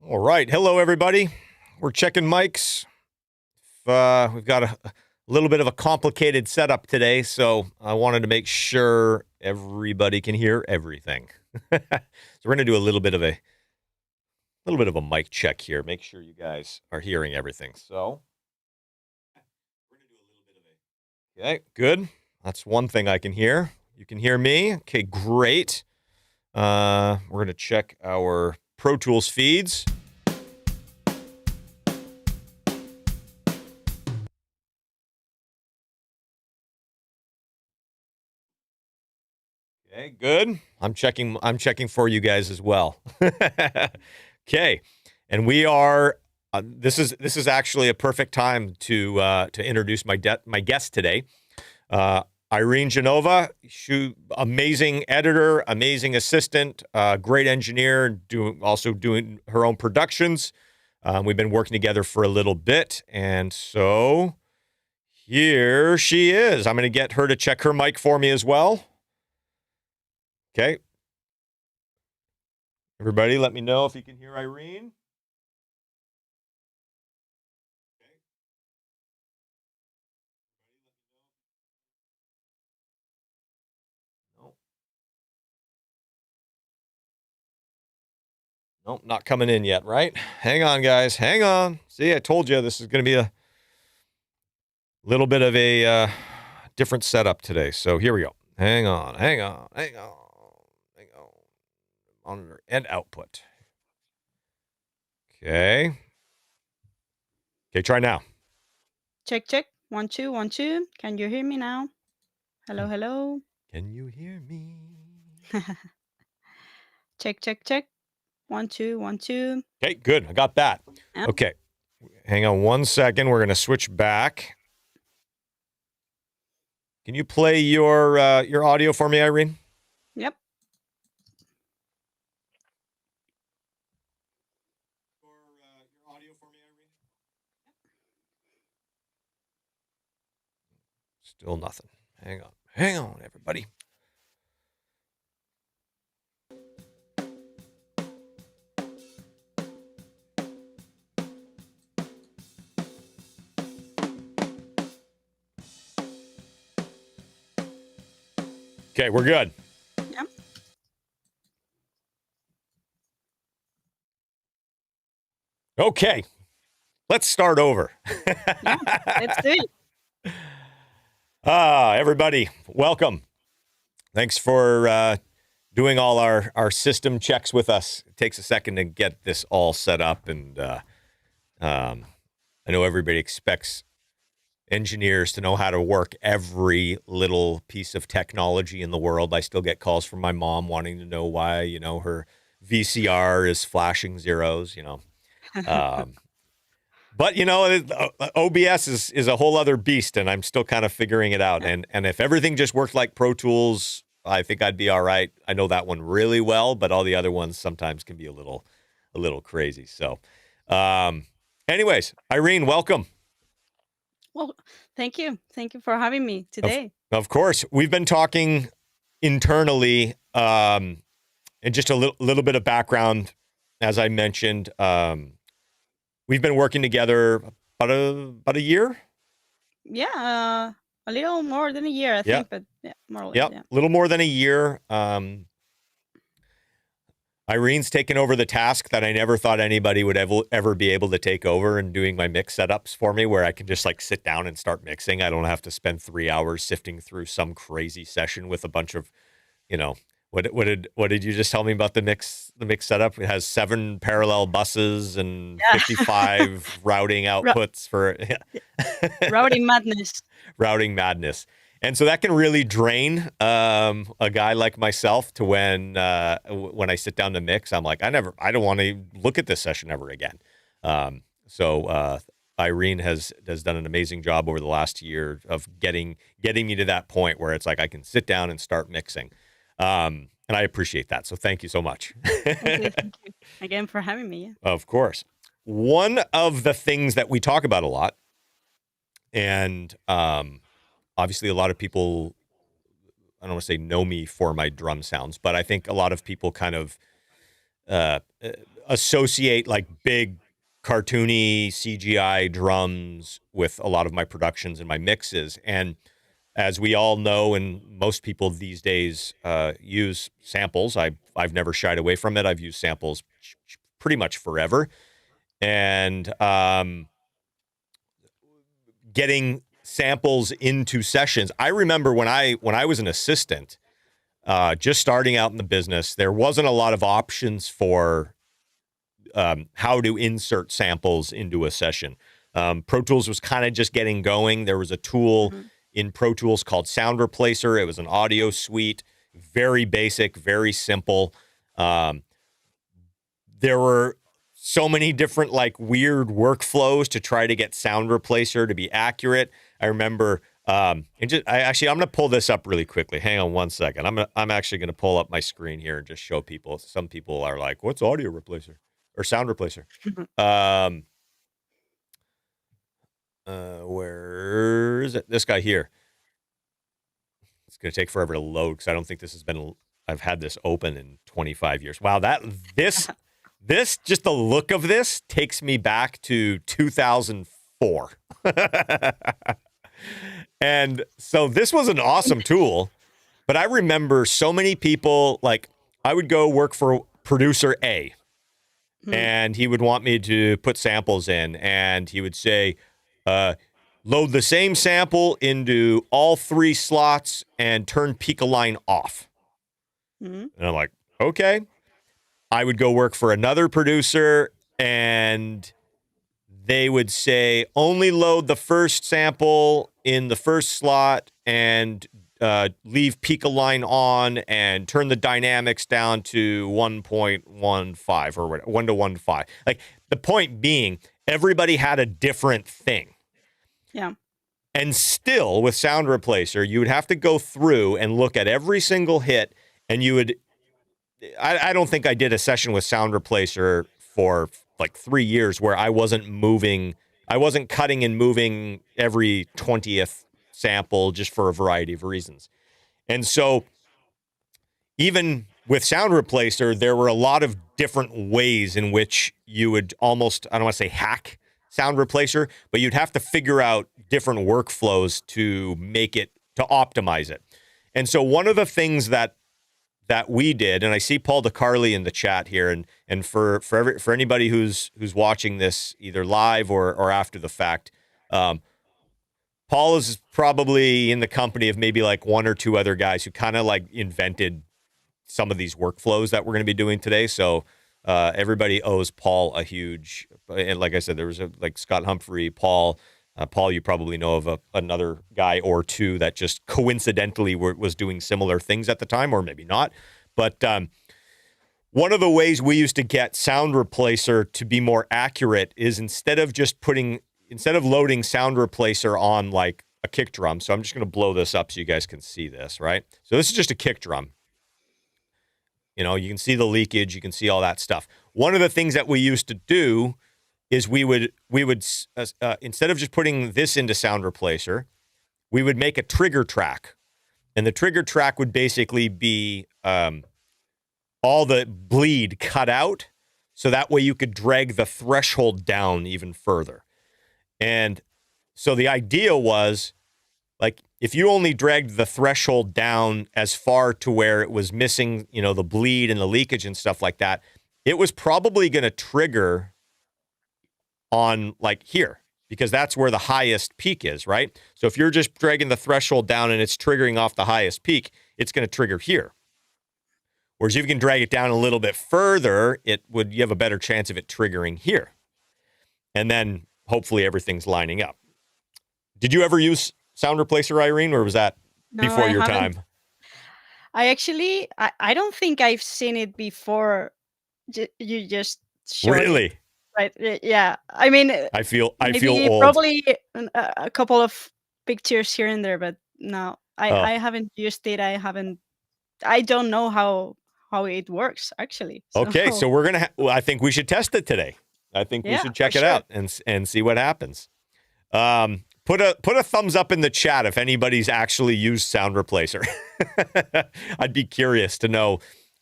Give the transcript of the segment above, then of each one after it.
All right. Hello, everybody. We're checking mics. We've got a little bit of a complicated setup today, so I wanted to make sure everybody can hear everything. So we're going to do a little bit of a mic check here. Make sure you guys are hearing everything. So we're going to do a little bit of a... Okay, good. That's one thing I can hear. You can hear me. Okay, great. We're going to check our Pro Tools feeds. Okay, good. I'm checking for you guys as well. Okay, and we are. This is actually a perfect time to introduce my guest today, Irene Genova. Amazing editor, amazing assistant, great engineer, doing her own productions. We've been working together for a little bit, and so here she is. I'm going to get her to check her mic for me as well. Okay. Everybody, let me know if you can hear Irene. Okay. No. Nope, not coming in yet, right? Hang on, guys. Hang on. See, I told you this is going to be a little bit of a different setup today. So here we go. Hang on. Monitor and output. Okay. Okay, try now. Check. 1, 2, 1, 2. Can you hear me now? Hello. Can you hear me? Check. 1, 2, 1, 2. Okay, good. I got that. Yep. Okay. Hang on one second. We're going to switch back. Can you play your audio for me, Irene? Yep. Your audio for me, Irene? Still nothing. Hang on, everybody. Okay, we're good. Yep. Okay, let's start over. Yeah, let's do it. Everybody, welcome. Thanks for doing all our system checks with us. It takes a second to get this all set up, and I know everybody expects engineers to know how to work every little piece of technology in the world. I still get calls from my mom wanting to know why, her VCR is flashing zeros, But, OBS is a whole other beast, and I'm still kind of figuring it out. And if everything just worked like Pro Tools, I think I'd be all right. I know that one really well, but all the other ones sometimes can be a little crazy. So, anyways, Irene, welcome. Well, thank you. Thank you for having me today. Of course. We've been talking internally, and just a little bit of background, as I mentioned. We've been working together about a year. Yeah, a little more than a year, I think, but yeah, more or less. Yep, a little more than a year. Irene's taken over the task that I never thought anybody would ever be able to take over, and doing my mix setups for me, where I can just like sit down and start mixing. I don't have to spend 3 hours sifting through some crazy session with a bunch of, what did you just tell me about the mix setup? It has 7 parallel buses and 55 routing outputs for routing madness. Routing madness. And so that can really drain a guy like myself to when I sit down to mix, I'm like, I don't want to look at this session ever again. So Irene has done an amazing job over the last year of getting me to that point where it's like I can sit down and start mixing. And I appreciate that. So thank you so much. Thank you again for having me. Yeah. Of course. One of the things that we talk about a lot, and obviously a lot of people, I don't want to say know me for my drum sounds, but I think a lot of people kind of associate like big cartoony CGI drums with a lot of my productions and my mixes. And as we all know, and most people these days use samples, I've never shied away from it. I've used samples pretty much forever. And getting samples into sessions. I remember when I was an assistant, just starting out in the business, there wasn't a lot of options for how to insert samples into a session. Pro Tools was kind of just getting going. There was a tool in Pro Tools called Sound Replacer. It was an audio suite, very basic, very simple. There were so many different like weird workflows to try to get Sound Replacer to be accurate. I remember, I'm going to pull this up really quickly. Hang on one second. I'm actually going to pull up my screen here and just show people. Some people are like, "What's audio replacer or Sound Replacer?" Where is it? This guy here. It's going to take forever to load because I don't think I've had this open in 25 years. Wow, this just the look of this takes me back to 2004. And so this was an awesome tool, but I remember so many people, like I would go work for producer A and he would want me to put samples in and he would say, load the same sample into all 3 slots and turn peak align off. And I'm like, okay. I would go work for another producer and they would say, only load the first sample in the first slot and leave peak align on and turn the dynamics down to 1.15 or 1 to 1.5. Like the point being, everybody had a different thing. Yeah. And still with Sound Replacer, you would have to go through and look at every single hit and you would, I don't think I did a session with Sound Replacer for like 3 years where I wasn't cutting and moving every 20th sample just for a variety of reasons. And so even with Sound Replacer, there were a lot of different ways in which you would almost, I don't want to say hack Sound Replacer, but you'd have to figure out different workflows to optimize it. And so one of the things that we did, and I see Paul DeCarly in the chat here, and for anybody who's watching this either live or after the fact, Paul is probably in the company of maybe like 1 or 2 other guys who kind of like invented some of these workflows that we're going to be doing today. So everybody owes Paul a huge, and like I said, there was like Scott Humphrey, Paul, you probably know of another guy or 2 that just coincidentally was doing similar things at the time, or maybe not. But one of the ways we used to get Sound Replacer to be more accurate is instead of loading Sound Replacer on like a kick drum. So I'm just going to blow this up so you guys can see this, right? So this is just a kick drum. You know, you can see the leakage, you can see all that stuff. One of the things that we used to do is we would instead of just putting this into Sound Replacer, we would make a trigger track. And the trigger track would basically be all the bleed cut out, so that way you could drag the threshold down even further. And so the idea was, like, if you only dragged the threshold down as far to where it was missing, you know, the bleed and the leakage and stuff like that, it was probably going to trigger on like here, because that's where the highest peak is, right? So if you're just dragging the threshold down and it's triggering off the highest peak, it's going to trigger here. Whereas if you can drag it down a little bit further, you have a better chance of it triggering here. And then hopefully everything's lining up. Did you ever use Sound Replacer, Irene, or was that before your time? I don't think I've seen it before. You just showed really it. Right. Yeah. I mean, I feel old. Probably a couple of pictures here and there, but no, I haven't used it. I don't know how it works actually. So. Okay, so we're gonna. I think we should test it today. I think we should check it out and see what happens. Put a thumbs up in the chat if anybody's actually used Sound Replacer. I'd be curious to know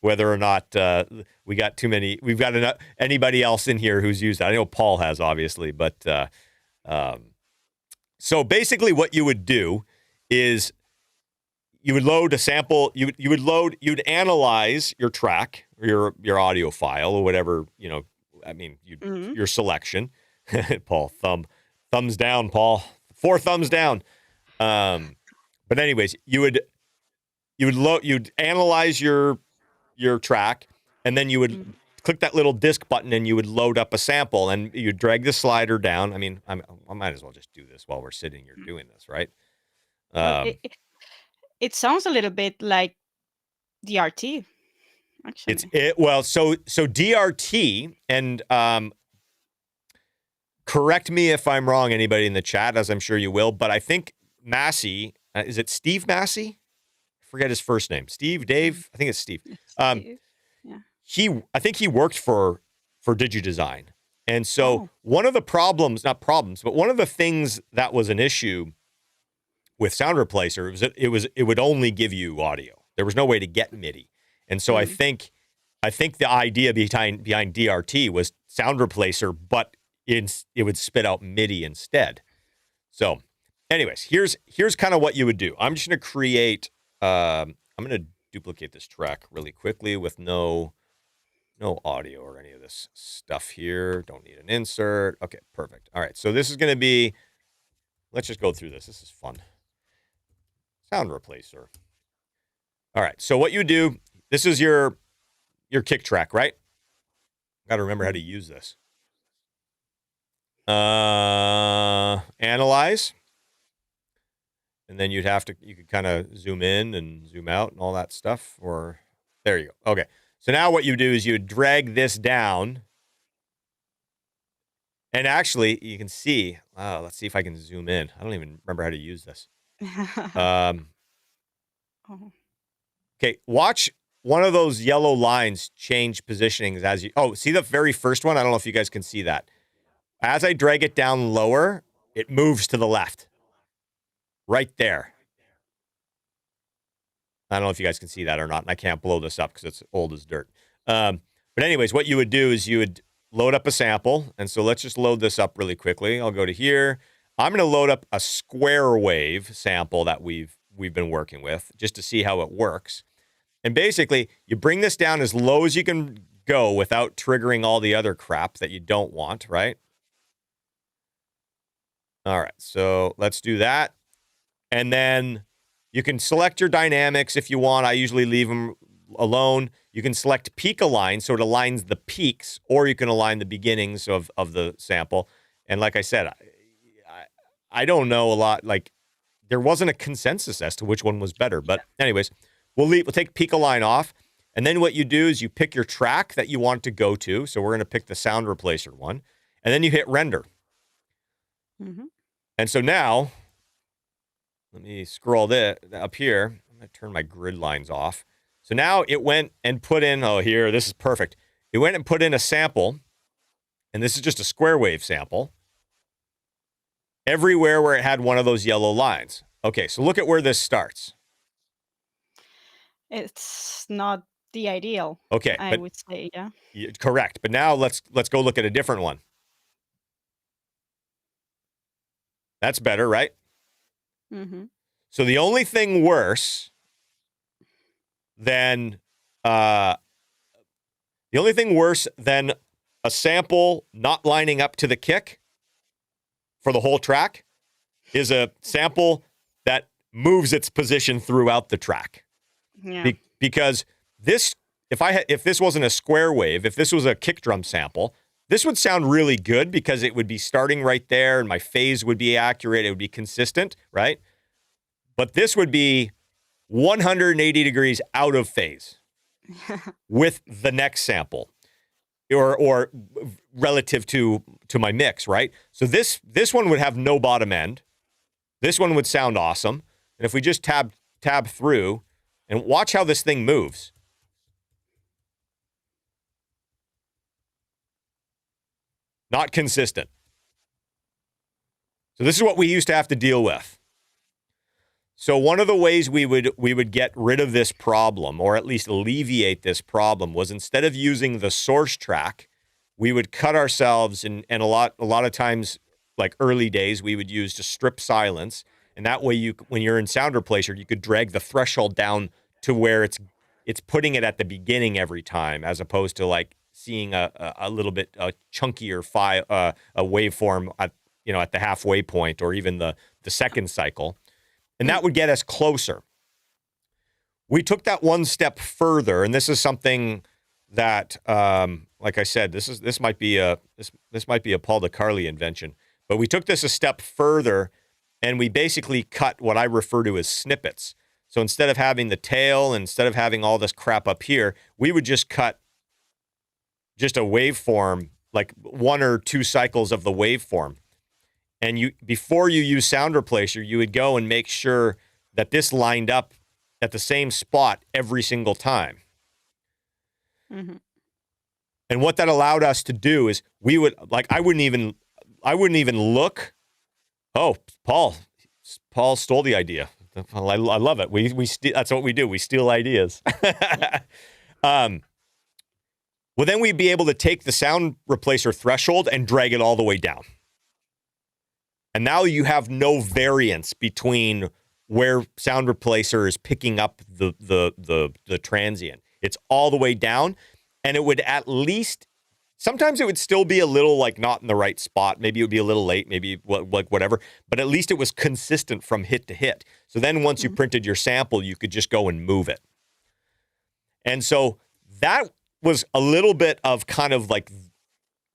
whether or not we got too many. We've got enough, anybody else in here who's used that. I know Paul has, obviously, but so basically what you would do is you would load a sample. You'd analyze your track or your audio file or whatever, I mean, your selection. Paul, thumbs down, Paul. 4 thumbs down. But anyways, you'd analyze your track, and then you would click that little disc button, and you would load up a sample, and you drag the slider down. I mean, I might as well just do this while we're sitting here doing this, right? It sounds a little bit like DRT, actually. Well, so DRT, and correct me if I'm wrong, anybody in the chat, as I'm sure you will, but I think Massey, is it Steve Massey? I forget his first name. Steve, Dave? I think it's Steve. Steve. Yeah. I think he worked for DigiDesign. And so one of the problems, not problems, but one of the things that was an issue with Sound Replacer was that it would only give you audio. There was no way to get MIDI. And so I think the idea behind DRT was Sound Replacer, but it would spit out MIDI instead. So anyways, here's kind of what you would do. I'm just going to create, I'm going to duplicate this track really quickly with no audio or any of this stuff here. Don't need an insert. Okay, perfect. All right, so this is going to be, let's just go through this. This is fun. Sound Replacer. All right, so what you do, this is your kick track, right? Got to remember how to use this. Analyze. And then you could kind of zoom in and zoom out and all that stuff. Or there you go. Okay. So now what you do is you drag this down. And actually, you can see, wow, let's see if I can zoom in. I don't even remember how to use this. Okay, watch one of those yellow lines change positionings as you, see the very first one? I don't know if you guys can see that. As I drag it down lower, it moves to the left. Right there. I don't know if you guys can see that or not, and I can't blow this up because it's old as dirt. But anyways, what you would do is you would load up a sample, and so let's just load this up really quickly. I'll go to here. I'm going to load up a square wave sample that we've been working with just to see how it works. And basically, you bring this down as low as you can go without triggering all the other crap that you don't want, right? All right, so let's do that. And then you can select your dynamics if you want. I usually leave them alone. You can select peak align, so it aligns the peaks, or you can align the beginnings of the sample. And like I said, I don't know a lot. Like, there wasn't a consensus as to which one was better. But anyways, we'll take peak align off. And then what you do is you pick your track that you want to go to. So we're going to pick the Sound Replacer one. And then you hit render. And so now, let me scroll this up here. I'm going to turn my grid lines off. So now it went and put in, here, this is perfect. It went and put in a sample, and this is just a square wave sample, everywhere where it had one of those yellow lines. Okay, so look at where this starts. It's not the ideal. Okay, I would say, yeah. Correct. But now let's go look at a different one. That's better, right? So the only thing worse than a sample not lining up to the kick for the whole track is a sample that moves its position throughout the track. Yeah. Because this, if this wasn't a square wave, if this was a kick drum sample, this would sound really good because it would be starting right there and my phase would be accurate. It would be consistent, right? But this would be 180 degrees out of phase with the next sample or relative to my mix, right? So this one would have no bottom end. This one would sound awesome. And if we just tab through and watch how this thing moves. Not consistent. So this is what we used to have to deal with. So one of the ways we would get rid of this problem, or at least alleviate this problem, was instead of using the source track, we would cut ourselves, and a lot of times, like early days, we would use just strip silence, and that way when you're in Sound Replacer, you could drag the threshold down to where it's putting it at the beginning every time, as opposed to like seeing a little bit chunkier a waveform at the halfway point or even the second cycle. And that would get us closer. We took that one step further, and this is something that, like I said, this might be a Paul DeCarli invention. But we took this a step further, and we basically cut what I refer to as snippets. So instead of having the tail, instead of having all this crap up here, we would just cut just a waveform, like 1 or 2 cycles of the waveform. And before you use Sound Replacer, you would go and make sure that this lined up at the same spot every single time. Mm-hmm. And what that allowed us to do is we would, like, I wouldn't even look. Oh, Paul stole the idea. I love it. That's what we do. We steal ideas. Well, then we'd be able to take the Sound Replacer threshold and drag it all the way down. And now you have no variance between where Sound Replacer is picking up the transient. It's all the way down, and it would at least, sometimes it would still be a little like not in the right spot. Maybe it would be a little late, maybe like whatever, but at least it was consistent from hit to hit. So then once you printed your sample, you could just go and move it. And so that was a little bit of kind of like,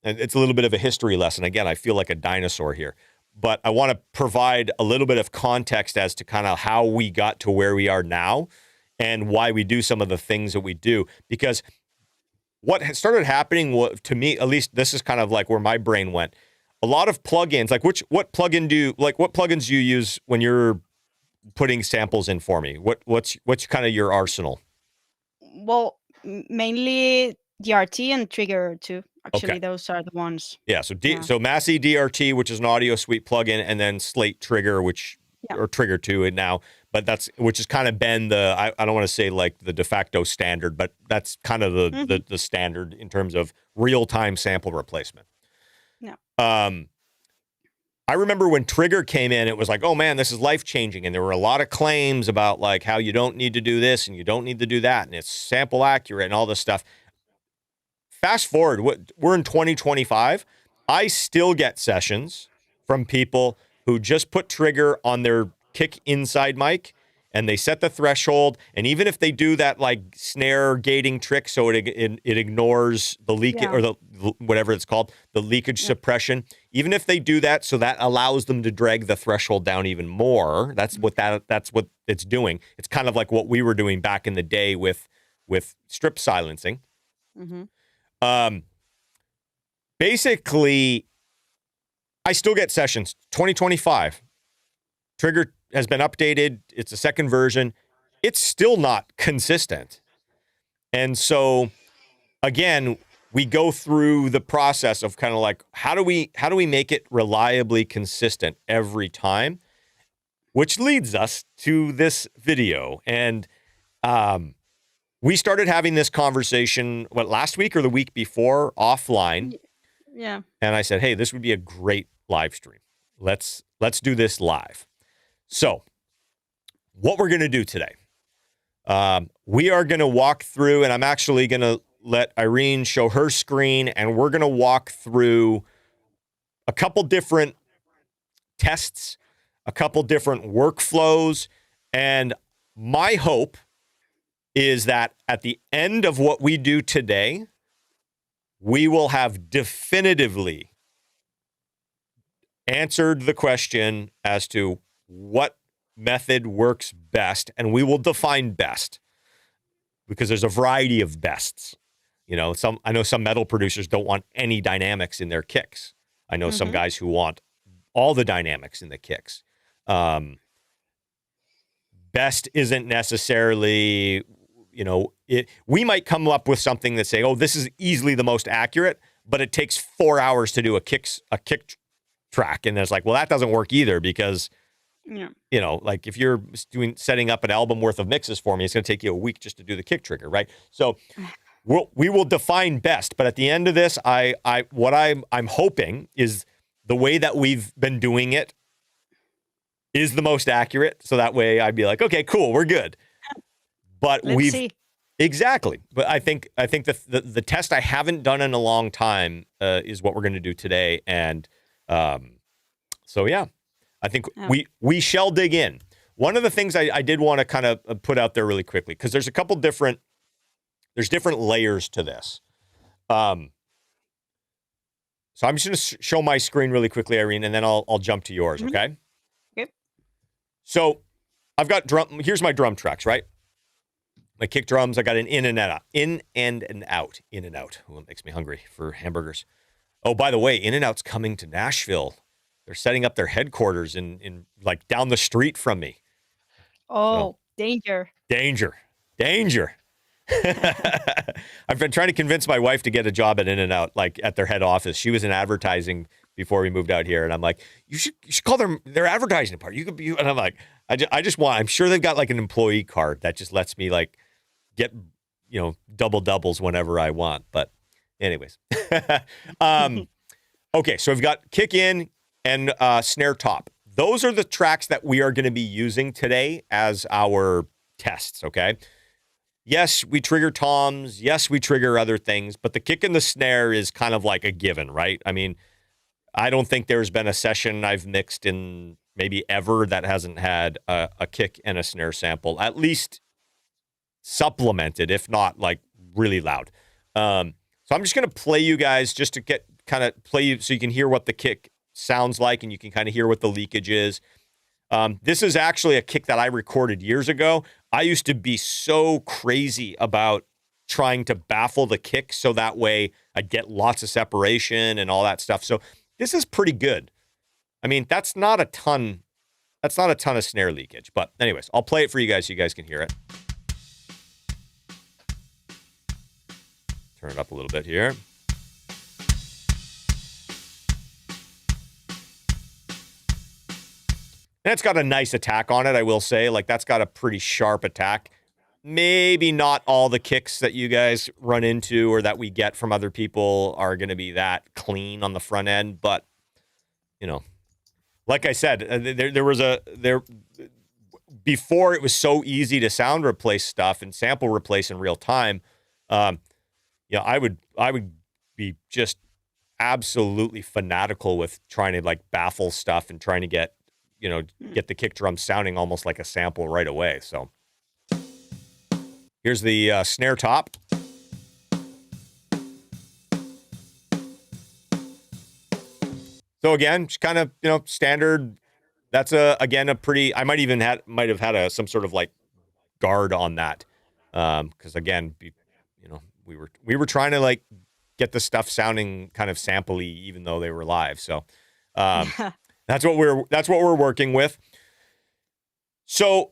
and it's a little bit of a history lesson. Again, I feel like a dinosaur here. But I want to provide a little bit of context as to kind of how we got to where we are now and why we do some of the things that we do. Because what started happening to me, at least this is kind of like where my brain went. A lot of plugins, like what plugins do you use when you're putting samples in for me? What's kind of your arsenal? Well, mainly DRT and Trigger too. Actually, those are the ones. Yeah. So Massey DRT, which is an audio suite plugin, and then Slate Trigger, or Trigger 2 now, but which has kind of been I don't want to say like the de facto standard, but that's kind of the standard in terms of real-time sample replacement. Yeah. I remember when Trigger came in, it was like, oh man, this is life-changing. And there were a lot of claims about like how you don't need to do this and you don't need to do that. And it's sample accurate and all this stuff. Fast forward, we're in 2025. I still get sessions from people who just put Trigger on their kick inside mic and they set the threshold. And even if they do that like snare gating trick, so it ignores the leakage or the whatever it's called, the leakage suppression. Even if they do that, so that allows them to drag the threshold down even more. That's what it's doing. It's kind of like what we were doing back in the day with strip silencing. Mm-hmm. Basically, I still get sessions. 2025. Trigger has been updated. It's a second version. It's still not consistent. And so, again, we go through the process of kind of like, how do we make it reliably consistent every time? Which leads us to this video. And we started having this conversation, last week or the week before, offline. Yeah. And I said, hey, this would be a great live stream. Let's do this live. So what we're going to do today, we are going to walk through, and I'm actually going to let Irene show her screen, and we're going to walk through a couple different tests, a couple different workflows, and my hope is that at the end of what we do today, we will have definitively answered the question as to what method works best, and we will define best because there's a variety of bests. You know, I know some metal producers don't want any dynamics in their kicks. I know some guys who want all the dynamics in the kicks. Best isn't necessarily, we might come up with something that say, oh, this is easily the most accurate, but it takes 4 hours to do a kick track. And it's like, well, that doesn't work either because Yeah. You know, like if you're setting up an album worth of mixes for me, it's going to take you a week just to do the kick trigger, right? So we will define best, but at the end of this, what I'm hoping is the way that we've been doing it is the most accurate. So that way I'd be like, okay, cool, we're good. But Let's see. Exactly. But I think the test I haven't done in a long time is what we're going to do today. And so, yeah, I think we shall dig in. One of the things I did want to kind of put out there really quickly, because there's a couple different layers to this. So I'm just going to show my screen really quickly, Irene, and then I'll jump to yours, okay? Okay. So I've got here's my drum tracks, right? My kick drums, I got an in and out. Oh, it makes me hungry for hamburgers. Oh, by the way, In and Out's coming to Nashville. They're setting up their headquarters in like down the street from me. Oh, so, danger. I've been trying to convince my wife to get a job at In and Out, like at their head office. She was in advertising before we moved out here, and I'm like, you should call their advertising department. You could be, and I'm like, I'm sure they've got like an employee card that just lets me like get, double doubles whenever I want. But anyways, okay, so we've got kick in and snare top. Those are the tracks that we are going to be using today as our tests, okay? Yes, we trigger toms. Yes, we trigger other things, but the kick and the snare is kind of like a given, right? I mean, I don't think there's been a session I've mixed in maybe ever that hasn't had a kick and a snare sample, at least supplemented, if not like really loud. So I'm just going to play you guys just to play you so you can hear what the kick sounds like and you can kind of hear what the leakage is. This is actually a kick that I recorded years ago. I used to be so crazy about trying to baffle the kick so that way I'd get lots of separation and all that stuff. So this is pretty good. I mean, that's not a ton of snare leakage. But anyways, I'll play it for you guys so you guys can hear it. Turn it up a little bit here. And it's got a nice attack on it, I will say. Like, that's got a pretty sharp attack. Maybe not all the kicks that you guys run into or that we get from other people are going to be that clean on the front end. But, like I said, before it was so easy to sound replace stuff and sample replace in real time, I would be just absolutely fanatical with trying to like baffle stuff and trying to get the kick drum sounding almost like a sample right away. So here's the snare top. So again, just kind of, standard. That's a pretty, I might have had some sort of like guard on that. Cause again, we were trying to like get the stuff sounding kind of sampley, even though they were live. So, that's what we're working with. So,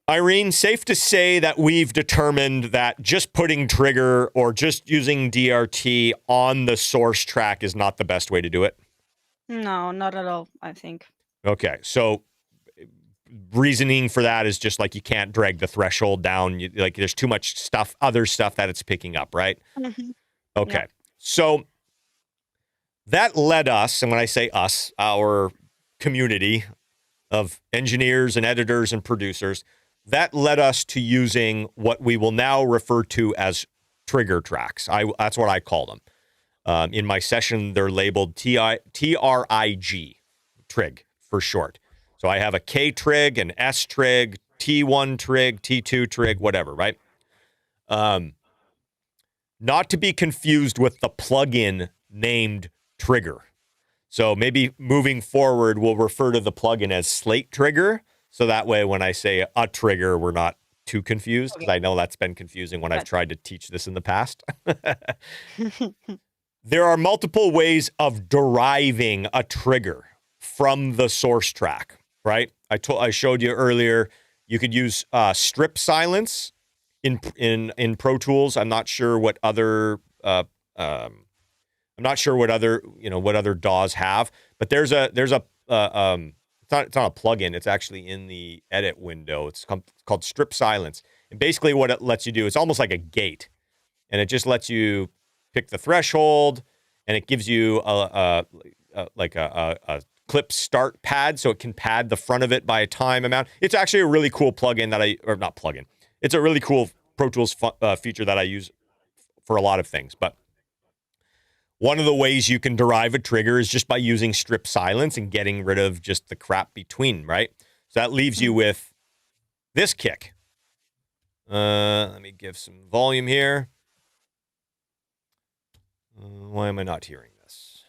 Irene, safe to say that we've determined that just putting trigger or just using DRT on the source track is not the best way to do it. No, not at all, I think. Okay, so reasoning for that is just like you can't drag the threshold down. Like there's too much other stuff that it's picking up, right? Mm-hmm. Okay, yeah. So that led us, and when I say us, our community of engineers and editors and producers, that led us to using what we will now refer to as trigger tracks. That's what I call them. In my session, they're labeled TRIG, trig for short. So I have a K trig, an S trig, T1 trig, T2 trig, whatever, right? Not to be confused with the plugin named trigger. So maybe moving forward, we'll refer to the plugin as slate trigger. So that way, when I say a trigger, we're not too confused, because I know that's been confusing when I've tried to teach this in the past. There are multiple ways of deriving a trigger from the source track, right? I showed you earlier, you could use strip silence in ProTools. I'm not sure what other DAWs have, but there's a it's not a plugin. It's actually in the edit window. It's called Strip Silence. And basically what it lets you do, it's almost like a gate. And it just lets you pick the threshold, and it gives you a clip start pad, so it can pad the front of it by a time amount. It's actually a really cool plugin not plugin. It's a really cool Pro Tools feature that I use for a lot of things. But one of the ways you can derive a trigger is just by using strip silence and getting rid of just the crap between, right? So that leaves you with this kick. Let me give some volume here. Why am I not hearing this?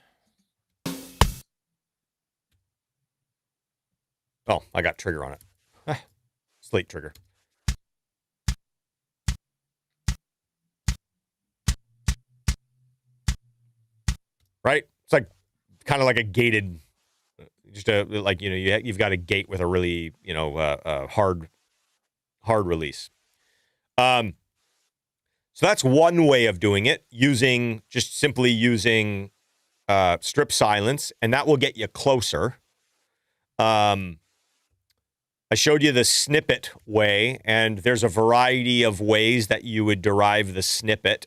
Oh, I got trigger on it. Slate trigger. Right? It's like kind of like a gated, just like, you've got a gate with a really, hard release. So that's one way of doing it, simply using strip silence, and that will get you closer. I showed you the snippet way, and there's a variety of ways that you would derive the snippet.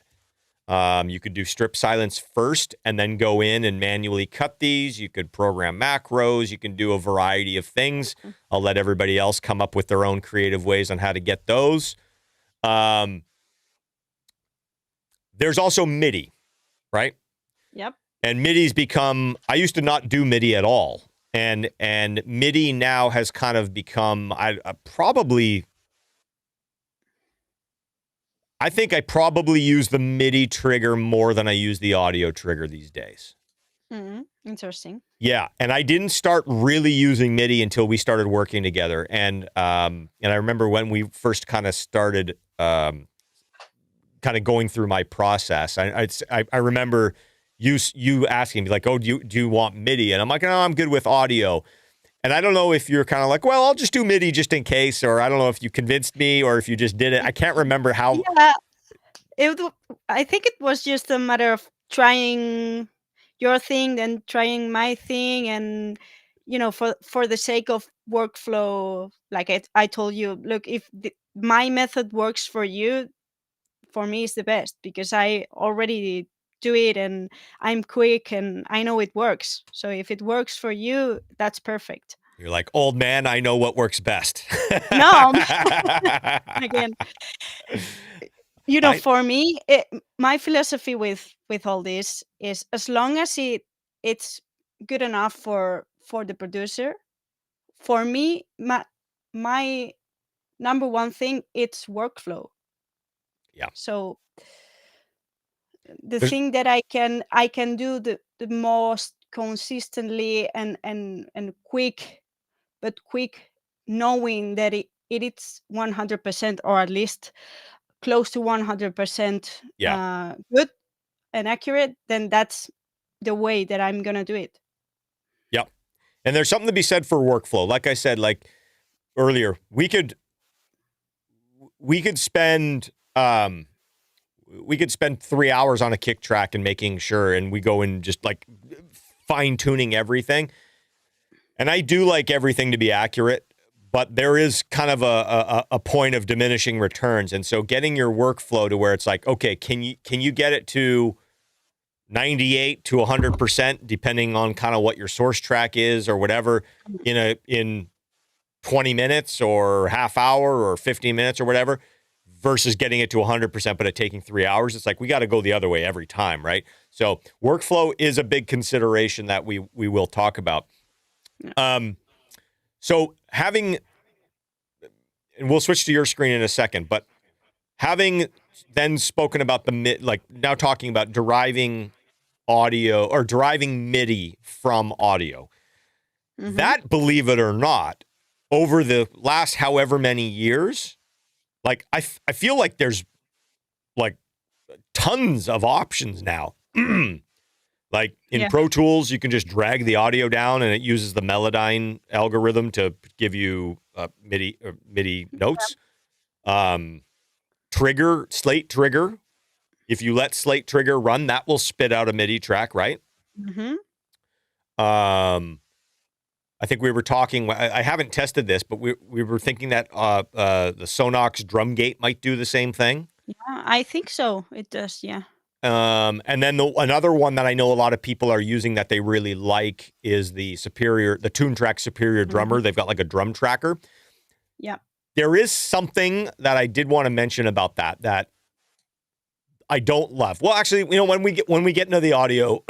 You could do strip silence first and then go in and manually cut these. You could program macros. You can do a variety of things. I'll let everybody else come up with their own creative ways on how to get those. There's also MIDI, right? Yep. And MIDI's become, I used to not do MIDI at all. And MIDI now has kind of become, I think I probably use the MIDI trigger more than I use the audio trigger these days. Interesting. Yeah, and I didn't start really using MIDI until we started working together. And I remember when we first kind of started kind of going through my process. I remember you asking me like, "Oh, do you want MIDI?" And I'm like, "No, I'm good with audio." And I don't know if you're kind of like, "Well, I'll just do MIDI just in case," or I don't know if you convinced me or if you just did it. I can't remember how. Yeah, I think it was just a matter of trying your thing, then trying my thing, and for the sake of workflow, like I told you, look, if my method works for you, for me it's the best because I already do it and I'm quick and I know it works. So if it works for you, that's perfect. You're like, old man, I know what works best. No, again, for me, my philosophy with all this is as long as it's good enough for the producer. For me, my number one thing, it's workflow. Yeah. So the thing that I can do the most consistently and quick, knowing that it is 100% or at least close to 100% good and accurate, then that's the way that I'm gonna do it. Yep. And there's something to be said for workflow. Like I said, like earlier, we could spend 3 hours on a kick track and making sure, and we go and just like fine tuning everything. And I do like everything to be accurate, but there is kind of a point of diminishing returns. And so getting your workflow to where it's like, okay, can you get it to 98 to 100%, depending on kind of what your source track is or whatever, in 20 minutes or half hour or 15 minutes or whatever, versus getting it to 100%, but it taking 3 hours. It's like, we got to go the other way every time, right? So workflow is a big consideration that we will talk about. So having, and we'll switch to your screen in a second, but having then spoken about now talking about deriving audio or deriving MIDI from audio, that, believe it or not, over the last however many years, like I feel like there's like tons of options now. Like in Pro Tools, you can just drag the audio down and it uses the Melodyne algorithm to give you MIDI notes. Slate trigger. If you let slate trigger run, that will spit out a MIDI track, right? I I think we were talking. I haven't tested this, but we were thinking that the Sonox drum gate might do the same thing. Yeah, I think so. It does. Yeah. And then another one that I know a lot of people are using that they really like is the TuneTrack Superior Drummer. They've got like a drum tracker. Yeah. There is something that I did want to mention about that I don't love. Well, actually, when we get into the audio,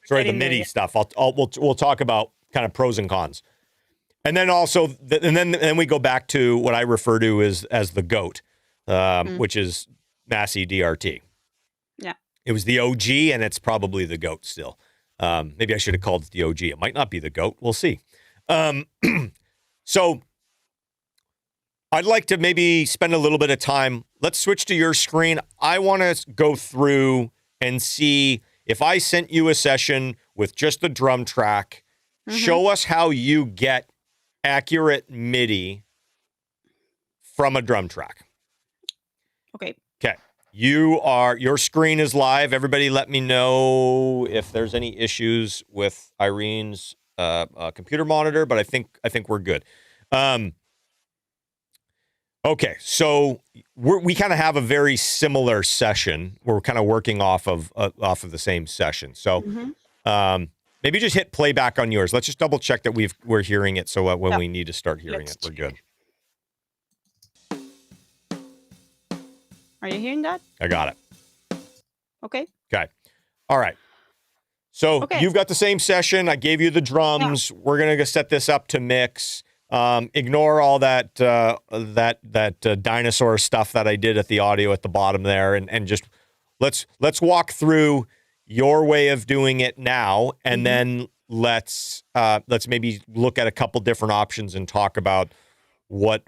sorry, the MIDI stuff, we'll talk about kind of pros and cons. And then also, then we go back to what I refer to as the GOAT, which is Massey DRT. Yeah. It was the OG, and it's probably the GOAT still. Maybe I should have called it the OG. It might not be the GOAT. We'll see. So I'd like to maybe spend a little bit of time. Let's switch to your screen. I want to go through and see if I sent you a session with just the drum track, show us how you get accurate MIDI from a drum track. Okay. Okay. Your screen is live. Everybody let me know if there's any issues with Irene's computer monitor, but I think we're good. Okay, so we kind of have a very similar session. We're kind of working off of the same session. So maybe just hit playback on yours. Let's just double check that we're hearing it. So when we need to start hearing it, we're good. Are you hearing that? I got it. Okay. Okay. All right. So you've got the same session. I gave you the drums. Yeah. We're gonna go set this up to mix. Ignore all that dinosaur stuff that I did at the audio at the bottom there, and just let's walk through your way of doing it now, and then let's maybe look at a couple different options and talk about what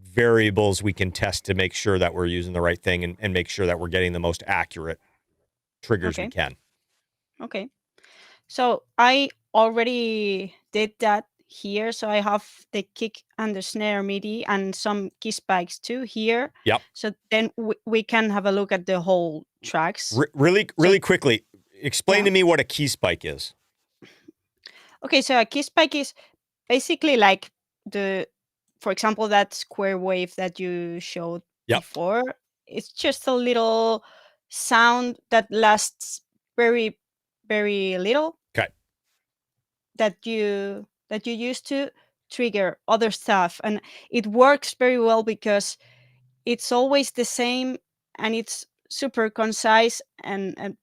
variables we can test to make sure that we're using the right thing and make sure that we're getting the most accurate triggers we can. Okay. So I already did that here. So I have the kick and the snare MIDI and some Keyspikes too here. Yep. So then we can have a look at the whole tracks. Really quickly, explain to me what a Keyspike is. Okay, so a Keyspike is basically like for example, that square wave that you showed before. It's just a little sound that lasts very, very little. Okay. That you use to trigger other stuff, and it works very well because it's always the same and it's super concise and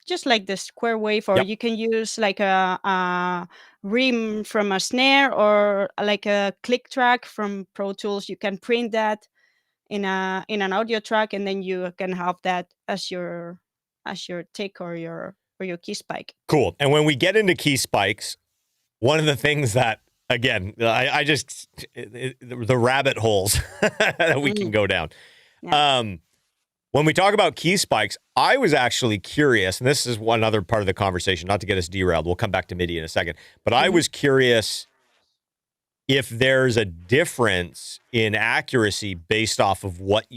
just like the square wave, or you can use like a rim from a snare or like a click track from ProTools. You can print that in an audio track, and then you can have that as your tick or your Keyspike. Cool. And when we get into Keyspikes, one of the things that, again, I just the rabbit holes that we can go down. Yeah. When we talk about Keyspikes, I was actually curious, and this is one other part of the conversation, not to get us derailed. We'll come back to MIDI in a second. But I was curious if there's a difference in accuracy based off of what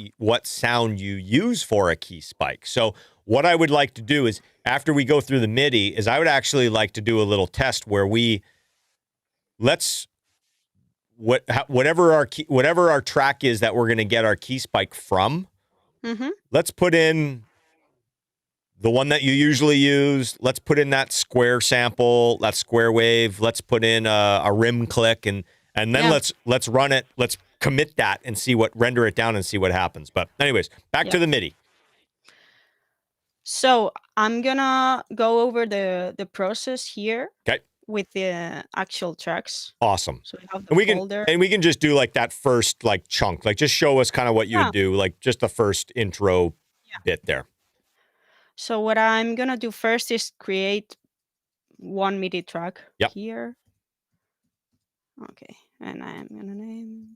sound you use for a Keyspike. So what I would like to do is, after we go through the MIDI, is I would actually like to do a little test where whatever our track is that we're going to get our Keyspike from, let's put in the one that you usually use. Let's put in that square sample, that square wave. Let's put in a rim click, and then let's run it. Let's commit that and render it down and see what happens. But anyways, back to the MIDI. So I'm gonna go over the process here. Okay. With the actual tracks. Awesome. So we have the folder. We can just do like that first like chunk. Like just show us kind of what you would do, like just the first intro bit there. So what I'm gonna do first is create one MIDI track here. Okay, and I'm gonna name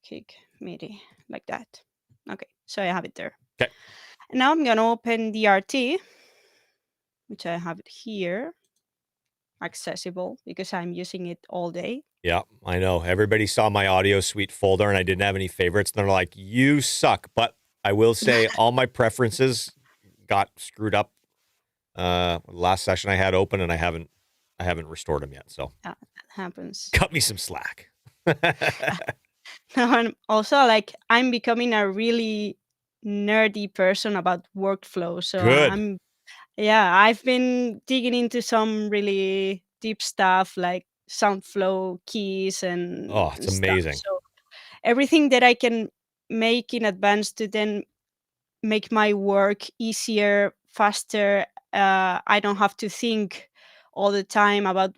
kick MIDI like that. Okay, so I have it there. Okay. And now I'm gonna open DRT, which I have it here, accessible because I'm using it all day. Yeah, I know. Everybody saw my audio suite folder and I didn't have any favorites. And they're like, you suck. But I will say all my preferences got screwed up last session I had open, and I haven't restored them yet. So that happens. cut me some slack. And also, like, I'm becoming a really nerdy person about workflow. So Good. I've been digging into some really deep stuff like sound flow keys Oh, it's and stuff. amazing. So everything that I can make in advance to then make my work easier, faster. I don't have to think all the time about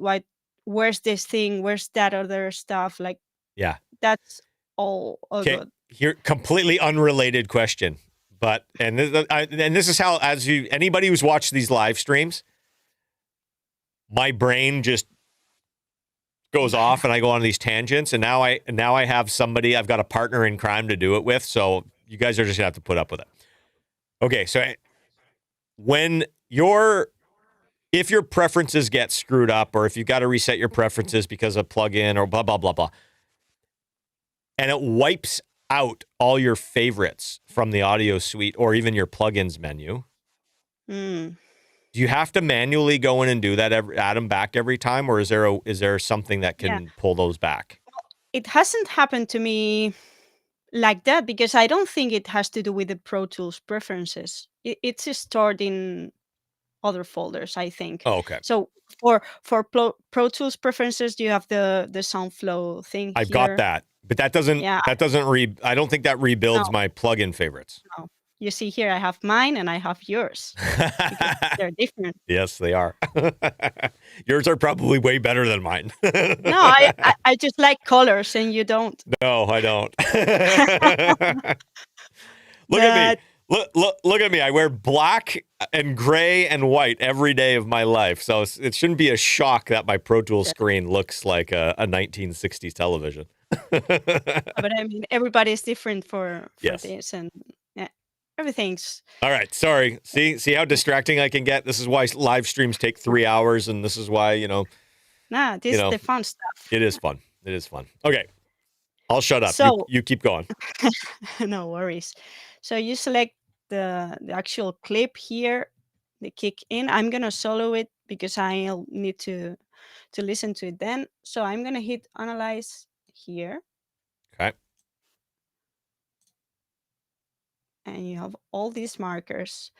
where's this thing, where's that other stuff. Like, Yeah. that's all Okay. good. Here, completely unrelated question, but and this is how, as anybody who's watched these live streams, my brain just goes off and I go on these tangents, and now I have somebody, I've got a partner in crime to do it with, so you guys are just gonna have to put up with it. Okay, so if your preferences get screwed up, or if you've got to reset your preferences because of plugin or blah blah blah blah, and it wipes out all your favorites from the audio suite or even your plugins menu, do you have to manually go in and do that, add them back every time, or is there something that can pull those back? It hasn't happened to me like that because I don't think it has to do with the Pro Tools preferences. It's stored in other folders, I think. Oh, okay. So for Pro Tools preferences, you have the sound flow thing. I've here. got that, but that doesn't I don't think that rebuilds my plugin favorites. No. You see here, I have mine and I have yours because they're different. Yes, they are. Yours are probably way better than mine. No, I just like colors and you don't. No, I don't. Look at me. Look at me. I wear black and gray and white every day of my life. So it shouldn't be a shock that my Pro Tools screen looks like a 1960s television. But I mean, everybody's different for this, and everything's all right. Sorry. See how distracting I can get. This is why live streams take 3 hours, and this is why this is the fun stuff. It is fun. It is fun. Okay, I'll shut up. So, you keep going. No worries. So you select the actual clip here, the kick in. I'm gonna solo it because I'll need to listen to it then. So I'm gonna hit analyze here. Okay. And you have all these markers.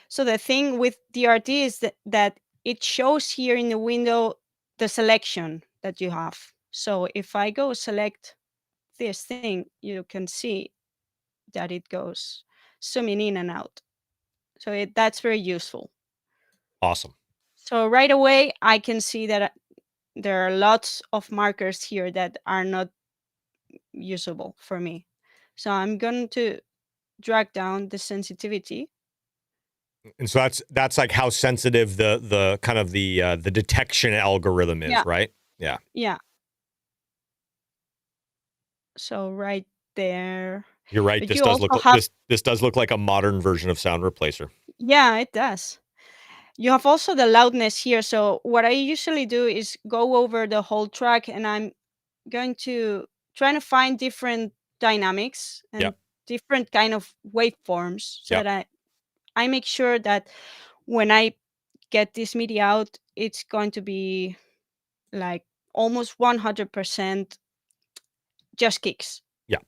So the thing with DRT is that it shows here in the window the selection that you have. So if I go select this thing, you can see that it goes zooming in and out. So that's very useful. Awesome. So right away, I can see that there are lots of markers here that are not usable for me. So I'm going to drag down the sensitivity. And so that's like how sensitive the kind of the detection algorithm is, right? Yeah. Yeah. So right there. You're right. This does look like a modern version of Sound Replacer. Yeah, it does. You have also the loudness here. So what I usually do is go over the whole track, and I'm going to try to find different dynamics and different kind of waveforms so that I make sure that when I get this MIDI out, it's going to be like almost 100% just kicks. Yeah.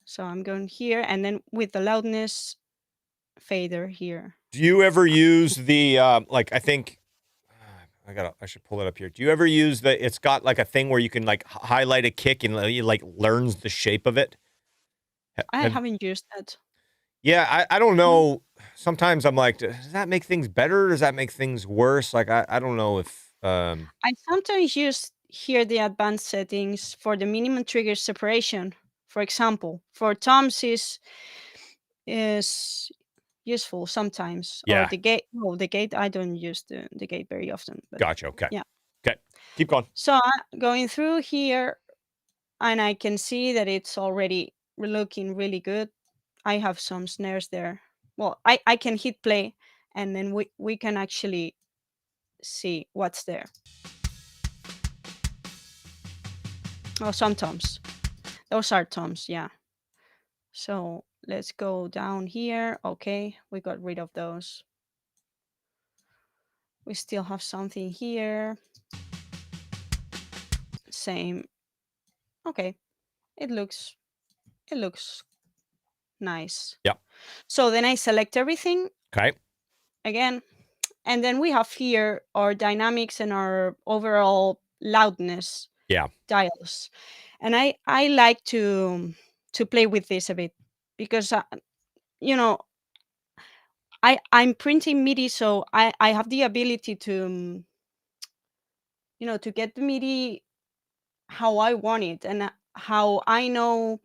So I'm going here, and then with the loudness fader here. Do you ever use the like? I think I should pull it up here. Do you ever use it's got like a thing where you can like highlight a kick and it like learns the shape of it? I haven't used that. Yeah, I don't know. Sometimes I'm like, does that make things better? Does that make things worse? Like, I don't know if I sometimes use here the advanced settings for the minimum trigger separation. For example, for toms is useful sometimes. Yeah. Or the gate. Well, the gate, I don't use the gate very often. But gotcha. Okay. Yeah. Okay. Keep going. So I'm going through here, and I can see that it's already looking really good. I have some snares there. Well, I can hit play, and then we can actually see what's there. Oh, some toms. Those are toms, yeah. So let's go down here. Okay, we got rid of those. we still have something here. Same. Okay, it looks nice. Yep. So then I select everything Okay. again, and then we have here our dynamics and our overall loudness Yeah. dials. And I like to play with this a bit because you know, I'm printing MIDI, so I have the ability to to get the MIDI how I want it, and how I know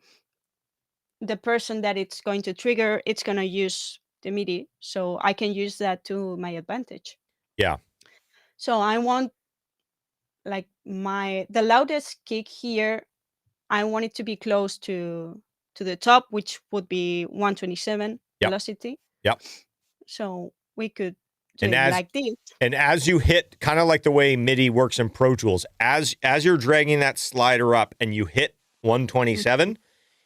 the person that it's going to trigger, it's going to use the MIDI, so I can use that to my advantage. Yeah. So I want, like, the loudest kick here, I want it to be close to the top, which would be 127 Yep. velocity. Yep. So we could do And it as like this. as you hit, kind of like the way MIDI works in Pro Tools, as you're dragging that slider up and you hit 127,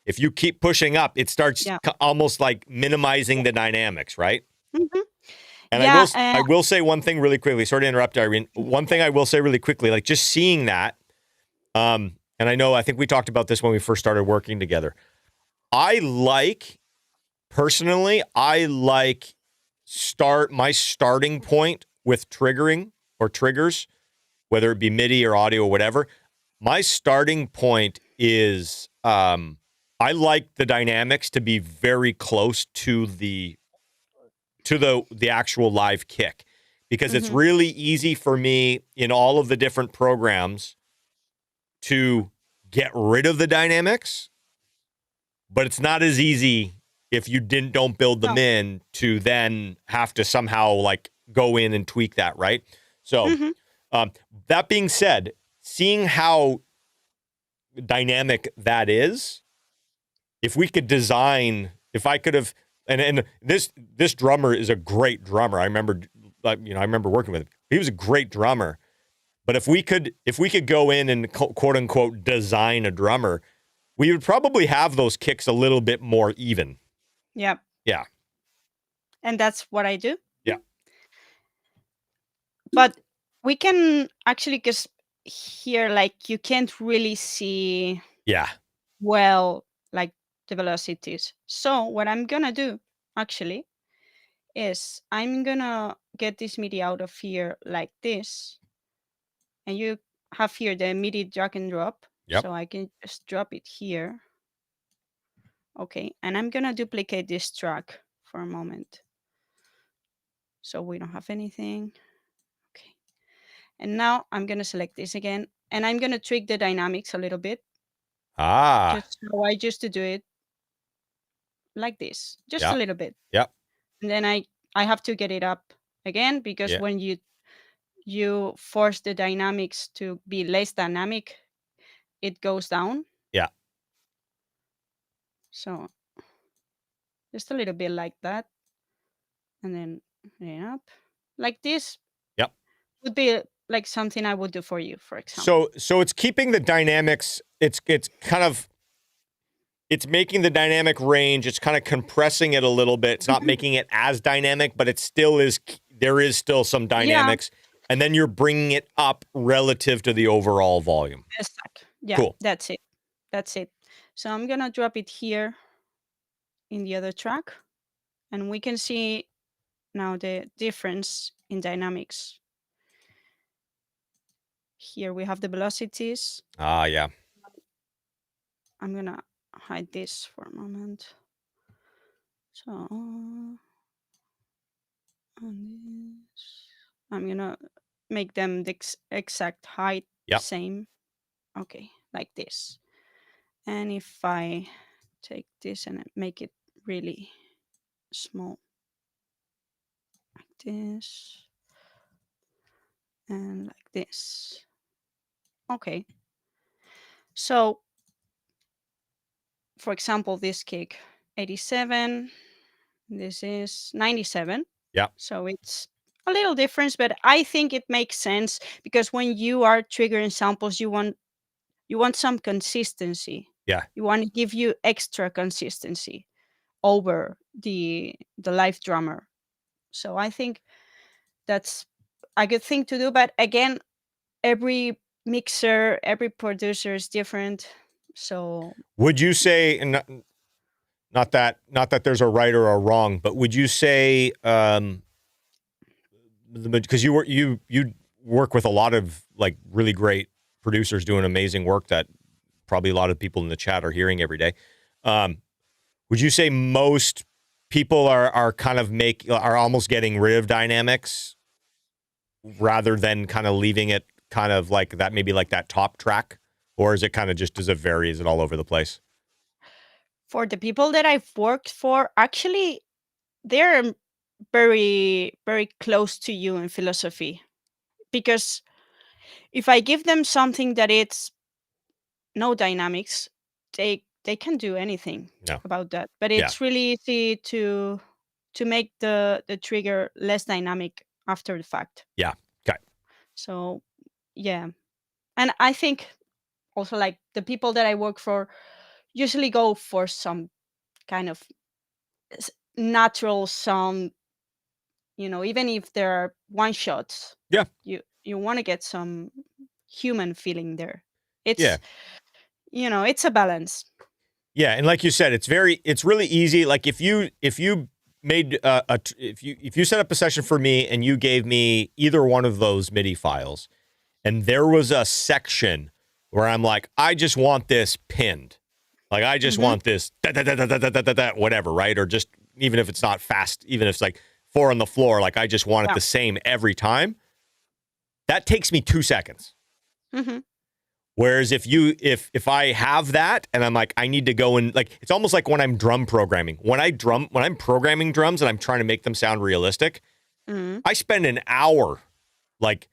if you keep pushing up, it starts Yeah. almost like minimizing the dynamics, right? Mhm. And Yeah, I will say one thing really quickly. Sorry to interrupt, Irene. One thing I will say really quickly, like just seeing that, and I think we talked about this when we first started working together. Personally, I like my starting point with triggering or triggers, whether it be MIDI or audio or whatever. My starting point is I like the dynamics to be very close to the actual live kick, because it's really easy for me in all of the different programs to get rid of the dynamics, but it's not as easy if you don't build them in to then have to somehow like go in and tweak that, right? So that being said, seeing how dynamic that is, if I could have, and this drummer is a great drummer. I remember working with him. He was a great drummer. But if we could go in and quote unquote design a drummer, we would probably have those kicks a little bit more even. Yeah. Yeah. And that's what I do. Yeah. But we can actually, because here, like, you can't really see well, like, the velocities. So what I'm gonna do actually is I'm gonna get this MIDI out of here like this, and you have here the MIDI drag and drop. Yep. So I can just drop it here. Okay, and I'm gonna duplicate this track for a moment, so we don't have anything. Okay, and now I'm gonna select this again, and I'm gonna tweak the dynamics a little bit. Just how I used to do it, like this, just a little bit. Yep. And then I have to get it up again, because when you force the dynamics to be less dynamic, it goes down. Yeah. So just a little bit like that, and then up like this. Yep. Would be like something I would do for you, for example. So it's keeping the dynamics. It's kind of, it's making the dynamic range. It's kind of compressing it a little bit. It's not making it as dynamic, but it still is. There is still some dynamics, and then you're bringing it up relative to the overall volume. Exactly. Yeah. Cool. That's it. That's it. So I'm gonna drop it here in the other track, and we can see now the difference in dynamics. Here we have the velocities. Yeah. I'm gonna hide this for a moment. So on this, I'm gonna make them the exact height, same. Okay, like this. And if I take this and make it really small, like this, and like this. Okay. So, for example, this kick, 87, this is 97. Yeah. So it's a little difference, but I think it makes sense, because when you are triggering samples, you want some consistency. Yeah. You want to give you extra consistency over the live drummer. So I think that's a good thing to do. But again, every mixer, every producer is different. So would you say, and not that there's a right or a wrong, but would you say, because you work with a lot of like really great producers doing amazing work that probably a lot of people in the chat are hearing every day. Would you say most people are kind of are almost getting rid of dynamics rather than kind of leaving it kind of like that, maybe like that top track? Or is it kind of just, does it vary? Is it all over the place? for the people that I've worked for, actually, they're very, very close to you in philosophy. Because if I give them something that it's no dynamics, they can do anything about that. But it's really easy to make the trigger less dynamic after the fact. Yeah. Okay. So yeah. And I think also like the people that I work for usually go for some kind of natural sound, even if there are one shots. Yeah. You want to get some human feeling there. It's it's a balance. Yeah, and like you said, it's really easy. Like if you made if you set up a session for me and you gave me either one of those MIDI files, and there was a section where I'm like, I just want this pinned, like I just want this whatever, right? Or just even if it's not fast, even if it's like 4 on the floor, like I just want it the same every time. That takes me 2 seconds. Mm-hmm. Whereas if I have that and I'm like, I need to go and like, it's almost like when I'm drum programming. When I'm programming drums and I'm trying to make them sound realistic, I spend an hour like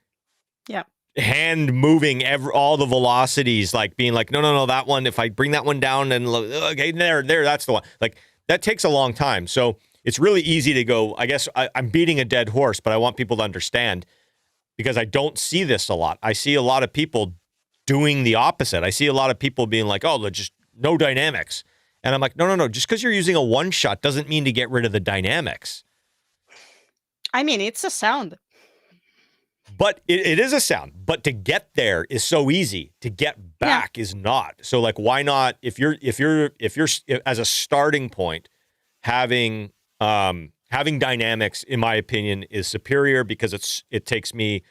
hand moving all the velocities, like being like, no, that one, if I bring that one down and okay, there, that's the one. Like that takes a long time. So it's really easy to go, I guess I'm beating a dead horse, but I want people to understand because I don't see this a lot. I see a lot of people doing the opposite. I see a lot of people being like, oh, just no dynamics. And I'm like, no. Just because you're using a one shot doesn't mean to get rid of the dynamics. I mean, it's a sound. But it is a sound. But to get there is so easy. To get back is not. So like, why not? If you're as a starting point, having dynamics, in my opinion, is superior because it takes me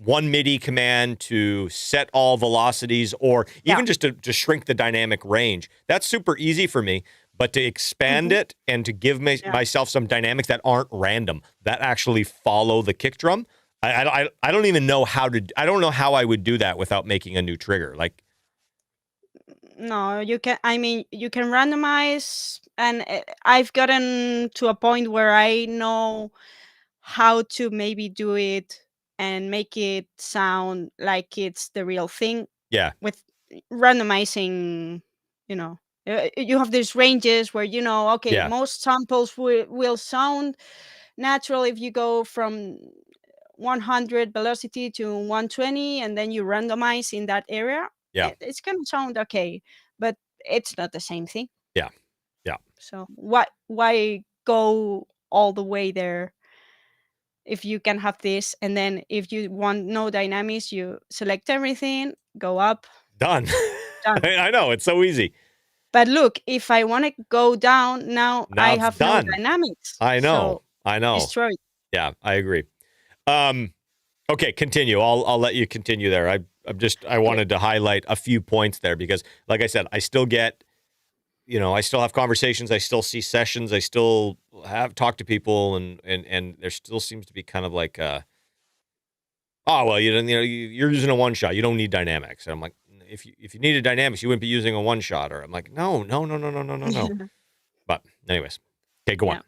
one MIDI command to set all velocities or even just to shrink the dynamic range. That's super easy for me. But to expand it and to give myself some dynamics that aren't random, that actually follow the kick drum, I don't even know I don't know how I would do that without making a new trigger. Like, no, you can. I mean, you can randomize, and I've gotten to a point where I know how to maybe do it and make it sound like it's the real thing. Yeah. With randomizing, you have these ranges where okay, most samples will sound natural if you go from 100 velocity to 120 and then you randomize in that area. It's gonna sound okay, but it's not the same thing. Yeah. So why go all the way there if you can have this, and then if you want no dynamics, you select everything, go up, done. I know, it's so easy. But look, if I want to go down now I have no dynamics. I know. Destroyed. Yeah, I agree. Okay, continue. I'll let you continue there. I wanted to highlight a few points there because, like I said, I still get, I still have conversations. I still see sessions. I still have talked to people, and there still seems to be kind of like, oh well, you're using a one shot. You don't need dynamics. And I'm like, if you needed dynamics, you wouldn't be using a one shot. Or I'm like, no. But anyways, okay, go on.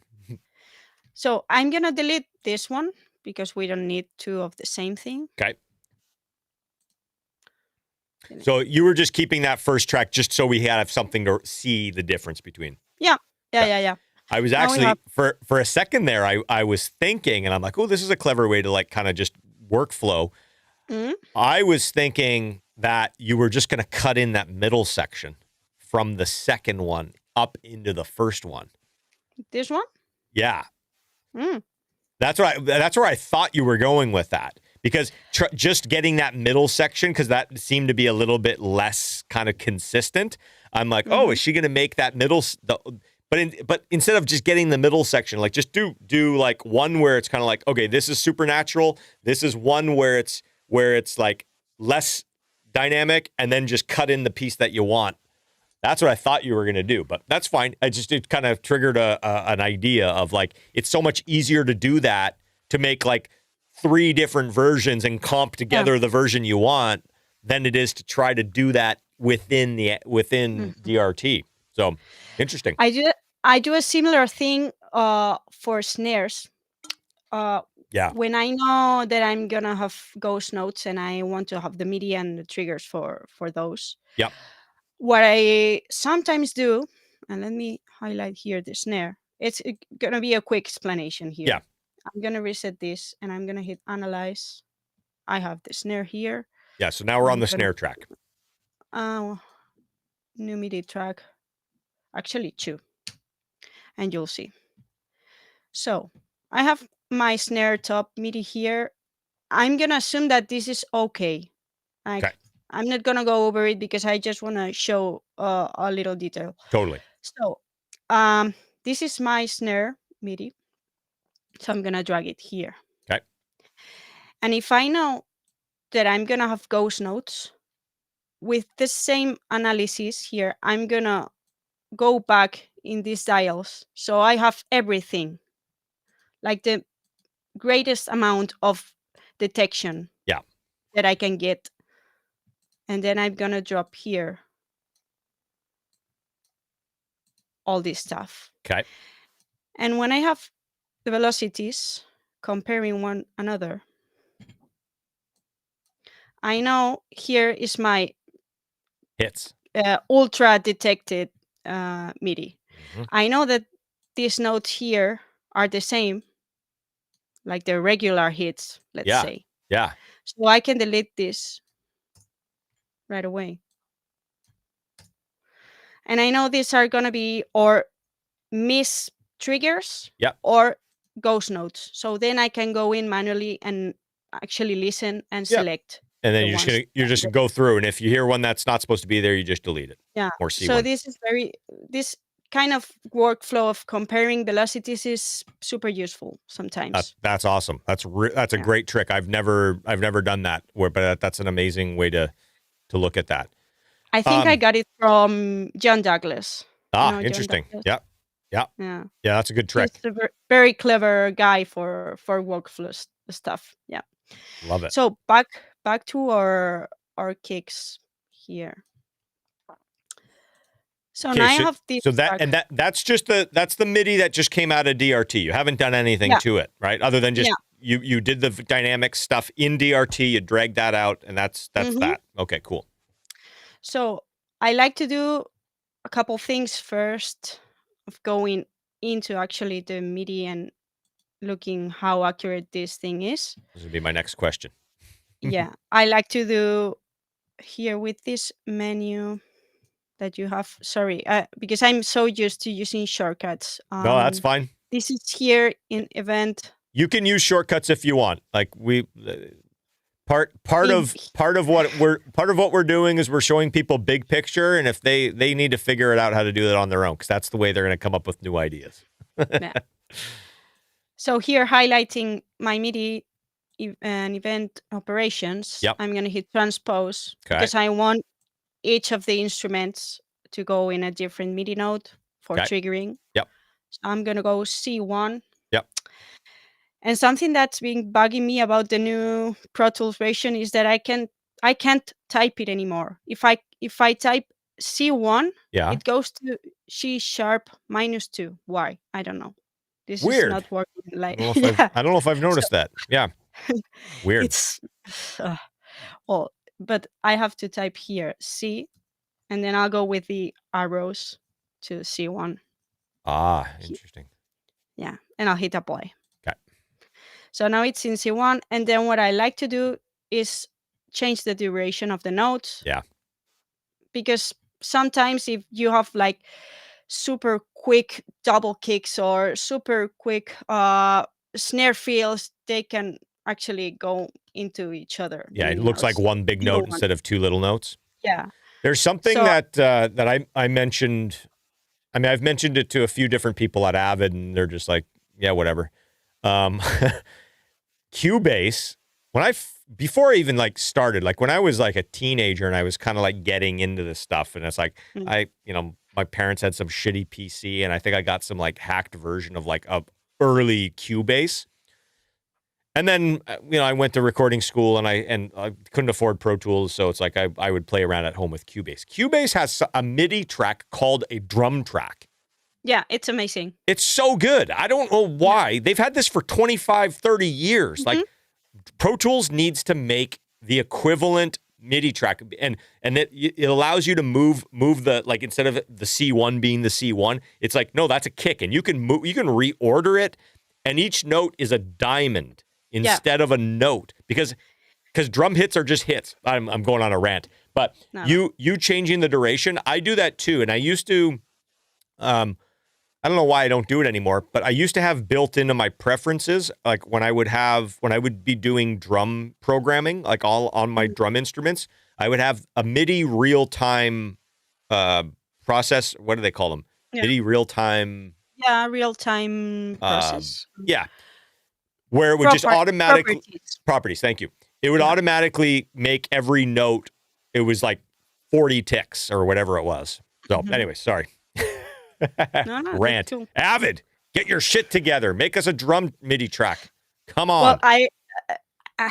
So I'm gonna delete this one because we don't need two of the same thing. Okay. So you were just keeping that first track just so we have something to see the difference between. Yeah. I was actually, for a second there, I was thinking, and I'm like, oh, this is a clever way to like kind of just workflow. Mm-hmm. I was thinking that you were just going to cut in that middle section from the second one up into the first one. This one? Yeah. Mm. That's where I thought you were going with that. because just getting that middle section, because that seemed to be a little bit less kind of consistent. I'm like, oh, is she going to make that middle? But instead of just getting the middle section, like just do like one where it's kind of like, okay, this is supernatural. This is one where it's like less dynamic, and then just cut in the piece that you want. That's what I thought you were going to do, but that's fine. It kind of triggered an idea of like, it's so much easier to do that, to make like 3 different versions and comp together the version you want, than it is to try to do that within DRT. So interesting. I do a similar thing for snares. When I know that I'm gonna have ghost notes and I want to have the MIDI and the triggers for those. Yep. What I sometimes do, and let me highlight here the snare. It's gonna be a quick explanation here. Yeah. I'm gonna reset this and I'm gonna hit analyze. I have the snare here. Yeah. So now we're on the snare track. New MIDI track. Actually 2. And you'll see. So I have my snare top MIDI here. I'm gonna assume that this is okay. Like, okay. I'm not gonna go over it because I just want to show a little detail. Totally. So this is my snare MIDI. So I'm gonna drag it here. Okay. And if I know that I'm gonna have ghost notes, with the same analysis here, I'm gonna go back in these dials. So I have everything, like the greatest amount of detection that I can get. And then I'm gonna drop here all this stuff. Okay. And when I have the velocities comparing one another, I know here is my hits, ultra detected MIDI. I know that these notes here are the same, like the regular hits, let's say. Yeah. So I can delete this right away. And I know these are gonna be or miss triggers or ghost notes. So then I can go in manually and actually listen and select. And then you're just gonna go through, and if you hear one that's not supposed to be there, you just delete it. Yeah. Or see so one. this kind of workflow of comparing velocities is super useful sometimes. That's awesome. That's a great trick. I've never done that. But that's an amazing way to look at that. I think I got it from John Douglas. Interesting. Yeah. That's a good trick. He's a very clever guy for workflow stuff. Yeah. Love it. So back to our kicks here. So now I have this. So that's the MIDI that just came out of DRT. You haven't done anything to it, right? Other than just you did the dynamic stuff in DRT, you dragged that out, and that's that. Okay, cool. So I like to do a couple things first of going into actually the MIDI and looking how accurate this thing is. This would be my next question. Yeah, I like to do here with this menu that you have. Sorry, because I'm so used to using shortcuts. No, that's fine. This is here in event. You can use shortcuts if you want. Like part of what we're doing is we're showing people big picture, and if they need to figure it out how to do it on their own, because that's the way they're going to come up with new ideas. So here, highlighting my MIDI and event operations, I'm going to hit transpose because I want each of the instruments to go in a different MIDI node for triggering. So I'm going to go C1. And something that's been bugging me about the new Pro Tools version is that I can't type it anymore. If I type C1, it goes to C# -2. Why? I don't know. This Weird. is not working. Like I don't know if I've noticed that. Yeah. Weird. It's but I have to type here C, and then I'll go with the arrows to C1. Interesting. Yeah, and I'll hit apply. Okay. So now it's in C1, and then what I like to do is change the duration of the notes. Yeah. Because sometimes if you have like super quick double kicks or super quick snare fills, they can actually go into each other. Yeah, it looks like one big note instead of two little notes. Yeah. There's something So, that I mentioned. I mean, I've mentioned it to a few different people at Avid, and they're just like, yeah, whatever. Cubase, before I even like started, like when I was like a teenager and I was kind of like getting into this stuff, and it's like my parents had some shitty PC, and I think I got some like hacked version of like a early Cubase. And then I went to recording school, and I couldn't afford Pro Tools, so it's like I would play around at home with Cubase. Cubase has a MIDI track called a drum track. Yeah, it's amazing. It's so good. I don't know why. They've had this for 25, 30 years. Mm-hmm. Like, Pro Tools needs to make the equivalent MIDI track, and it allows you to move the, like, instead of the C1 being the C1, it's like, no, that's a kick, and you can reorder it, and each note is a diamond instead of a note, because drum hits are just hits. I'm going on a rant, but you changing the duration, I do that too, and I used to, I don't know why I don't do it anymore, but I used to have built into my preferences, like when I would be doing drum programming, like all on my drum instruments, I would have a MIDI real-time process. What do they call them? Yeah. MIDI real-time. Yeah, real-time process. Yeah. Where it would just automatically... Properties, thank you. It would automatically make every note, it was like 40 ticks or whatever it was. So anyway, sorry. No, rant. cool. Avid, get your shit together. Make us a drum MIDI track. Come on. Well,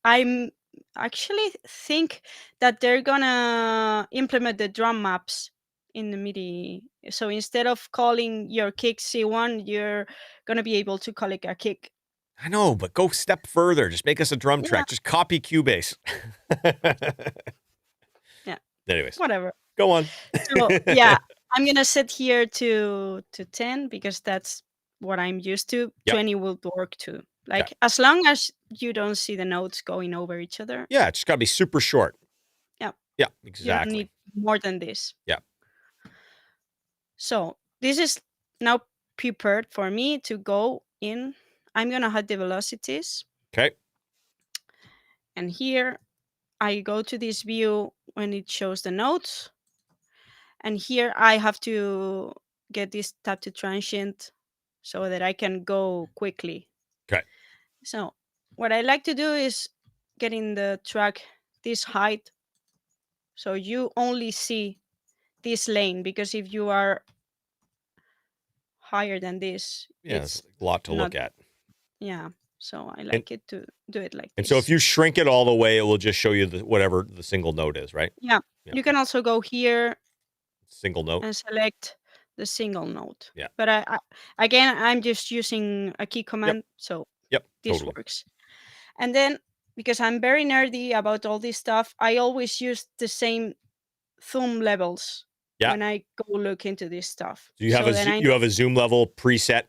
I'm actually think that they're gonna implement the drum maps in the MIDI. So instead of calling your kick C1, you're gonna be able to call it a kick. I know, but go a step further. Just make us a drum track. Just copy Cubase. Yeah. Anyways. Whatever. Go on. So, yeah. I'm going to set here to 10 because that's what I'm used to. Yep. 20 will work too. Like, as long as you don't see the notes going over each other. Yeah, it's got to be super short. Yeah. Yeah, exactly. You don't need more than this. Yeah. So, this is now prepared for me to go in. I'm going to hide the velocities. Okay. And here, I go to this view when it shows the notes. And here I have to get this tap to transient so that I can go quickly. Okay. So what I like to do is get in the track this height. So you only see this lane, because if you are higher than this, it's a lot to look at. Yeah. So I like it to do it like this. And so if you shrink it all the way, it will just show you whatever the single note is, right? Yeah. You can also go here. Single note. And select the single note. Yeah. But I'm just using a key command, so this works. And then, because I'm very nerdy about all this stuff, I always use the same thumb levels when I go look into this stuff. So you have a zoom level preset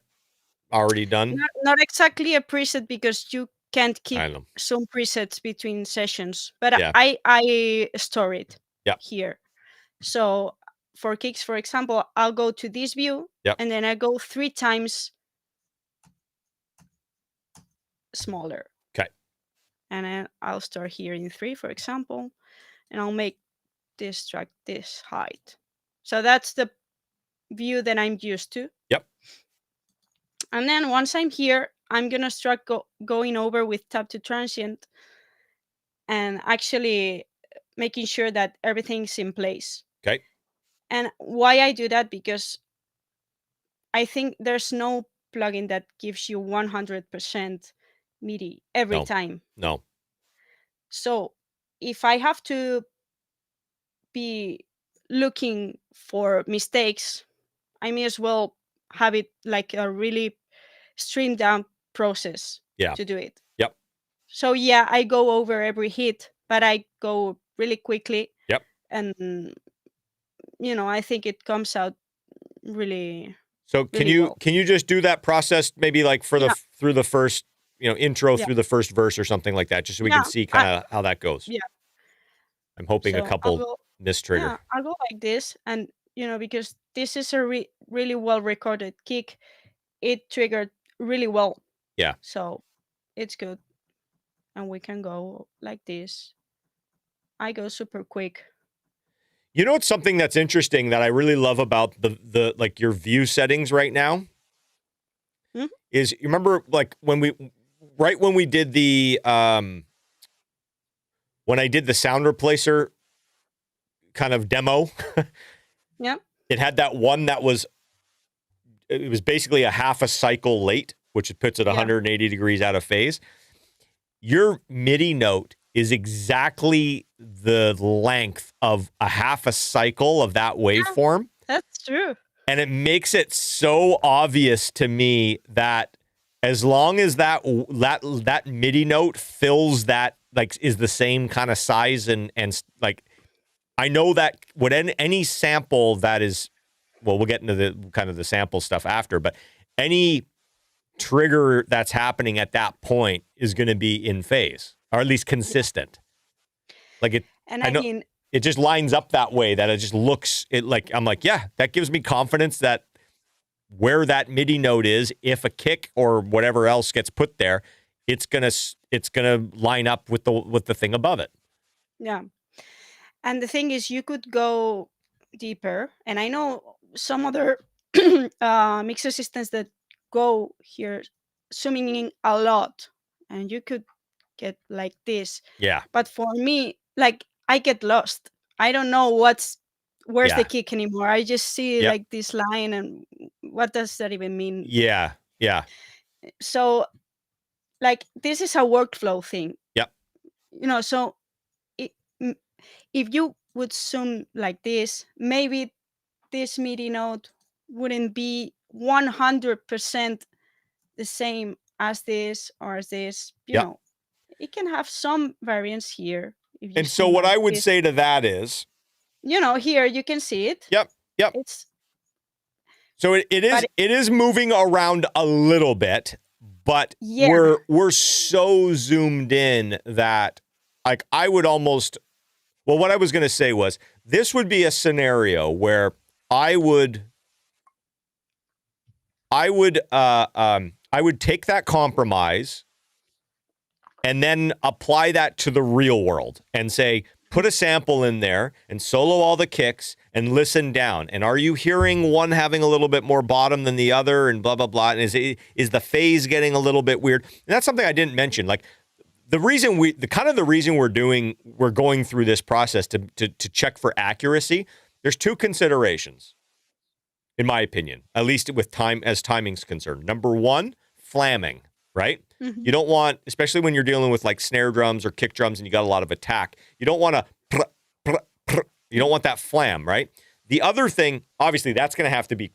already done? Not exactly a preset, because you can't keep some presets between sessions. But I store it here. So for kicks, for example, I'll go to this view and then I go 3 times smaller. Okay. And then I'll start here in 3, for example, and I'll make this track this height. So that's the view that I'm used to. Yep. And then once I'm here, I'm gonna start going over with tap to transient and actually making sure that everything's in place. Okay. And why I do that, because I think there's no plugin that gives you 100% MIDI every time. No. So if I have to be looking for mistakes, I may as well have it like a really streamed down process to do it. Yep. So I go over every hit, but I go really quickly. Yep. And I think it comes out really. So can you just do that process maybe like for through the first intro through the first verse or something like that, just so we can see kind of how that goes? Yeah. I'm hoping a couple mistrigger. Yeah, I'll go like this, and because this is a really well recorded kick, it triggered really well. Yeah. So it's good. and we can go like this. I go super quick. You know, it's something that's interesting that I really love about the like your view settings right now is you remember like when we did the when I did the sound replacer kind of demo, Yeah. it had that one that was basically a half a cycle late, which puts it 180 degrees out of phase. Your MIDI note is exactly the length of a half a cycle of that waveform. That's true. And it makes it so obvious to me that as long as that MIDI note fills that, like, is the same kind of size and like, I know that what any sample that is, well, we'll get into the kind of the sample stuff after, but any trigger that's happening at that point is going to be in phase, or at least consistent. Like it, and I know, mean, it just lines up that way that it just looks it like, I'm like, yeah, that gives me confidence that where that MIDI note is, if a kick or whatever else gets put there, it's gonna line up with the thing above it. Yeah. And the thing is, you could go deeper, and I know some other mixer systems that go here zooming in a lot, and you could get like this. Yeah. But for me, like, I get lost. I don't know where's the kick anymore. I just see like this line, and what does that even mean? Yeah. Yeah. So, like, this is a workflow thing. Yep. You know, so if you would zoom like this, maybe this MIDI note wouldn't be 100% the same as this or as this. You know, it can have some variance here. And so what I would say to that is, you know, here you can see it. Yep. So it is moving around a little bit, but we're so zoomed in that, like, I would almost, well, what I was going to say was, this would be a scenario where I would take that compromise and then apply that to the real world and say, put a sample in there and solo all the kicks and listen down. And are you hearing one having a little bit more bottom than the other and blah, blah, blah? And is the phase getting a little bit weird? And that's something I didn't mention. Like, the reason we're going through this process to check for accuracy, there's two considerations, in my opinion, at least with timing's concerned. Number one, flamming, right? Mm-hmm. You don't want, especially when you're dealing with like snare drums or kick drums and you got a lot of attack, you don't want you don't want that flam, right? The other thing, obviously, that's going to have to be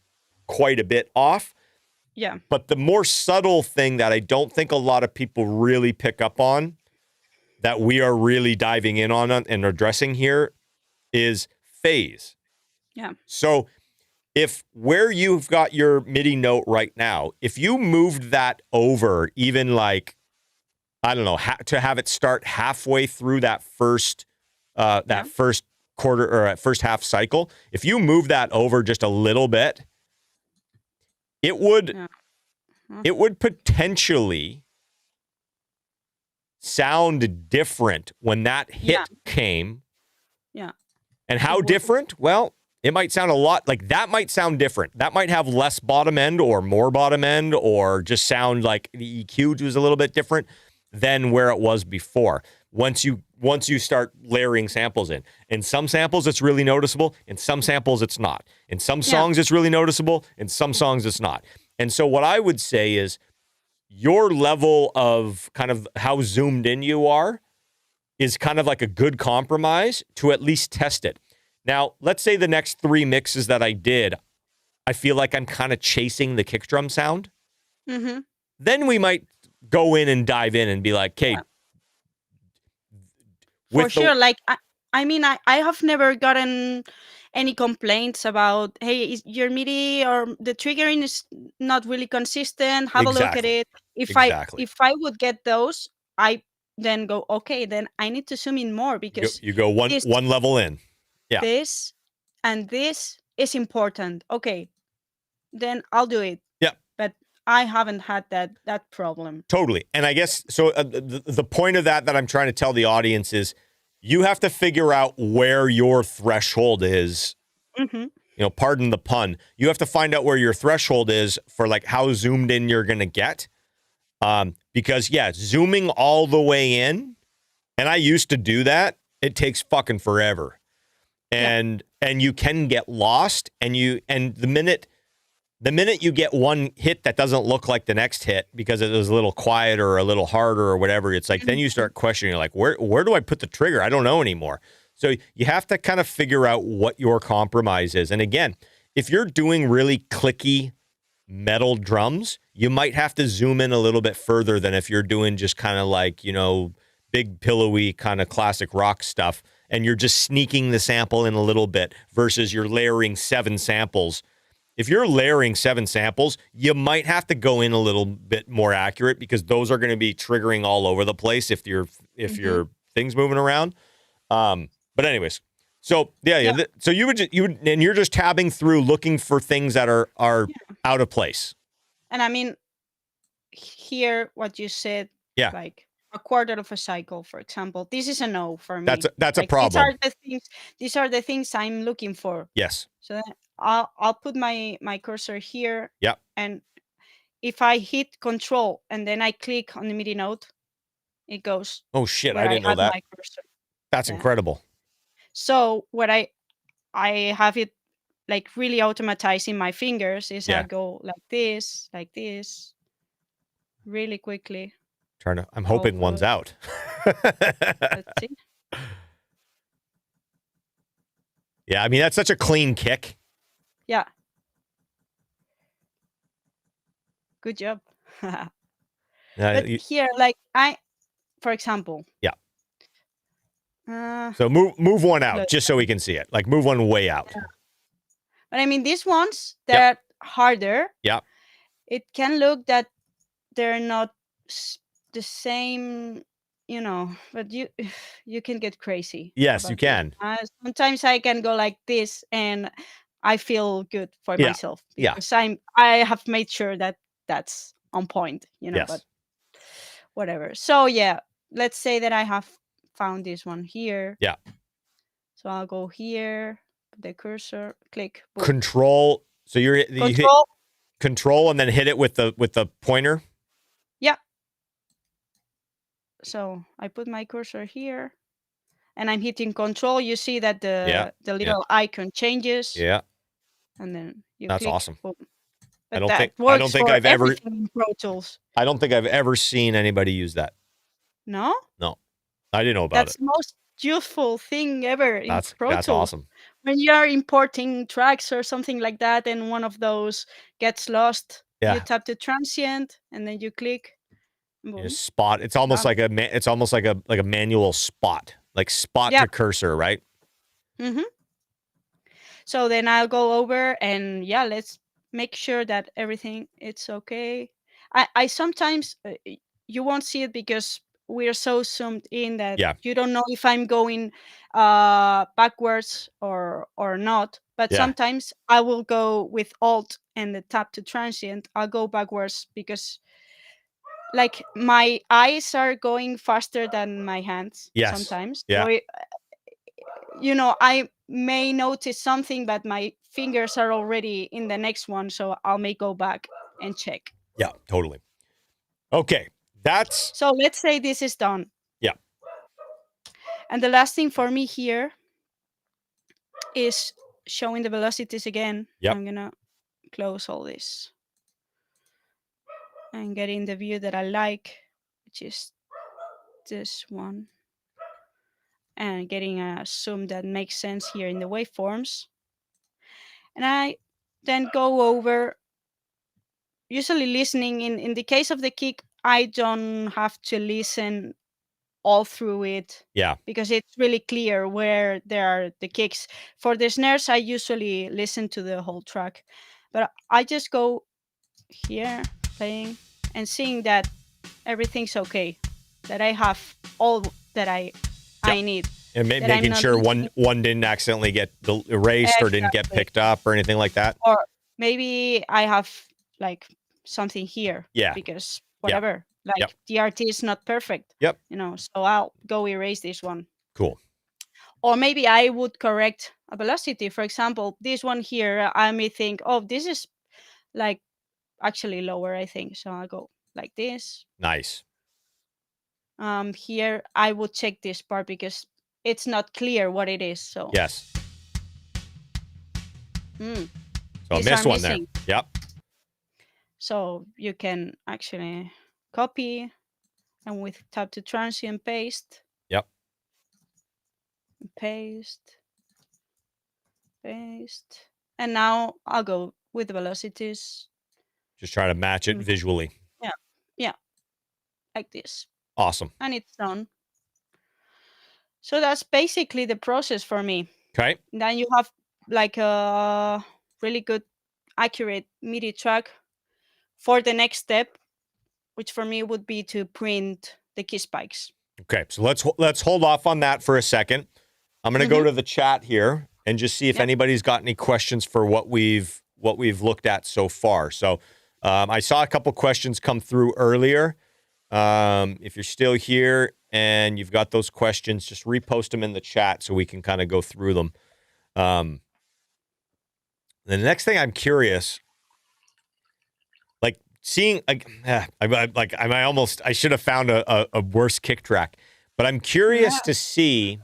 quite a bit off. Yeah. But the more subtle thing that I don't think a lot of people really pick up on, that we are really diving in on and addressing here, is phase. Yeah. So if where you've got your MIDI note right now, if you moved that over even like, I don't know, to have it start halfway through that first first quarter or first half cycle, if you move that over just a little bit, it would potentially sound different when that hit came. Yeah. And how different? Well, it might sound a lot like that might sound different. That might have less bottom end or more bottom end, or just sound like the EQ was a little bit different than where it was before. Once you start layering samples in. In some samples, it's really noticeable. In some samples, it's not. In some songs, it's really noticeable. In some songs, it's not. And so what I would say is your level of kind of how zoomed in you are is kind of like a good compromise to at least test it. Now, let's say the next 3 mixes that I did, I feel like I'm kind of chasing the kick drum sound. Mm-hmm. Then we might go in and dive in and be like, okay. For sure. Like, I mean, I have never gotten any complaints about, hey, is your MIDI or the triggering is not really consistent. Have a look at it. If I would get those, I then go, okay, then I need to zoom in more, because you go one level in. Yeah. This and this is important. Okay, then I'll do it. Yeah. But I haven't had that problem. Totally. And I guess, so the point of that I'm trying to tell the audience is you have to figure out where your threshold is. Mm-hmm. You know, pardon the pun. You have to find out where your threshold is for like how zoomed in you're going to get. Because yeah, zooming all the way in, and I used to do that, it takes fucking forever. And you can get lost, and the minute you get one hit that doesn't look like the next hit because it was a little quieter or a little harder or whatever, it's like then you start questioning, like, where do I put the trigger? I don't know anymore. So you have to kind of figure out what your compromise is. And again, if you're doing really clicky metal drums, you might have to zoom in a little bit further than if you're doing just kind of like, you know, big pillowy kind of classic rock stuff, and you're just sneaking the sample in a little bit versus you're layering 7 samples. If you're layering 7 samples, you might have to go in a little bit more accurate because those are going to be triggering all over the place if your thing's moving around. But anyways, so so you would and you're just tabbing through looking for things that are out of place. And I mean, here what you said, like a quarter of a cycle, for example, this is a no for me. That's a problem. These are the things I'm looking for. Yes. So then I'll put my cursor here. Yep. And if I hit Control and then I click on the MIDI note, it goes. Oh shit! I didn't know that. My cursor. That's incredible. So what I have it like really automatizing my fingers is I go like this, really quickly. I'm hoping one's out. Let's see. Yeah, I mean, that's such a clean kick. Yeah. Good job. But here, like for example. Yeah. So move one out just so we can see it. Like move one way out. Yeah. But I mean, these ones, they're harder. Yeah. It can look that they're not the same, you know, but you can get crazy. Yes, you can. Sometimes I can go like this and I feel good for myself because I have made sure that that's on point, you know, but whatever. So yeah, let's say that I have found this one here. Yeah. So I'll go here, the cursor, click, boom. Control. So you hit Control and then hit it with the pointer. Yeah. So I put my cursor here, and I'm hitting Control. You see that the little icon changes. Yeah. And then that's click, awesome. Boom. I don't think I've ever in Pro Tools. I don't think I've ever seen anybody use that. No? No. I didn't know about That's the most useful thing ever in Pro Tools. That's awesome. When you are importing tracks or something like that and one of those gets lost, you tap the transient and then you click. You spot. It's almost like a manual spot. Like spot to cursor, right? Mm-hmm. So then I'll go over and let's make sure that everything it's okay. I sometimes you won't see it because we're so zoomed in that you don't know if I'm going backwards or not. But sometimes I will go with Alt and the tap to transient. I'll go backwards because like my eyes are going faster than my hands sometimes. Yeah. So you know, I may notice something, but my fingers are already in the next one. So I may go back and check. Yeah, totally. Okay. So let's say this is done. Yeah. And the last thing for me here is showing the velocities again. Yep. I'm going to close all this and getting the view that I like, which is this one. And getting a zoom that makes sense here in the waveforms. And I then go over, usually listening in the case of the kick, I don't have to listen all through it. Yeah. Because it's really clear where there are the kicks. For the snares, I usually listen to the whole track. But I just go here, playing, and seeing that everything's okay. That I have all that I need. And making sure one didn't accidentally get erased or didn't get picked up or anything like that. Or maybe I have like something here. Yeah. Because Yep. whatever, like Yep. DRT is not perfect. Yep. You know, so I'll go erase this one. Cool. Or maybe I would correct a velocity. For example, this one here, I may think, oh, this is like actually lower, I think. So I'll go like this. Nice. Here I would check this part because it's not clear what it is. So Yes. Mm. So I These missed are one there. missing. Yep. So you can actually copy and with tab to transient paste. Yep. Paste. Paste. And now I'll go with the velocities. Just trying to match it visually. Yeah. Yeah. Like this. Awesome. And it's done. So that's basically the process for me. Okay. Then you have like a really good, accurate MIDI track for the next step, which for me would be to print the Keyspikes. Okay, so let's hold off on that for a second. I'm going to go to the chat here and just see if anybody's got any questions for what we've looked at so far. So I saw a couple questions come through earlier. If you're still here and you've got those questions, just repost them in the chat so we can kind of go through them. The next thing I'm curious, like seeing, I should have found a worse kick track, but I'm curious to see,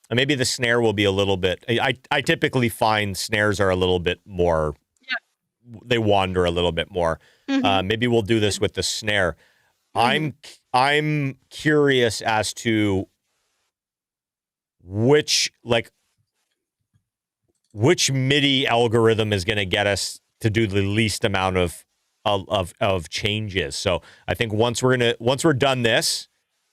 and maybe the snare will be a little bit, I typically find snares are a little bit more, they wander a little bit more. Maybe we'll do this with the snare. I'm curious as to which MIDI algorithm is going to get us to do the least amount of changes. So I think once we're done that,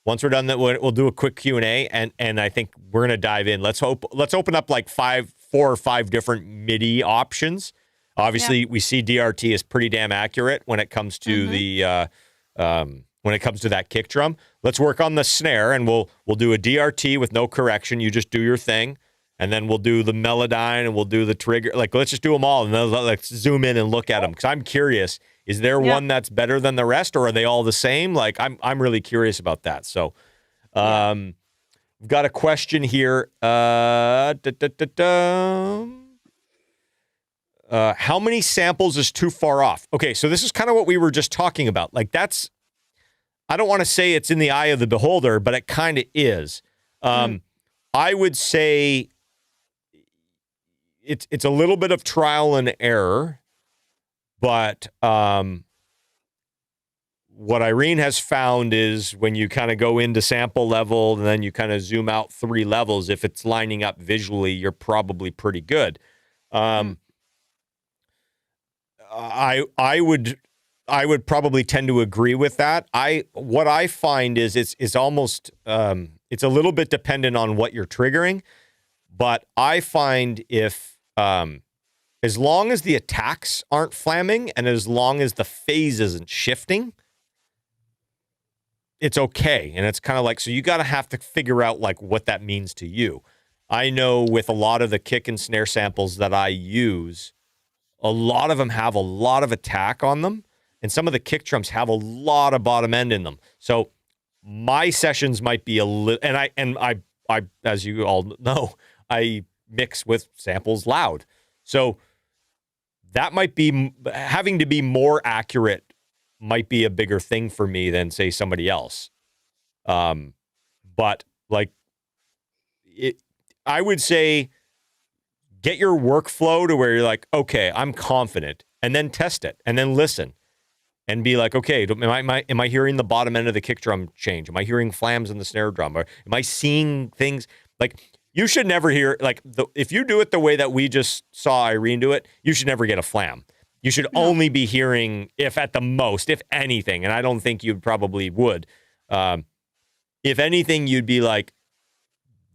we'll do a quick Q&A and I think we're gonna dive in. Let's open up like 4 or 5 different MIDI options. Obviously, we see DRT is pretty damn accurate when it comes to the when it comes to that kick drum. Let's work on the snare, and we'll do a DRT with no correction. You just do your thing, and then we'll do the Melodyne, and we'll do the trigger. Like, let's just do them all, and then let's zoom in and look at them, because I'm curious. Is there one that's better than the rest, or are they all the same? Like, I'm really curious about that. So, we've got a question here. How many samples is too far off? Okay, so this is kind of what we were just talking about. Like, that's, I don't want to say it's in the eye of the beholder, but it kind of is. I would say it's a little bit of trial and error, but what Irene has found is when you kind of go into sample level and then you kind of zoom out 3 levels, if it's lining up visually, you're probably pretty good. I would probably tend to agree with that. What I find is it's almost it's a little bit dependent on what you're triggering, but I find if as long as the attacks aren't flamming and as long as the phase isn't shifting, it's okay. And it's kind of like, so you got to have to figure out like what that means to you. I know with a lot of the kick and snare samples that I use, a lot of them have a lot of attack on them, and some of the kick drums have a lot of bottom end in them. So my sessions might be a little, and I, as you all know, I mix with samples loud. So that might be, having to be more accurate might be a bigger thing for me than, say, somebody else. But like I would say get your workflow to where you're like, okay, I'm confident, and then test it, and then listen, and be like, okay, am I hearing the bottom end of the kick drum change? Am I hearing flams in the snare drum? Or am I seeing things like? You should never hear, like, if you do it the way that we just saw Irene do it, you should never get a flam. You should only be hearing, if at the most, if anything, and I don't think you probably would. If anything, you'd be like,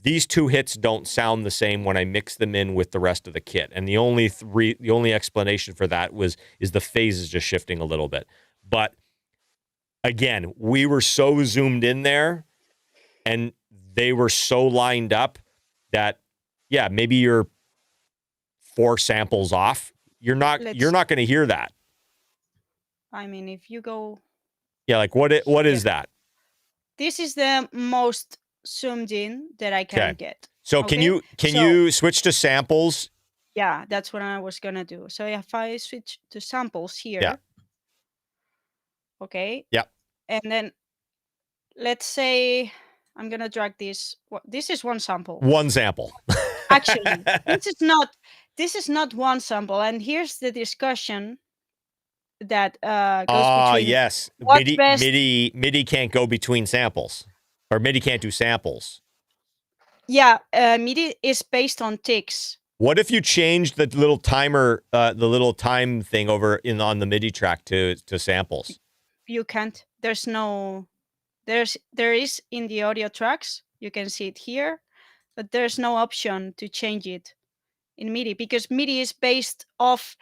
these 2 hits don't sound the same when I mix them in with the rest of the kit. And the only explanation for that is the phase is just shifting a little bit. But again, we were so zoomed in there, and they were so lined up that, yeah, maybe you're 4 samples off. You're not going to hear that. I mean, if you go, Yeah, like what is that? this is the most zoomed in that I can Okay. get. So Okay. can So you switch to samples? yeah, that's what I was gonna do. So if I switch to samples Yeah. here, okay, Yeah. and then let's say I'm gonna drag this. This is one sample. One sample. Actually, this is not one sample. And here's the discussion that goes between Yes. what's best. MIDI can't go between samples. Or MIDI can't do samples. Yeah, MIDI is based on ticks. What if you changed the little timer, the little time thing over on the MIDI track to samples? You can't. There is in the audio tracks. You can see it here, but there's no option to change it in MIDI because MIDI is based off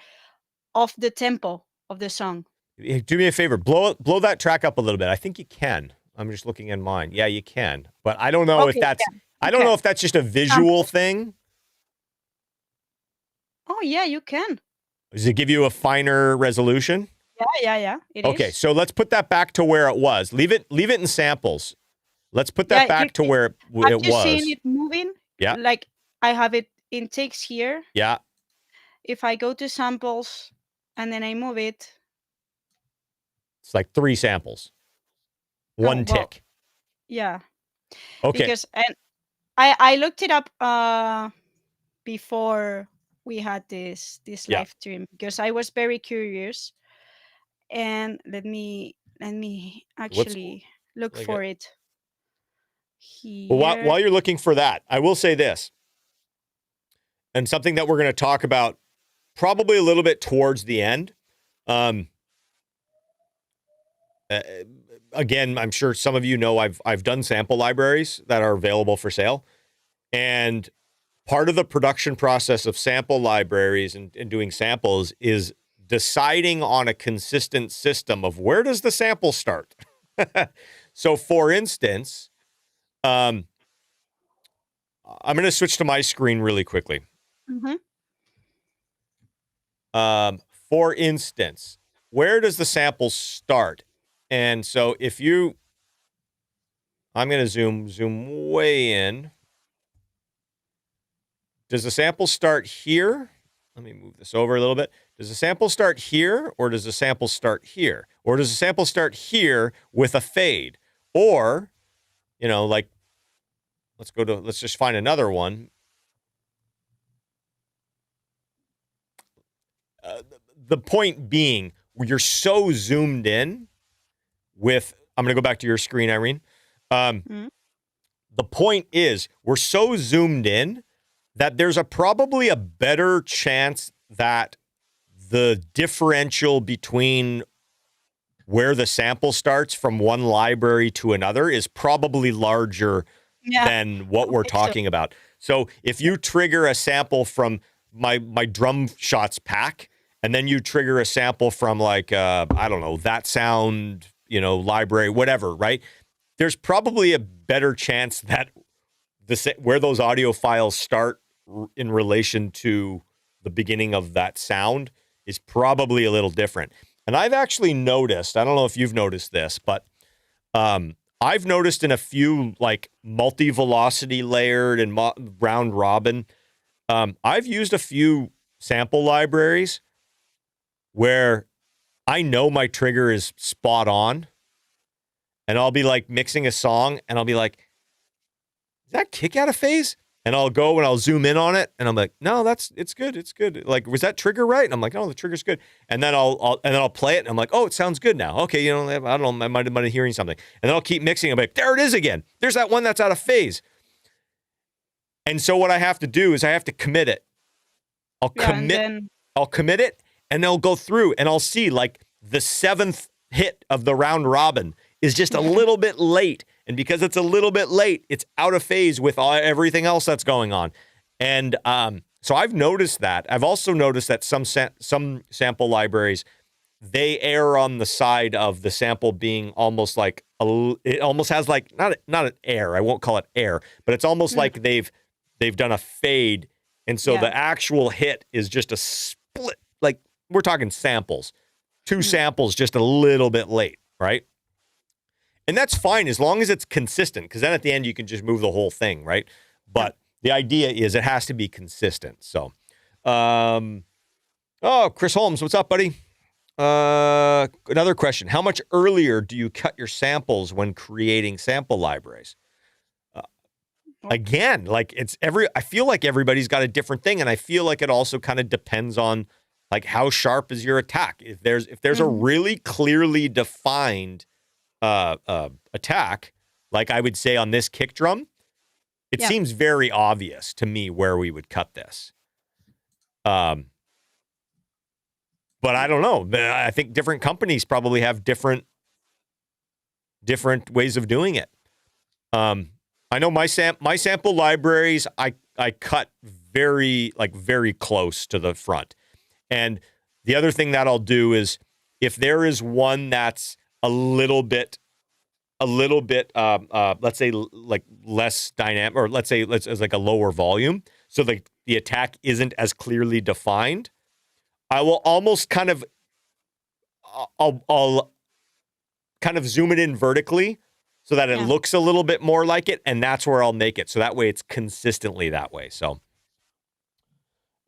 the tempo of the song. Do me a favor, blow that track up a little bit. I think you can. I'm just looking in mine. Yeah, you can, but I don't know if that's. Yeah, I don't know if that's just a visual thing. Oh yeah, you can. Does it give you a finer resolution? Yeah. Okay, so let's put that back to where it was. Leave it in samples. Let's put that back to where it was. Have you seen it moving? Yeah. Like I have it in ticks here. Yeah. If I go to samples and then I move it, it's like 3 samples. One tick. Yeah. Okay. Because I looked it up before we had this live stream because I was very curious, and let me actually look for it here. Well, while you're looking for that, I will say this, and something that we're going to talk about probably a little bit towards the end. Again, I'm sure some of you know I've done sample libraries that are available for sale, and part of the production process of sample libraries and doing samples is deciding on a consistent system of where does the sample start. So, for instance, I'm going to switch to my screen really quickly. For instance, where does the sample start? And so if I'm going to zoom way in. Does the sample start here? Let me move this over a little bit. Does the sample start here, or does the sample start here? Or does the sample start here with a fade? Or, like, let's just find another one. The point being, you're so zoomed in with, I'm going to go back to your screen, Irene. The point is, we're so zoomed in that there's probably a better chance that the differential between where the sample starts from one library to another is probably larger than what we're talking about. So if you trigger a sample from my drum shots pack, and then you trigger a sample from like, I don't know, that sound, library, whatever, right? There's probably a better chance that where those audio files start in relation to the beginning of that sound is probably a little different. And I've actually noticed, I don't know if you've noticed this, but I've noticed in a few like multi-velocity layered and round robin, I've used a few sample libraries where I know my trigger is spot on, and I'll be like mixing a song and I'll be like, is that kick out of phase? And I'll go and I'll zoom in on it, and I'm like, no, it's good. It's good. Like, was that trigger right? And I'm like, oh, the trigger's good. And then I'll play it, and I'm like, oh, it sounds good now. Okay, I don't know, I might have been hearing something. And then I'll keep mixing. I'm like, there it is again. There's that one that's out of phase. And so what I have to do is I have to commit it. I'll commit it, and I'll go through and I'll see like the 7th hit of the round robin is just a little bit late. And because it's a little bit late, it's out of phase with everything else that's going on. And so I've noticed that. I've also noticed that some sample libraries, they err on the side of the sample being almost like, it almost has like, not an air, I won't call it air, but it's almost like they've done a fade. And so the actual hit is just a split, like we're talking samples. two samples just a little bit late, right? And that's fine as long as it's consistent, because then at the end you can just move the whole thing, right? But the idea is it has to be consistent. So, Chris Holmes, what's up, buddy? Another question. How much earlier do you cut your samples when creating sample libraries? Again, like I feel like everybody's got a different thing, and I feel like it also kind of depends on like how sharp is your attack. If there's a really clearly defined attack, like I would say on this kick drum, it seems very obvious to me where we would cut this. But I don't know. I think different companies probably have different ways of doing it. I know my sample libraries, I cut very close to the front. And the other thing that I'll do is if there is one that's a little bit, let's say like less dynamic, or let's say it's like a lower volume, so the attack isn't as clearly defined, I will almost kind of, I'll kind of zoom it in vertically so that it looks a little bit more like it, and that's where I'll make it. So that way it's consistently that way. So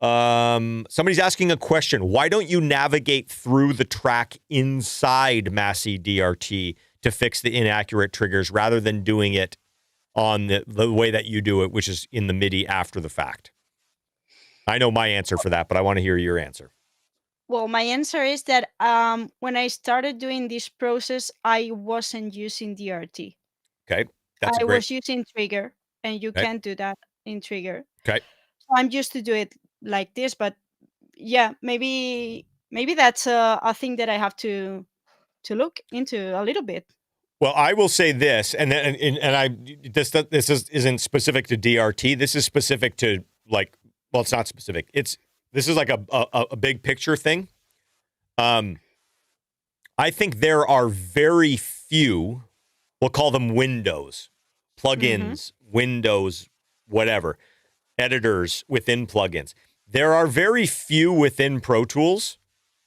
somebody's asking a question. Why don't you navigate through the track inside Massey DRT to fix the inaccurate triggers rather than doing it on the way that you do it, which is in the MIDI after the fact? I know my answer for that, but I want to hear your answer. Well, my answer is that when I started doing this process, I wasn't using DRT. Okay. I was using trigger, and you can't do that in trigger. Okay. So I'm used to do it like this, but yeah, maybe that's a thing that I have to look into a little bit. Well, I will say this, this isn't specific to DRT. This is specific to it's not specific. This is like a big picture thing. I think there are very few, we'll call them windows, plugins, windows, whatever, editors within plugins. There are very few within Pro Tools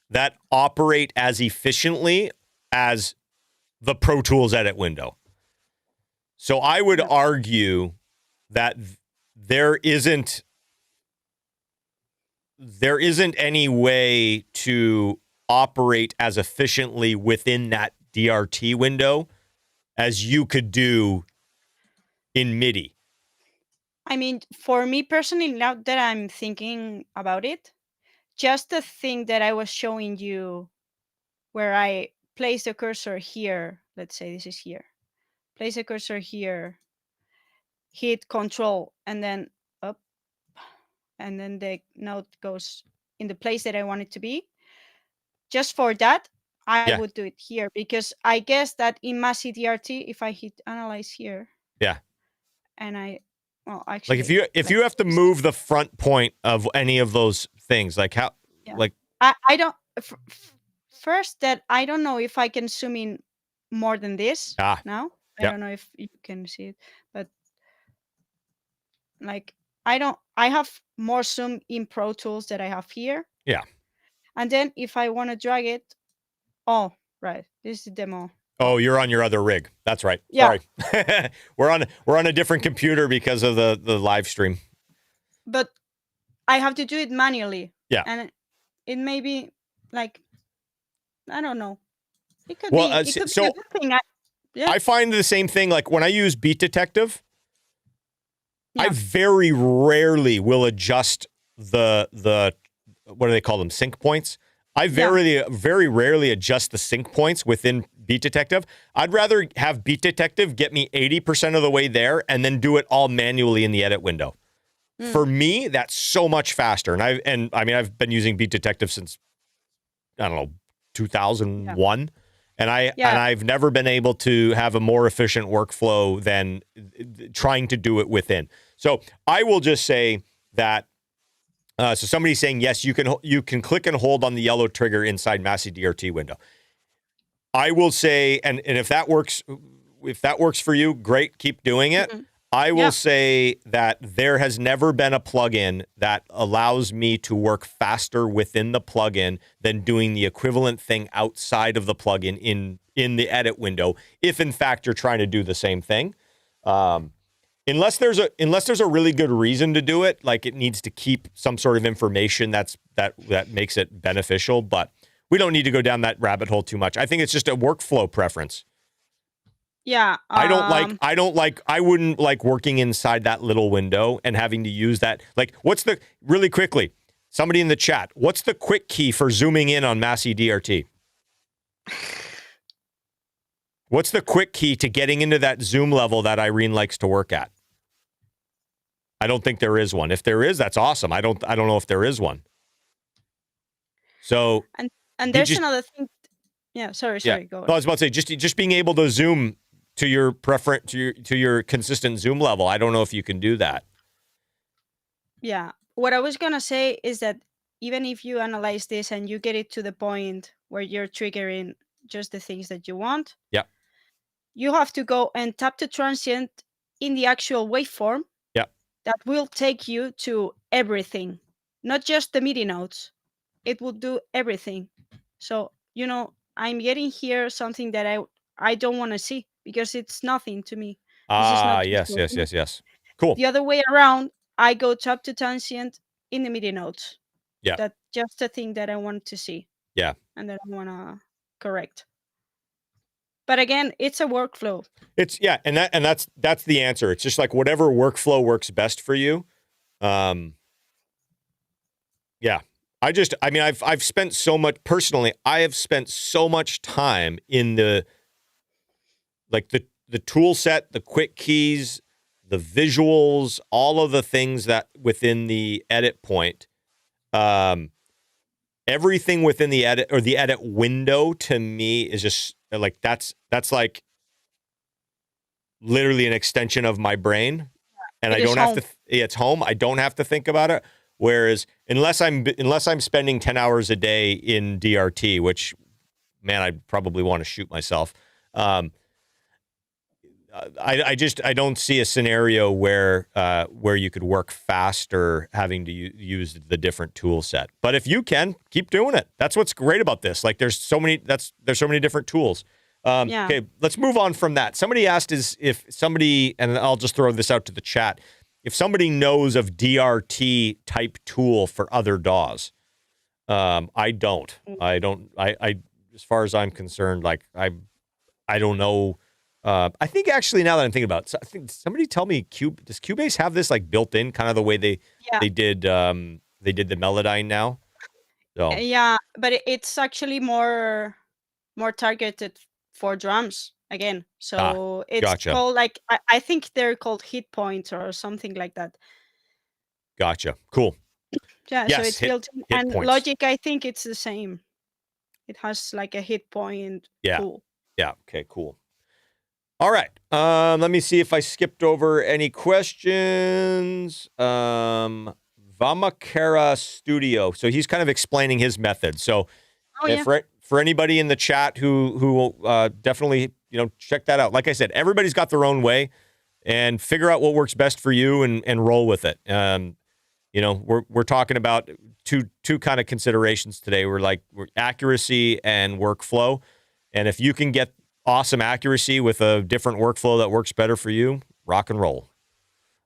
that operate as efficiently as the Pro Tools edit window. So I would argue that there isn't any way to operate as efficiently within that DRT window as you could do in MIDI. I mean, for me personally, now that I'm thinking about it, just the thing that I was showing you where I place the cursor here, let's say this is here, place the cursor here, hit Control, and then up, and then the note goes in the place that I want it to be. Just for that, I would do it here, because I guess that in Massey DRT, if I hit Analyze here, and actually, like if you have to move the front point of any of those things, like how, like I don't. First, that I don't know if I can zoom in more than this now. I don't know if you can see it, but like I have more zoom in Pro Tools that I have here. Yeah. And then if I want to drag it, right, this is the demo. Oh, you're on your other rig. That's right. Yeah. Sorry. we're on a different computer because of the live stream. But I have to do it manually. Yeah. And it may be like, I don't know. It could be a good thing. I find the same thing. Like when I use Beat Detective, I very rarely will adjust the what do they call them? Sync points. I very rarely adjust the sync points within Beat Detective. I'd rather have Beat Detective get me 80% of the way there and then do it all manually in the edit window. For me, that's so much faster. And I've been using Beat Detective since, I don't know, 2001. And I've never been able to have a more efficient workflow than trying to do it within. So I will just say that. So somebody's saying, yes, you can click and hold on the yellow trigger inside Massey DRT window. I will say, and if that works for you, great, keep doing it. I will say that there has never been a plugin that allows me to work faster within the plugin than doing the equivalent thing outside of the plugin in the edit window, if in fact you're trying to do the same thing. Unless there's a really good reason to do it, like it needs to keep some sort of information that makes it beneficial, but we don't need to go down that rabbit hole too much. I think it's just a workflow preference. Yeah. I wouldn't like working inside that little window and having to use that. Like, really quickly, somebody in the chat, what's the quick key for zooming in on Massey DRT? What's the quick key to getting into that zoom level that Irene likes to work at? I don't think there is one. If there is, that's awesome. I don't know if there is one. So and there's another thing. Yeah, sorry, go on. I was about to say just being able to zoom to your to your consistent zoom level. I don't know if you can do that. Yeah. What I was gonna say is that even if you analyze this and you get it to the point where you're triggering just the things that you want, you have to go and tap the transient in the actual waveform. That will take you to everything, not just the MIDI notes. It will do everything. So, I'm getting here something that I don't want to see because it's nothing to me. Yes. Cool. The other way around, I go tap to transient in the MIDI notes. Yeah. That's just the thing that I want to see. Yeah. And that I want to correct. But again, it's a workflow. And that's the answer. It's just like whatever workflow works best for you. I've spent so much personally. I have spent so much time in the tool set, the quick keys, the visuals, all of the things that within the edit point. Everything within the edit or the edit window to me is just like that's like literally an extension of my brain, and I don't have to. It's home. I don't have to think about it. Whereas unless I'm spending 10 hours a day in DRT, which, man, I probably want to shoot myself. I don't see a scenario where you could work faster having to use the different tool set. But if you can, keep doing it. That's what's great about this. Like there's so many different tools. Okay, let's move on from that. Somebody asked if somebody, and I'll just throw this out to the chat, if somebody knows of DRT type tool for other DAWs. I don't. As far as I'm concerned, like I don't know. I think actually now that I'm thinking about it, I think somebody tell me does Cubase have this like built in kind of the way they did the Melodyne now? So. Yeah, but it's actually more targeted for drums again. So it's gotcha. called like I think they're called hit points or something like that. Gotcha. Cool. Yeah, yes, so it's built in. And points. Logic, I think it's the same. It has like a hit point tool. Yeah. Okay, cool. All right. Let me see if I skipped over any questions. Vamakara Studio. So he's kind of explaining his method. So for anybody in the chat who definitely, check that out. Like I said, everybody's got their own way, and figure out what works best for you and roll with it. We're talking about two kind of considerations today. We're accuracy and workflow. And if you can get awesome accuracy with a different workflow that works better for you, rock and roll.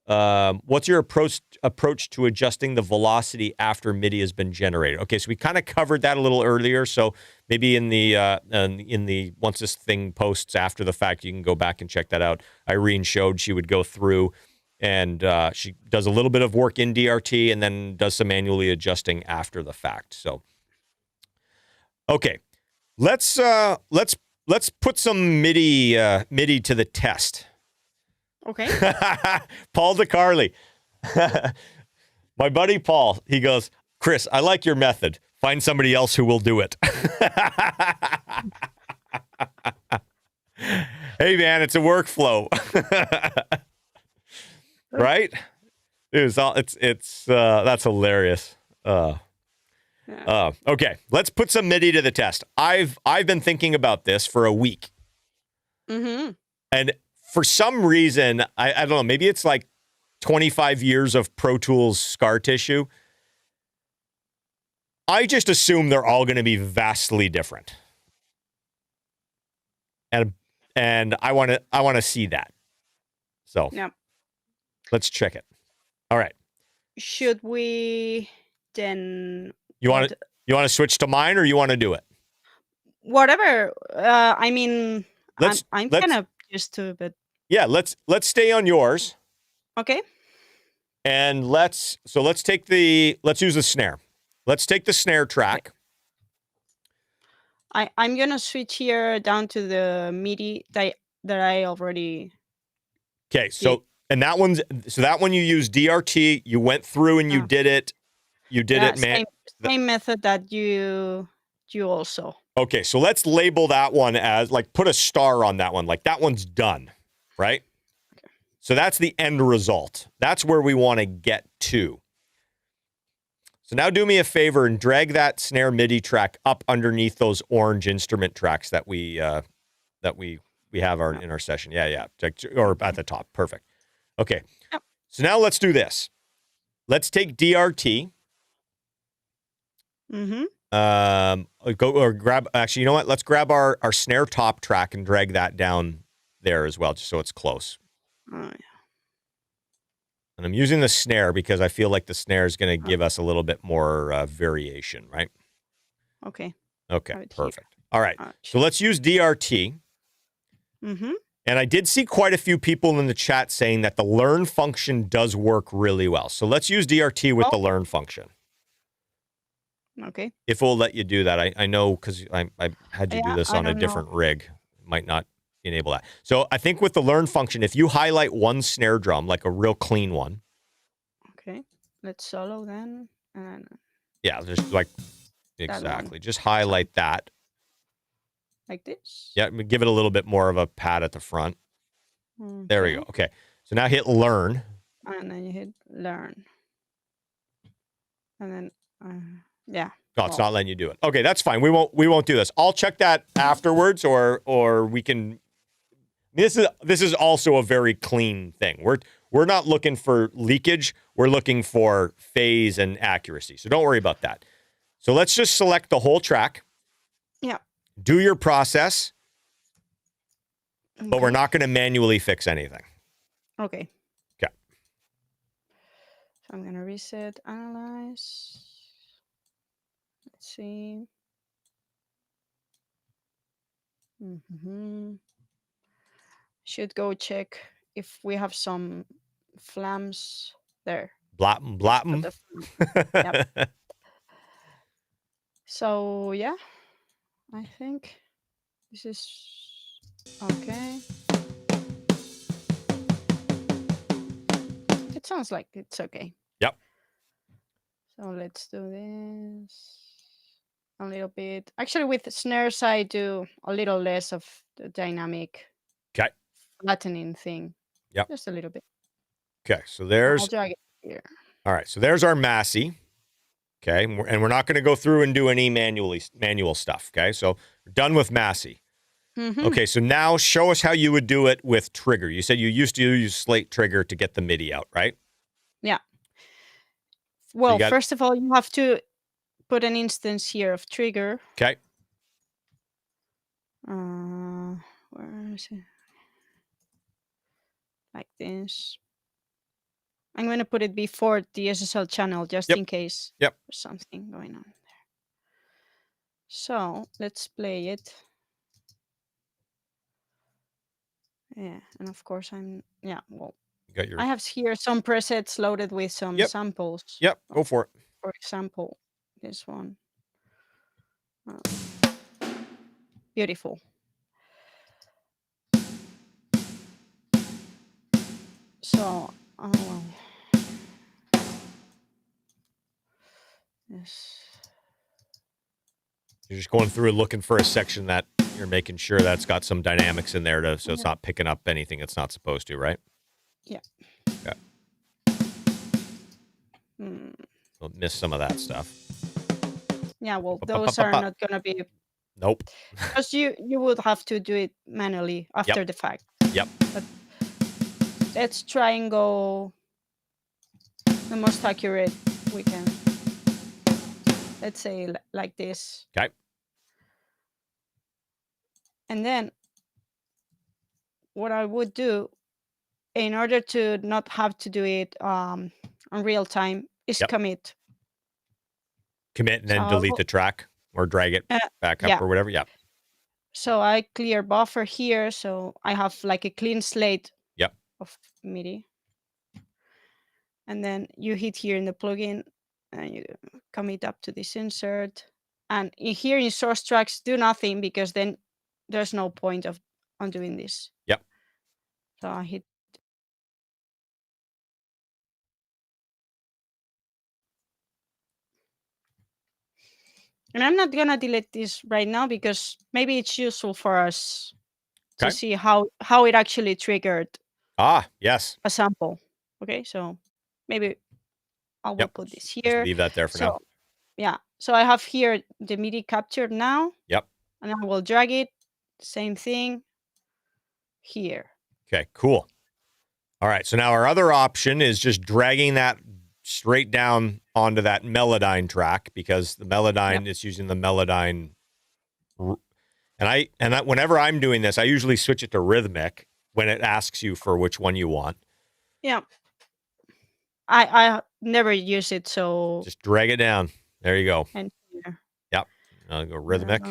What's your approach to adjusting the velocity after MIDI has been generated? Okay, so we kind of covered that a little earlier. So maybe in the once this thing posts after the fact, you can go back and check that out. Irene showed she would go through and she does a little bit of work in DRT and then does some manually adjusting after the fact. So, okay, let's put some MIDI to the test. Okay. Paul DeCarly. My buddy Paul, he goes, Chris, I like your method. Find somebody else who will do it. Hey, man, it's a workflow. Right? That's hilarious. Okay, let's put some MIDI to the test. I've been thinking about this for a week. Mm-hmm. And for some reason, I don't know, maybe it's like 25 years of Pro Tools scar tissue. I just assume they're all going to be vastly different. And I want to see that. So Yeah. Let's check it. All right. Should we then? You want to switch to mine, or you want to do it? Whatever. I mean, I'm kind of used to it, but yeah, let's stay on yours. Okay. And let's use the snare. Let's take the snare track. I'm gonna switch here down to the MIDI that I already. Okay, so and that one you use DRT. You went through and you did it. You did it, man. Same method that you also. Okay, so let's label that one as, like, put a star on that one. Like, that one's done, right? Okay. So that's the end result. That's where we want to get to. So now do me a favor and drag that snare MIDI track up underneath those orange instrument tracks that we have in our session. Yeah. Or at the top. Perfect. Okay. Yep. So now let's do this. Let's take DRT. Mm-hmm. Actually, you know what? Let's grab our snare top track and drag that down there as well, just so it's close. Oh, yeah. And I'm using the snare because I feel like the snare is going to give us a little bit more variation, right? Okay. Okay, perfect. All right, so let's use DRT. Mm-hmm. And I did see quite a few people in the chat saying that the learn function does work really well. So let's use DRT with the learn function. Okay. If we'll let you do that. I know, because I had you do this on a different rig. Might not enable that. So I think with the learn function, if you highlight one snare drum, like a real clean one. Okay. Let's solo then. Yeah, just like, exactly. Just highlight that. Like this? Yeah, give it a little bit more of a pad at the front. Okay. There we go. Okay. So now hit learn. And then you hit learn. And then, yeah. No, it's not letting you do it. Okay, that's fine. We won't do this. I'll check that afterwards, or we can. This is also a very clean thing. We're not looking for leakage. We're looking for phase and accuracy. So don't worry about that. So let's just select the whole track. Yeah. Do your process. Okay. But we're not going to manually fix anything. Okay. Okay. So I'm going to reset, analyze. Let's see. Mm-hmm. Should go check if we have some flams there. Blappen. Yep. So yeah, I think this is okay. It sounds like it's okay. Yep. So let's do this a little bit. Actually, with the snares, I do a little less of the dynamic flattening thing. Yep. Just a little bit. Okay, so there's. I'll drag it here. All right, so there's our Massey. Okay, and we're not going to go through and do any manual stuff. Okay, so we're done with Massey. Mm-hmm. Okay, so now show us how you would do it with Trigger. You said you used to use Slate Trigger to get the MIDI out, right? Yeah. Well, first of all, you have to put an instance here of Trigger. Okay. Where is it? Like this. I'm going to put it before the SSL channel just in case there's something going on there. So let's play it. Yeah, and of course I have here some presets loaded with some samples. Yep, go for it. For example, this one. Beautiful. So, yes. You're just going through and looking for a section that you're making sure that's got some dynamics in there so it's not picking up anything it's not supposed to, right? Yeah. Okay. Don't miss some of that stuff. Yeah, well, those are not going to be. Nope. Because you would have to do it manually after the fact. Yep. But let's try and go the most accurate we can. Let's say like this. Okay. And then what I would do in order to not have to do it on real time is Yep. commit. Commit and then So delete the track or drag it back up yeah. or whatever. Yeah. So I clear buffer here. So I have like a clean slate Yep. of MIDI. And then you hit here in the plugin and you commit up to this insert. And here in source tracks, do nothing because then there's no point of undoing this. Yep. So I hit. And I'm not gonna delete this right now because maybe it's useful for us to see how it actually triggered yes, a sample. Okay, so maybe I will put this here. Just leave that there for now. Yeah, so I have here the MIDI captured now. Yep. And I will drag it, same thing here. Okay, cool. All right, so now our other option is just dragging that straight down onto that Melodyne track because the Melodyne is using the Melodyne. And whenever I'm doing this, I usually switch it to rhythmic when it asks you for which one you want. Yeah. I never use it, so just drag it down. There you go. And here. Yep. I'll go rhythmic.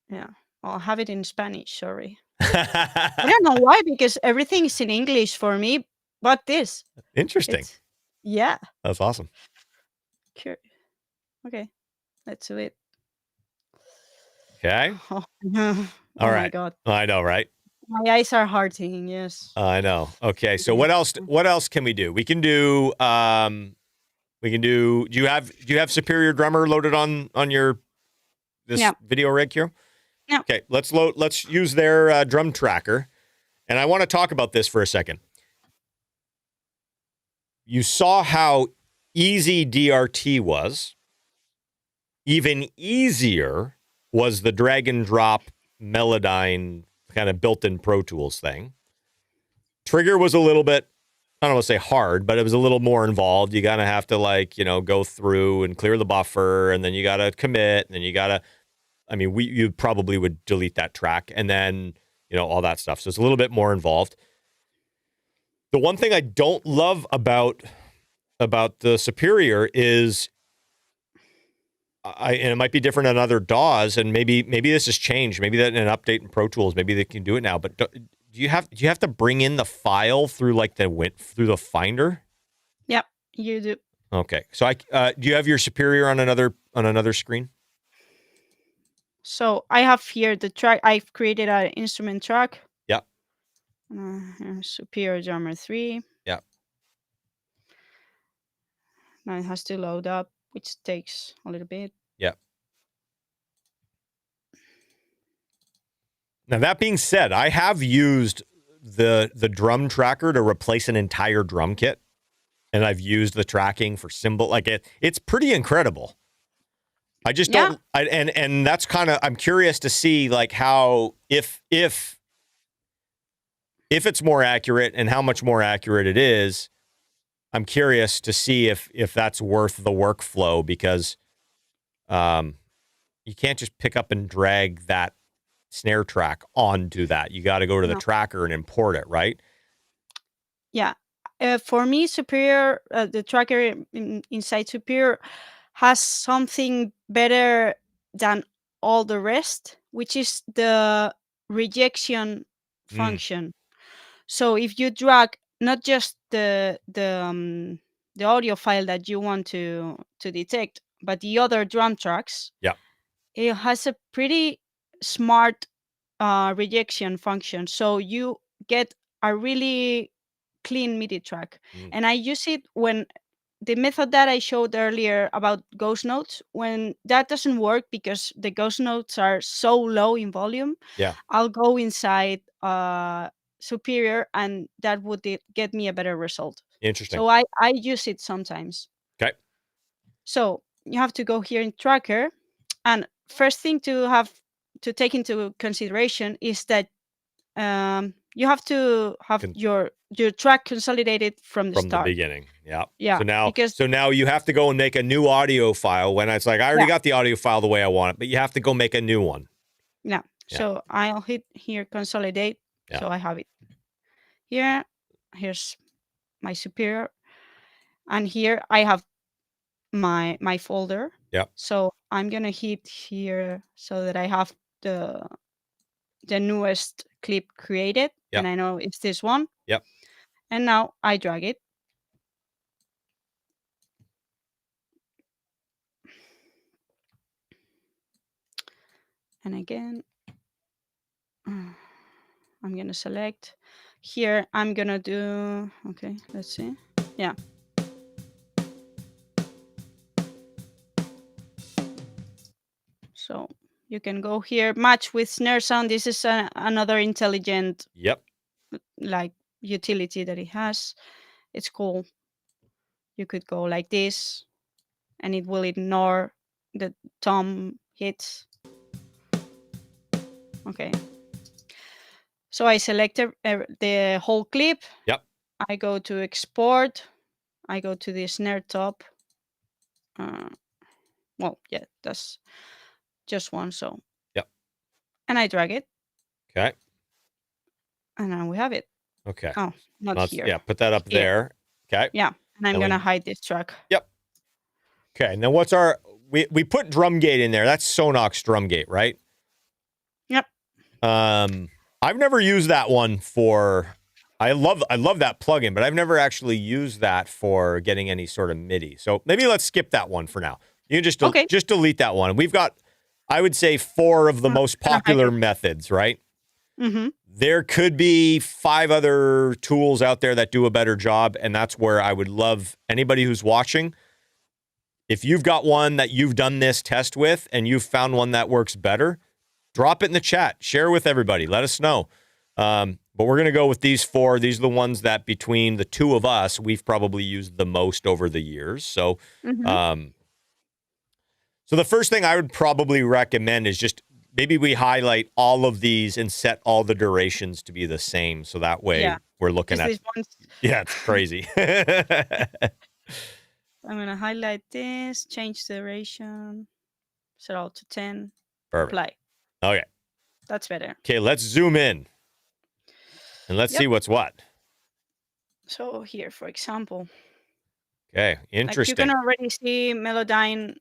Yeah. I'll have it in Spanish, sorry. I don't know why, because everything is in English for me, but this. Interesting. Yeah. That's awesome. Okay. Let's do it. Okay. Oh, all right. My God. I know, right? My eyes are hurting, yes. I know. Okay. So what else can we do? We can do do you have Superior Drummer loaded on your video rig here? Yeah. Okay, let's use their drum tracker. And I want to talk about this for a second. You saw how easy DRT was. Even easier was the drag and drop Melodyne kind of built-in Pro Tools thing. Trigger was a little bit, I don't want to say hard, but it was a little more involved. You gotta have to go through and clear the buffer, and then you gotta commit, and then you gotta, you probably would delete that track, and then, all that stuff. So it's a little bit more involved. The one thing I don't love about the Superior is, and it might be different on other DAWs, and maybe this has changed. Maybe that in an update in Pro Tools, maybe they can do it now. But do you have to bring in the file through through the Finder? Yep, you do. Okay, so do you have your Superior on another screen? So I have here the track. I've created an instrument track. Yep. Superior Drummer 3. Yep. Now it has to load up, which takes a little bit. Yep. Now, that being said, I have used the drum tracker to replace an entire drum kit, and I've used the tracking for cymbal. It's pretty incredible. I just don't, and that's kind of, I'm curious to see how if it's more accurate and how much more accurate it is. I'm curious to see if that's worth the workflow, because you can't just pick up and drag that snare track onto that. You got to go to the tracker and import it, right? Yeah. For me, Superior, the tracker inside Superior has something better than all the rest, which is the rejection function. So if you drag not just the audio file that you want to detect, but the other drum tracks, it has a pretty smart rejection function. So you get a really clean MIDI track. And I use it when the method that I showed earlier about ghost notes, when that doesn't work because the ghost notes are so low in volume, I'll go inside Superior, and that would get me a better result. Interesting. So I use it sometimes. Okay. So you have to go here in tracker, and first thing to have to take into consideration is that You have to have your track consolidated from the start. beginning. Yeah. Yeah. So now you have to go and make a new audio file when it's like I already got the audio file the way I want it, but you have to go make a new one. Yeah. So I'll hit here consolidate. Yeah. So I have it here. Here's my superior, and here I have my folder. Yep. So I'm gonna hit here so that I have the newest clip created, and I know it's this one. Yep. And now I drag it. And again, I'm gonna select here. I'm gonna do, okay, let's see. Yeah. So you can go here, match with snare sound. This is another intelligent like utility that it has. It's cool. You could go like this and it will ignore the tom hits. Okay. So I selected the whole clip. Yep. I go to export. I go to the snare top. Well, yeah, that's just one. So. Yep. And I drag it. Okay. And now we have it. Okay. Oh, not here. Yeah, put that up there. Okay. Yeah, and I'm gonna hide this track. Yep. Okay, and then what's our we put drum gate in there. That's Sonox drum gate, right? Yep. I've never used that one for. I love that plugin, but I've never actually used that for getting any sort of MIDI. So maybe let's skip that one for now. You can just delete that one. We've got, I would say, 4 of the most popular methods, right? Mm-hmm. There could be 5 other tools out there that do a better job, and that's where I would love anybody who's watching. If you've got one that you've done this test with and you've found one that works better, drop it in the chat. Share with everybody. Let us know. But we're going to go with these 4. These are the ones that between the 2 of us, we've probably used the most over the years. So, so the first thing I would probably recommend is just maybe we highlight all of these and set all the durations to be the same. So that way we're looking at, it's crazy. I'm going to highlight this, change the duration, set all to 10, Perfect. apply. Okay. That's better. Okay, let's zoom in. And let's see what's what. So here, for example. Okay, interesting. Like you can already see Melodyne.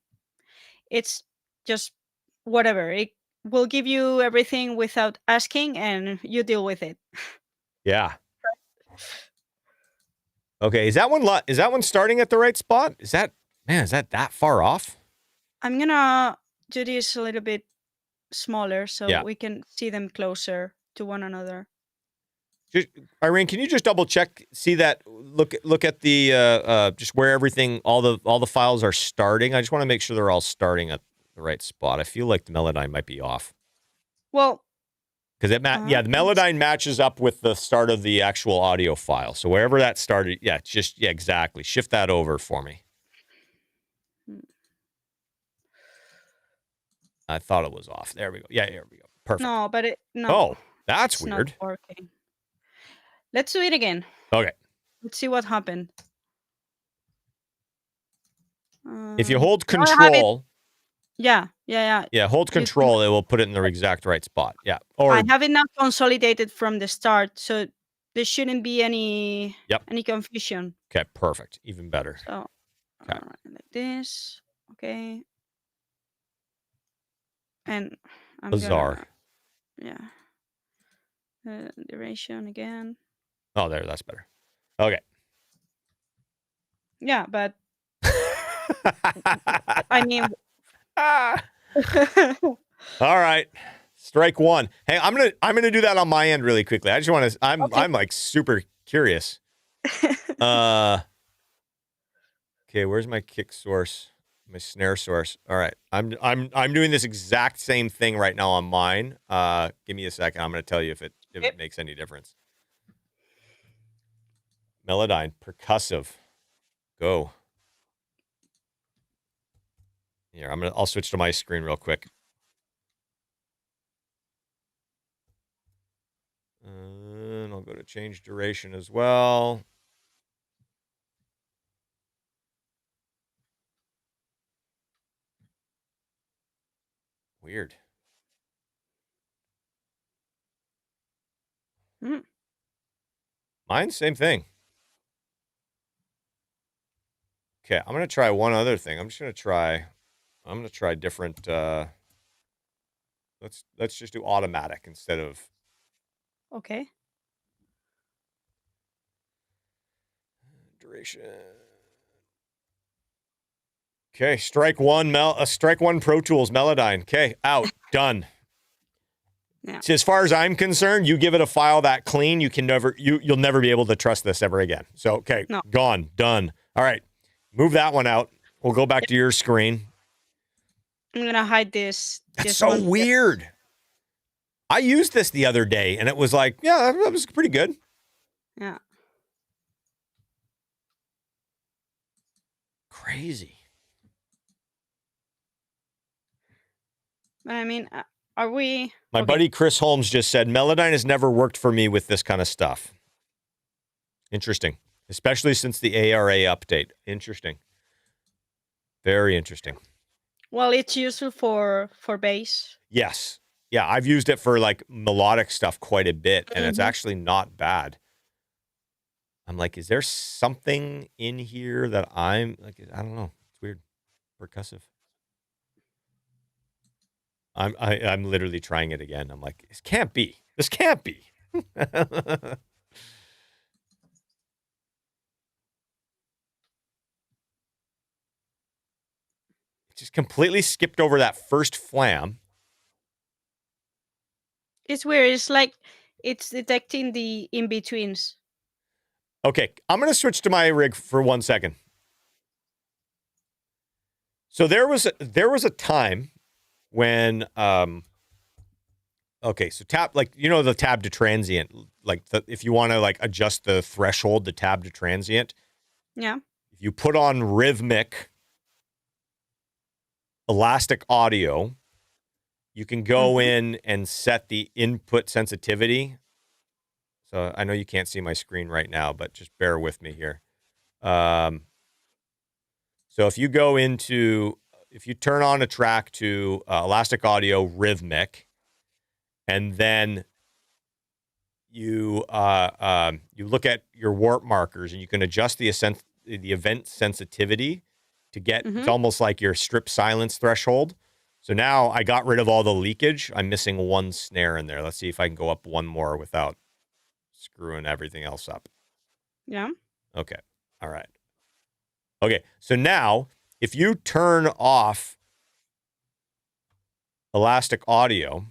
It's just whatever. It will give you everything without asking, and you deal with it. Yeah. Okay, is that one starting at the right spot? Is that that far off? I'm gonna do this a little bit smaller so we can see them closer to one another. Irene, can you just double check, see that, look at the just where everything, all the files are starting? I just want to make sure they're all starting at the right spot. I feel like the Melodyne might be off. Well, because the Melodyne matches up with the start of the actual audio file. So wherever that started, exactly. Shift that over for me. I thought it was off. There we go. Yeah, here we go. Perfect. No, but no. Oh, that's weird. Not working. Let's do it again. Okay. Let's see what happened. If you hold control. Yeah, hold control. It will put it in the exact right spot. Yeah. Or I have it now consolidated from the start, so there shouldn't be any confusion. Okay, perfect. Even better. So, like this. Okay. And I'm bizarre. Duration again. Oh, that's better. Okay. Yeah, but I mean. All right, strike one. Hey, I'm gonna do that on my end really quickly. I just want to. I'm like super curious. Okay, where's my kick source? My snare source. All right, I'm doing this exact same thing right now on mine. Give me a second. I'm gonna tell you if it makes any difference. Melodyne percussive. Go. Here, I'll switch to my screen real quick. to change duration as well. Weird. Mine, same thing. Okay, I'm going to try one other thing. I'm going to try different, let's just do automatic instead of. Okay. Duration. Okay, strike one Pro Tools Melodyne. Okay, out, done. Yeah. So as far as I'm concerned, you give it a file that clean, you'll never be able to trust this ever again. So okay, No. Gone, done. All right, move that one out. We'll go back to your screen. I'm gonna hide this. That's so weird. I used this the other day, and it was like, yeah, that was pretty good. Yeah. Crazy. But I mean, are we? My buddy Chris Holmes just said, Melodyne has never worked for me with this kind of stuff. Interesting. Especially since the ARA update. Interesting. Very interesting. Well, it's useful for bass. Yes. Yeah, I've used it for like melodic stuff quite a bit, and it's actually not bad. I'm like, is there something in here that I'm like, I don't know. It's weird. Percussive. I'm literally trying it again. I'm like, this can't be. This can't be. It just completely skipped over that first flam. It's weird. It's like it's detecting the in-betweens. Okay, I'm going to switch to my rig for 1 second. So there was a time when okay, so tab, like, you know, the tab to transient, like if you want to like adjust the threshold, the tab to transient. Yeah. If you put on rhythmic elastic audio, you can go in and set the input sensitivity. So I know you can't see my screen right now, but just bear with me here. So if you go into, if you turn on a track to elastic audio rhythmic, and then you look at your warp markers, and you can adjust the event sensitivity to get, it's almost like your strip silence threshold. So now I got rid of all the leakage. I'm missing one snare in there. Let's see if I can go up one more without screwing everything else up. Yeah. Okay. All right. Okay. So now if you turn off elastic audio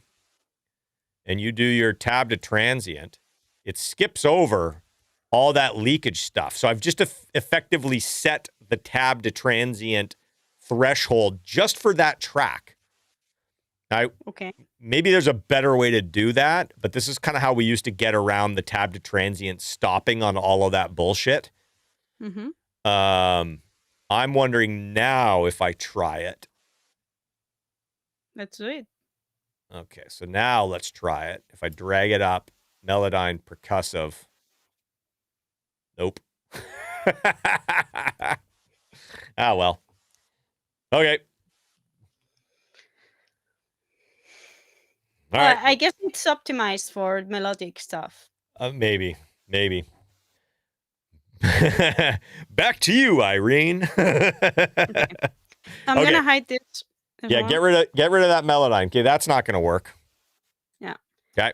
and you do your tab to transient, it skips over all that leakage stuff. So I've just effectively set the tab to transient threshold just for that track. Okay. Maybe there's a better way to do that, but this is kind of how we used to get around the tab to transient stopping on all of that bullshit. I'm wondering now if I try it. Let's do it. Okay, so now let's try it. If I drag it up, Melodyne percussive. Nope. Ah, well. Okay. All right. I guess it's optimized for melodic stuff. Maybe. Back to you, Irene. Okay. I'm gonna hide this. Yeah, get rid of that Melodyne. Okay, that's not gonna work. Yeah. Okay.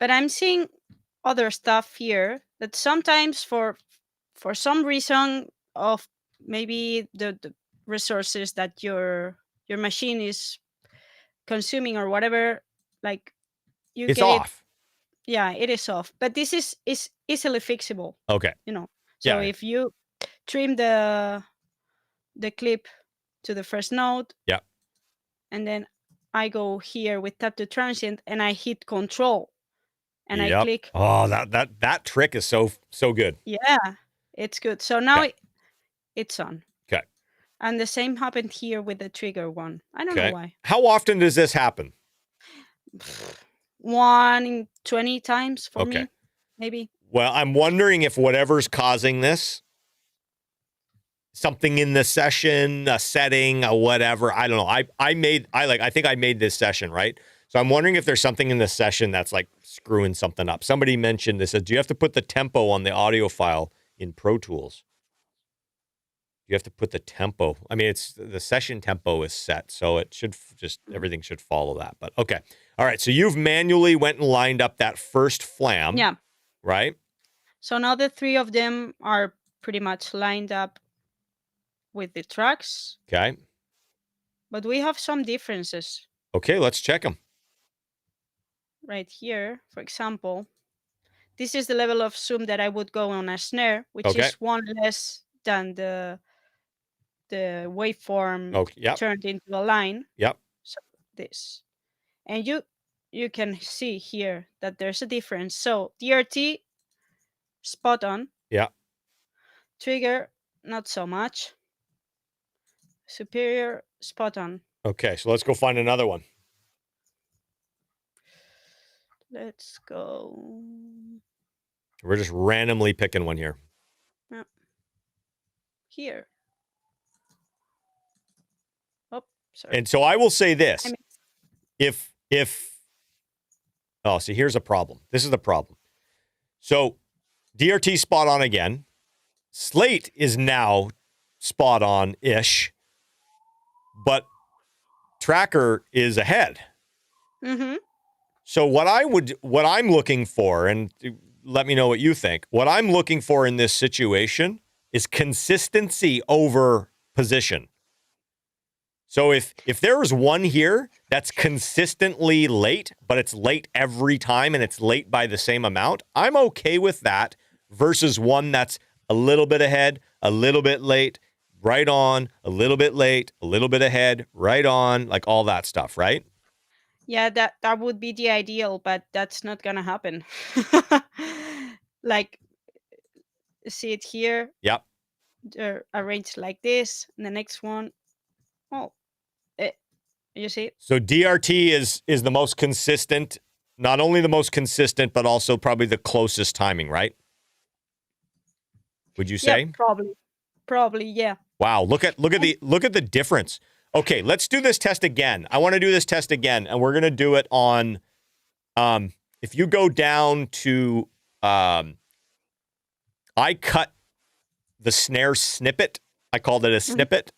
But I'm seeing other stuff here that sometimes for some reason of maybe the resources that your machine is consuming or whatever, like you it's get off. It is off. But this is easily fixable. Okay. You know. So if you trim the clip to the first note. Yeah. And then I go here with tap to transient and I hit control and I click. Oh, that trick is so good. Yeah, it's good. So now it's on. Okay. And the same happened here with the trigger one. I don't know why. How often does this happen? 1 in 20 times for me, maybe. Well, I'm wondering if whatever's causing this, something in the session, a setting, a whatever, I don't know. I think I made this session, right? So I'm wondering if there's something in the session that's like screwing something up. Somebody mentioned this. Do you have to put the tempo on the audio file in Pro Tools? You have to put the tempo. I mean, it's the session tempo is set, so it should just everything should follow that. But okay. All right. So you've manually went and lined up that first flam. Yeah. Right? So now the 3 of them are pretty much lined up with the tracks. Okay. But we have some differences. Okay, let's check them. Right here, for example, this is the level of zoom that I would go on a snare, which is one less than the waveform turned into a line. Yep. So this. And you can see here that there's a difference. So DRT, spot on. Yeah. Trigger, not so much. Superior, spot on. Okay, so let's go find another one. Let's go. We're just randomly picking one here. Yeah. Here. Oh, sorry. And so I will say this. Oh, see, here's a problem. This is the problem. So DRT spot on again. Slate is now spot on-ish, but Tracker is ahead. Mm-hmm. So what I'm looking for, and let me know what you think, what I'm looking for in this situation is consistency over position. So if there's one here that's consistently late, but it's late every time and it's late by the same amount, I'm okay with that versus one that's a little bit ahead, a little bit late, right on, a little bit late, a little bit ahead, right on, like all that stuff, right? Yeah, that would be the ideal, but that's not gonna happen. Like, see it here? Yep. They're arranged like this, and the next one, you see it? So DRT is the most consistent, not only the most consistent, but also probably the closest timing, right? Would you say? Yeah, probably, yeah. Wow, look at the difference. Okay, let's do this test again. I want to do this test again, and we're gonna do it on. If you go down to, I cut the snare snippet. I called it a snippet.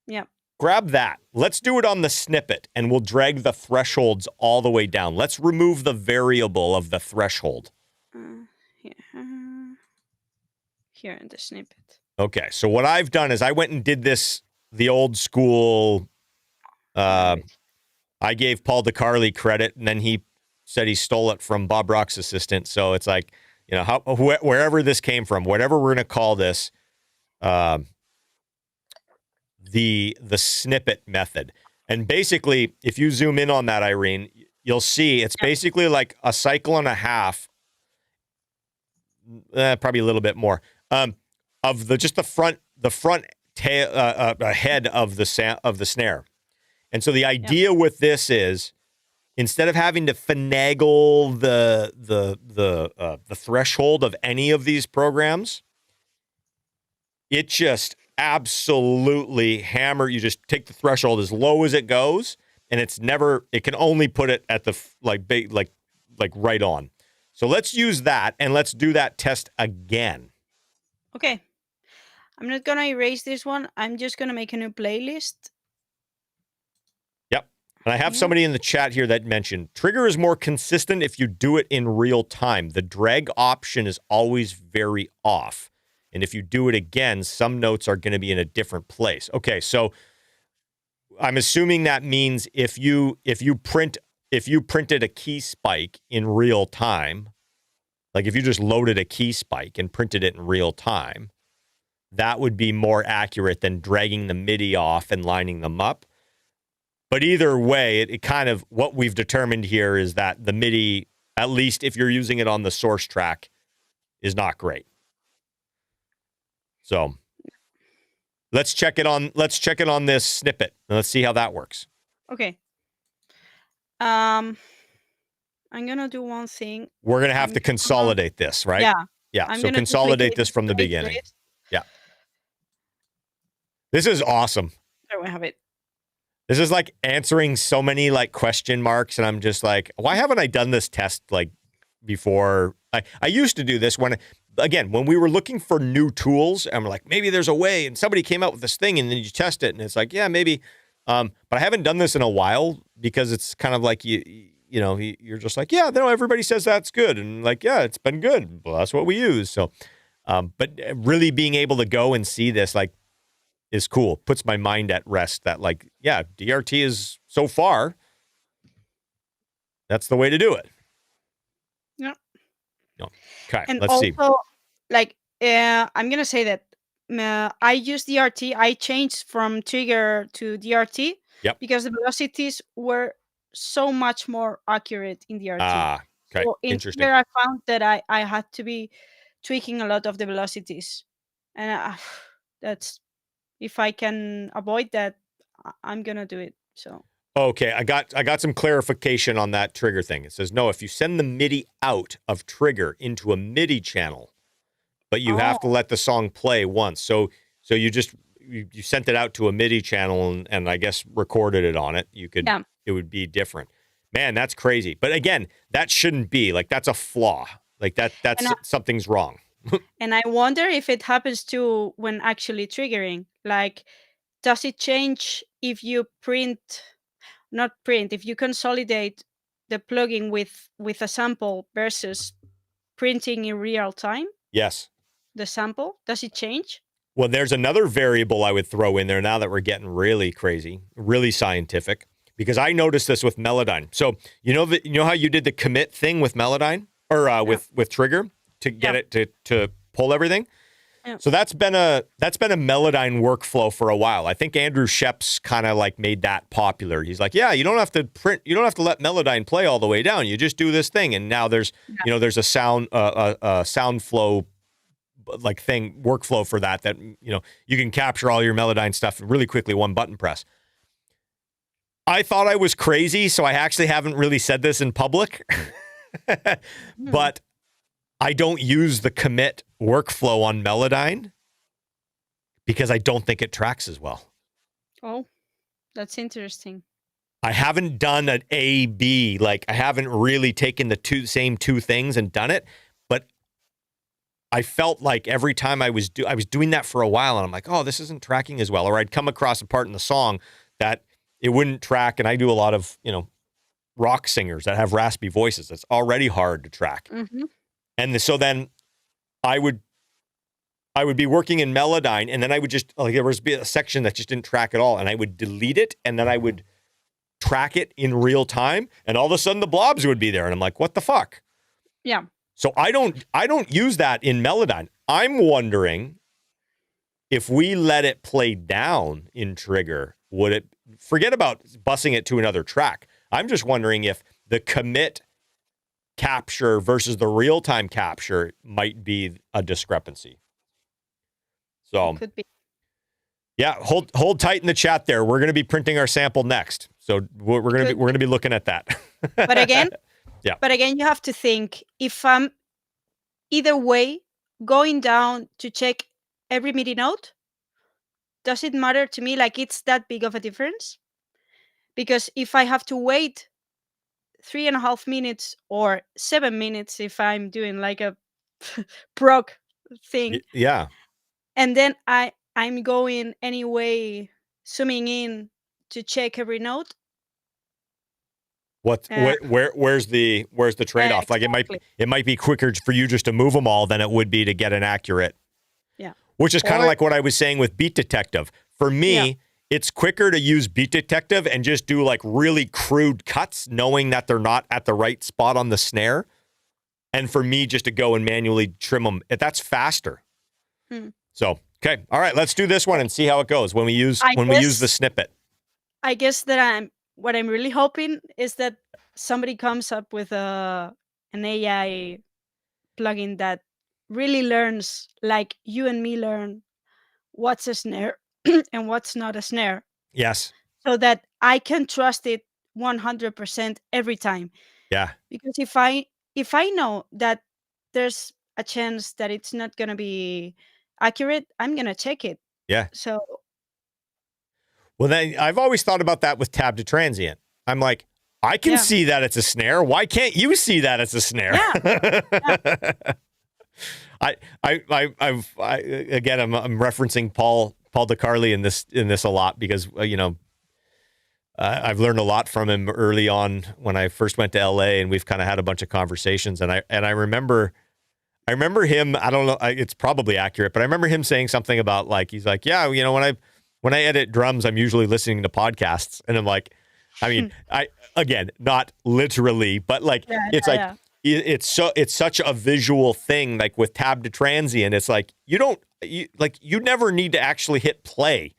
Yeah. Grab that. Let's do it on the snippet, and we'll drag the thresholds all the way down. Let's remove the variable of the threshold. Here in the snippet. Okay, so what I've done is I went and did this the old school. I gave Paul DeCarly credit, and then he said he stole it from Bob Rock's assistant. So it's like, wherever this came from, whatever we're going to call this, the snippet method. And basically, if you zoom in on that, Irene, you'll see it's basically like a cycle and a half, probably a little bit more, of the front tail, head of the snare. And so the idea with this is, instead of having to finagle the threshold of any of these programs, it just absolutely hammer. You just take the threshold as low as it goes, and it can only put it at the like right on. So let's use that, and let's do that test again. Okay. I'm not gonna erase this one. I'm just gonna make a new playlist. Yep. And I have somebody in the chat here that mentioned trigger is more consistent if you do it in real time. The drag option is always very off. And if you do it again, some notes are going to be in a different place. Okay, so I'm assuming that means if you printed a key spike in real time, like if you just loaded a key spike and printed it in real time, that would be more accurate than dragging the MIDI off and lining them up. But either way, it kind of, what we've determined here is that the MIDI, at least if you're using it on the source track, is not great. So let's check it on this snippet, and let's see how that works. Okay. I'm gonna do one thing. We're gonna have to consolidate this, right? Yeah. Yeah. I'm So gonna consolidate duplicate this from the the beginning. playlist. Yeah. This is awesome. There we have it. This is like answering so many like question marks, and I'm just like, why haven't I done this test like before? I used to do this when we were looking for new tools, and we're like, maybe there's a way, and somebody came out with this thing, and then you test it, and it's like, yeah, maybe. But I haven't done this in a while because it's kind of like you're just like, yeah, no, everybody says that's good, and like, yeah, it's been good. Well, that's what we use. So, but really being able to go and see this, like, is cool. Puts my mind at rest that, like, yeah, DRT is so far, that's the way to do it. Yeah. No. Okay, And let's also, see. like, I'm gonna say that I use DRT. I changed from trigger to DRT because the velocities were so much more accurate in DRT. Ah, okay, so in interesting. trigger, I found that I had to be tweaking a lot of the velocities, and that's, if I can avoid that, I'm gonna do it. So Okay, I got some clarification on that trigger thing. It says, no, if you send the MIDI out of trigger into a MIDI channel, but you have to let the song play once. So you just you sent it out to a MIDI channel and I guess recorded it on it. You could it would be different. Man, that's crazy. But again, that shouldn't be. Like, that's a flaw. Like that's something's wrong. And I wonder if it happens too when actually triggering. Like, does it change if you if you consolidate the plugin with a sample versus printing in real time? Yes. The sample, does it change? Well, there's another variable I would throw in there now that we're getting really crazy, really scientific, because I noticed this with Melodyne. So you know how you did the commit thing with Melodyne or with Trigger to get it to pull everything. Yeah. So that's been a Melodyne workflow for a while. I think Andrew Sheps kind of like made that popular. He's like, yeah, you don't have to let Melodyne play all the way down. You just do this thing, and now there's there's a sound flow like workflow for that you can capture all your Melodyne stuff really quickly, one button press. I thought I was crazy, so I actually haven't really said this in public, but I don't use the commit workflow on Melodyne because I don't think it tracks as well. Oh, that's interesting. I haven't done an A/B, like I haven't really taken the same two things and done it, but I felt like every time I was doing that for a while, and I'm like, oh, this isn't tracking as well. Or I'd come across a part in the song that it wouldn't track, and I do a lot of rock singers that have raspy voices. It's already hard to track, and so then I would be working in Melodyne, and then I would just there would be a section that just didn't track at all, and I would delete it, and then I would track it in real time, and all of a sudden the blobs would be there, and I'm like, what the fuck? Yeah. So I don't use that in Melodyne. I'm wondering if we let it play down in Trigger, would it forget about busing it to another track? I'm just wondering if the commit capture versus the real-time capture might be a discrepancy. So could be. Yeah, hold tight in the chat there. We're going to be printing our sample next. So we're going to be looking at that. But again, yeah. But again, you have to think, if I'm either way going down to check every MIDI note, does it matter to me? Like, it's that big of a difference? Because if I have to wait 3.5 minutes or 7 minutes, if I'm doing like a proc thing, and then I'm going anyway, zooming in to check every note. Where's the trade-off? Exactly. Like it might be quicker for you just to move them all than it would be to get an accurate. Yeah. Which is kind of like what I was saying with Beat Detective. For me, it's quicker to use Beat Detective and just do like really crude cuts, knowing that they're not at the right spot on the snare. And for me, just to go and manually trim them, that's faster. So, okay. All right, let's do this one and see how it goes when we use the snippet. I guess that what I'm really hoping is that somebody comes up with an AI plugin that really learns, like you and me learn, what's a snare and what's not a snare. Yes. So that I can trust it 100% every time. Yeah. Because if I know that there's a chance that it's not gonna be accurate, I'm gonna check it. Yeah. So Well, then I've always thought about that with tab to transient. I'm like, I can yeah, see that it's a snare. Why can't you see that it's a snare? yeah, yeah. Again, I'm referencing Paul DeCarli in this a lot because I've learned a lot from him early on when I first went to LA, and we've kind of had a bunch of conversations. And I remember him. I don't know. It's probably accurate, but I remember him saying something about like he's like, yeah, when I edit drums, I'm usually listening to podcasts, and I'm like, I mean, again, not literally, but like it's like. Yeah. It's such a visual thing. Like with tab to transient, it's like you never need to actually hit play.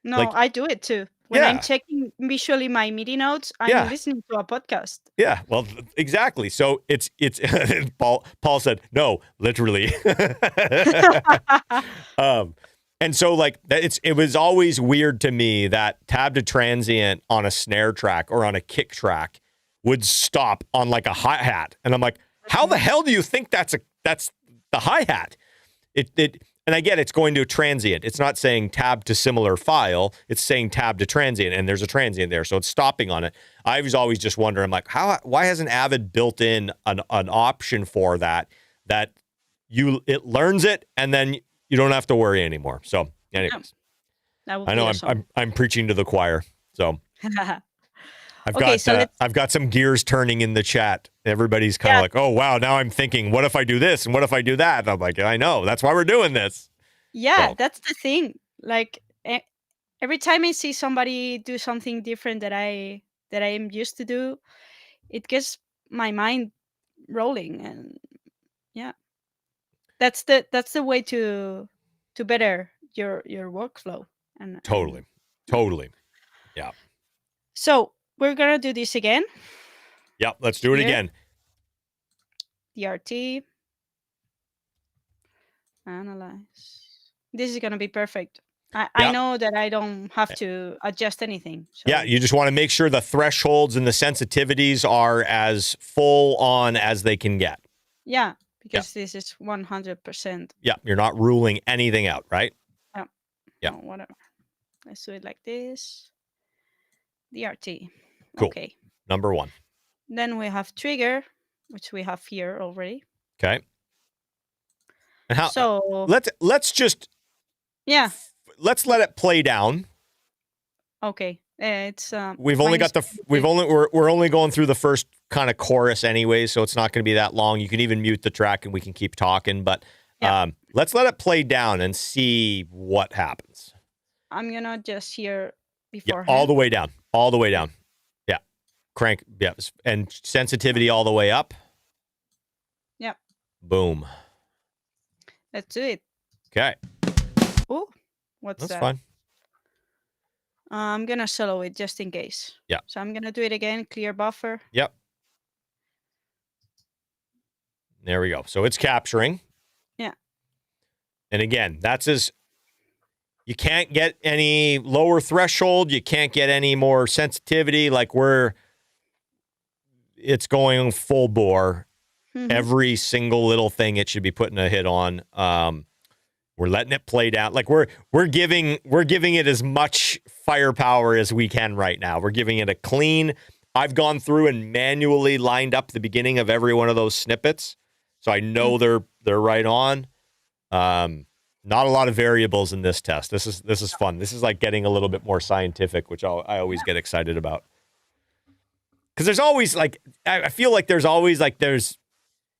No, Like, I do it too. When I'm checking visually my MIDI notes, I'm listening to a podcast. Yeah, well, exactly. So it's Paul said no, literally. And so like it was always weird to me that tab to transient on a snare track or on a kick track would stop on like a hi-hat. And I'm like, how the hell do you think that's the hi-hat? And I get it's going to a transient. It's not saying tab to similar file. It's saying tab to transient, and there's a transient there. So it's stopping on it. I was always just wondering, I'm like, why hasn't Avid built in an option for that it learns it and then you don't have to worry anymore. So anyways, I know I'm preaching to the choir. So I've got some gears turning in the chat. Everybody's kind of like, oh, wow, now I'm thinking, what if I do this? And what if I do that? And I'm like, I know. That's why we're doing this. Yeah, so. That's the thing. Like every time I see somebody do something different that I am used to do, it gets my mind rolling. And yeah, that's the way to better your workflow. And totally. Yeah. So we're going to do this again. Yep, let's do it again. DRT. Analyze. This is going to be perfect. I know that I don't have to adjust anything. So. Yeah, you just want to make sure the thresholds and the sensitivities are as full on as they can get. Yeah, because this is 100%. Yeah, you're not ruling anything out, right? Yeah. No, whatever. Let's do it like this. DRT. Cool. Okay. Number 1. Then we have trigger, which we have here already. Okay. And how? So let's just let's let it play down. Okay. It's we're only going through the first kind of chorus anyway, so it's not going to be that long. You can even mute the track and we can keep talking, but let's let it play down and see what happens. I'm gonna just hear beforehand. Yeah, all the way down. Yeah. Crank. Yeah. And sensitivity all the way up. Yep. Boom. Let's do it. Okay. Oh, what's that? That's fine. I'm gonna solo it just in case. Yeah. So I'm gonna do it again. Clear buffer. Yep. There we go. So it's capturing. Yeah. And again, you can't get any lower threshold. You can't get any more sensitivity. Like it's going full bore. Mm-hmm. Every single little thing it should be putting a hit on. We're letting it play down. Like we're giving it as much firepower as we can right now. We're giving it a clean. I've gone through and manually lined up the beginning of every one of those snippets, so I know they're right on. Not a lot of variables in this test. This is fun. This is like getting a little bit more scientific, which I always get excited about. Because there's always like, I feel like there's always like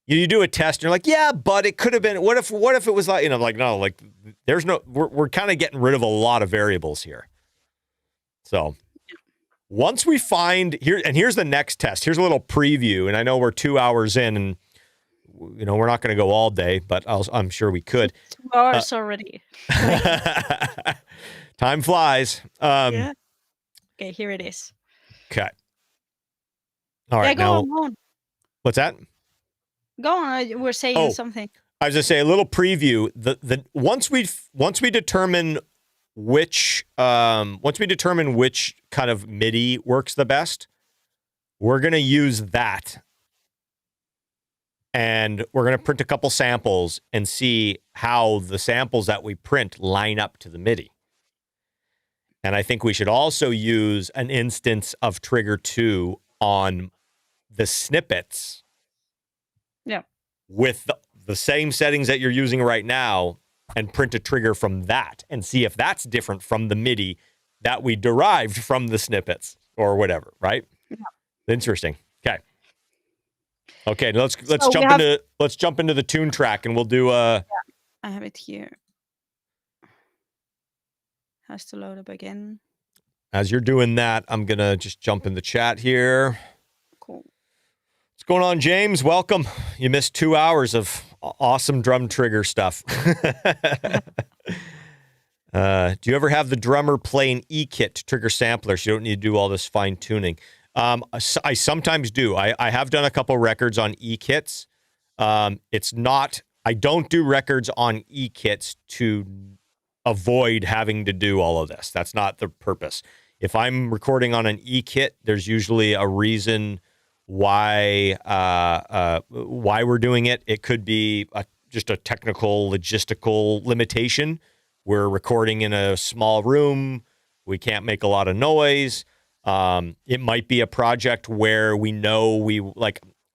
you do a test and you're like, yeah, but it could have been. What if it was like, like no, like there's no. We're kind of getting rid of a lot of variables here. So once we find here's the next test. Here's a little preview, and I know we're 2 hours in, and we're not going to go all day, but I'm sure we could. 2 hours already. Time flies. Yeah. Okay, here it is. Okay. All right. Go on. What's that? Go on. We're saying something. I was going to say a little preview. Once we determine which kind of MIDI works the best, we're going to use that and we're going to print a couple samples and see how the samples that we print line up to the MIDI. And I think we should also use an instance of Trigger 2 on the snippets. Yeah. With the same settings that you're using right now, and print a trigger from that and see if that's different from the MIDI that we derived from the snippets or whatever, right? Yeah. Interesting. Okay, let's jump into the tune track, and we'll do yeah, I have it here. Has to load up again. As you're doing that, I'm gonna just jump in the chat here. Cool. What's going on, James? Welcome. You missed 2 hours of awesome drum trigger stuff. Do you ever have the drummer play an E-kit to trigger samplers? You don't need to do all this fine tuning. I sometimes do. I have done a couple records on E-kits. It's not, I don't do records on E-kits to avoid having to do all of this. That's not the purpose. If I'm recording on an E-kit, there's usually a reason why we're doing it. It could be just a technical, logistical limitation. We're recording in a small room. We can't make a lot of noise. It might be a project where we know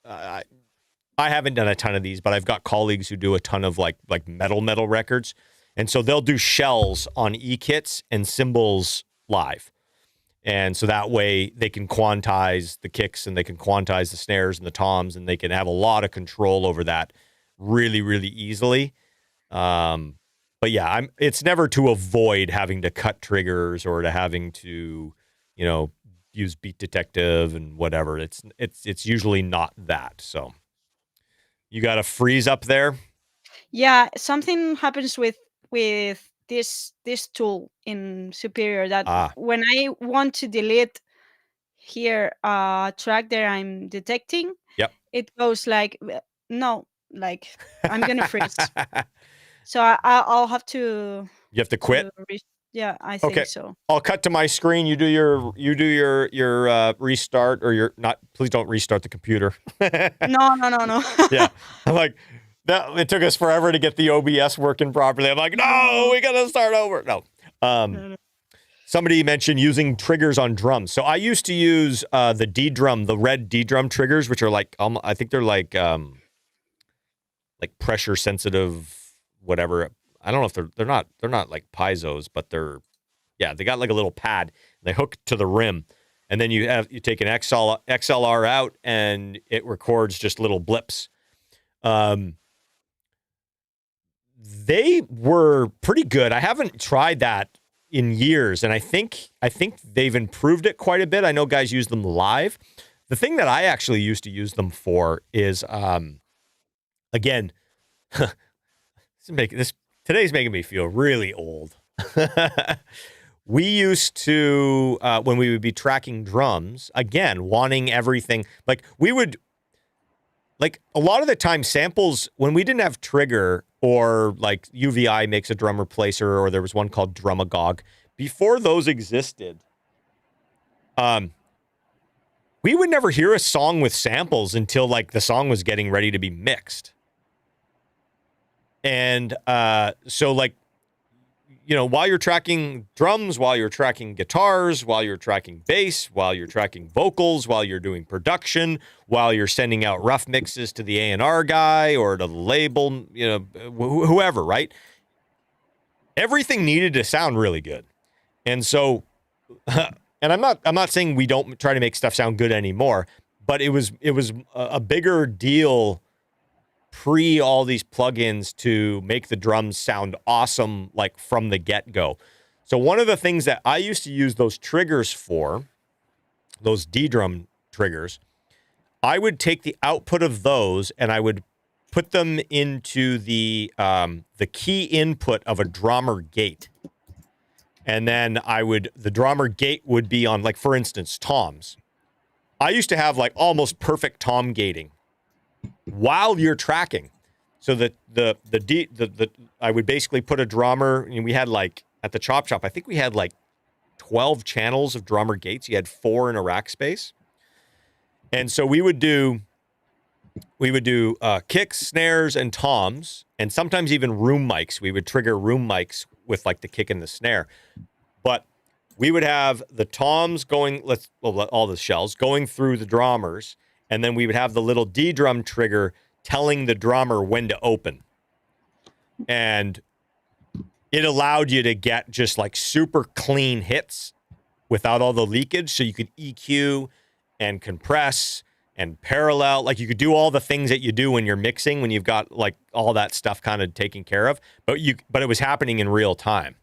I haven't done a ton of these, but I've got colleagues who do a ton of like metal records. And so they'll do shells on E-kits and cymbals live. And so that way they can quantize the kicks and they can quantize the snares and the toms, and they can have a lot of control over that really, really easily. But yeah, it's never to avoid having to cut triggers or to having to, use Beat Detective and whatever. It's usually not that. So you got a freeze up there? Yeah, something happens with this tool in Superior that when I want to delete here a track that I'm detecting, yep, it goes like, no, like I'm gonna freeze. So I'll have to. You have to quit. Yeah, I think so. I'll cut to my screen. You do your restart, or your not. Please don't restart the computer. No. Yeah, I'm like. It took us forever to get the OBS working properly. I'm like, no, we gotta start over. No. Somebody mentioned using triggers on drums. So I used to use the D drum, the red D drum triggers, which are like, I think they're like pressure sensitive, whatever. I don't know if they're not like piezo's, but they got like a little pad. They hook to the rim, and then you take an XLR out, and it records just little blips. They were pretty good. I haven't tried that in years, and I think they've improved it quite a bit. I know guys use them live. The thing that I actually used to use them for is, again, today's making me feel really old. We used to, when we would be tracking drums, again, wanting everything, we would, a lot of the time samples, when we didn't have Trigger, or like UVI makes a drum replacer, or there was one called Drumagog, before those existed, we would never hear a song with samples until the song was getting ready to be mixed. And so while you're tracking drums, while you're tracking guitars, while you're tracking bass, while you're tracking vocals, while you're doing production, while you're sending out rough mixes to the A&R guy or to the label, whoever, right? Everything needed to sound really good. And so, and I'm not saying we don't try to make stuff sound good anymore, but it was a bigger deal pre all these plugins to make the drums sound awesome, from the get-go. So one of the things that I used to use those triggers for, those D-drum triggers, I would take the output of those and I would put them into the key input of a drummer gate. And then the drummer gate would be on, for instance, toms. I used to have almost perfect tom gating while you're tracking. So I would basically put a drummer, and we had at the chop shop, I think we had 12 channels of drummer gates. You had 4 in a rack space. And so we would do we would do kicks, snares, and toms, and sometimes even room mics. We would trigger room mics with like the kick and the snare. But we would have the toms going, all the shells going through the drummers, and then we would have the little D drum trigger telling the drummer when to open. And it allowed you to get just like super clean hits without all the leakage. So you could EQ and compress and parallel. Like you could do all the things that you do when you're mixing, when you've got like all that stuff kind of taken care of. But it was happening in real time.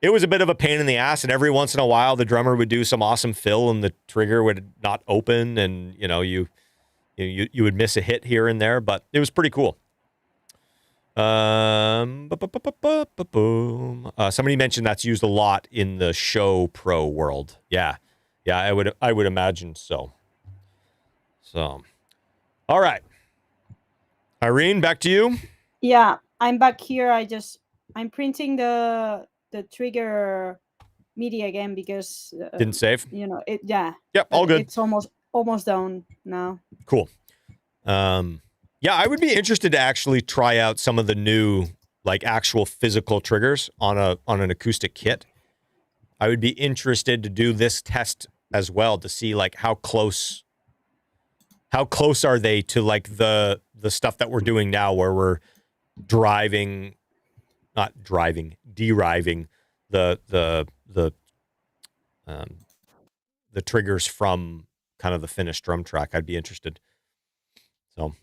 It was a bit of a pain in the ass, and every once in a while the drummer would do some awesome fill and the trigger would not open, and you would miss a hit here and there, but it was pretty cool. Somebody mentioned that's used a lot in the show pro world. Yeah, I would imagine so. So, all right, Irene, back to you. Yeah, I'm back here. I'm printing the trigger MIDI again because Didn't save. It. Yeah. Yep, all good. It's almost done now. Cool. Yeah, I would be interested to actually try out some of the new, like, actual physical triggers on an acoustic kit. I would be interested to do this test as well to see like how close are they to like the stuff that we're doing now, where we're deriving the triggers from kind of the finished drum track. I'd be interested. So,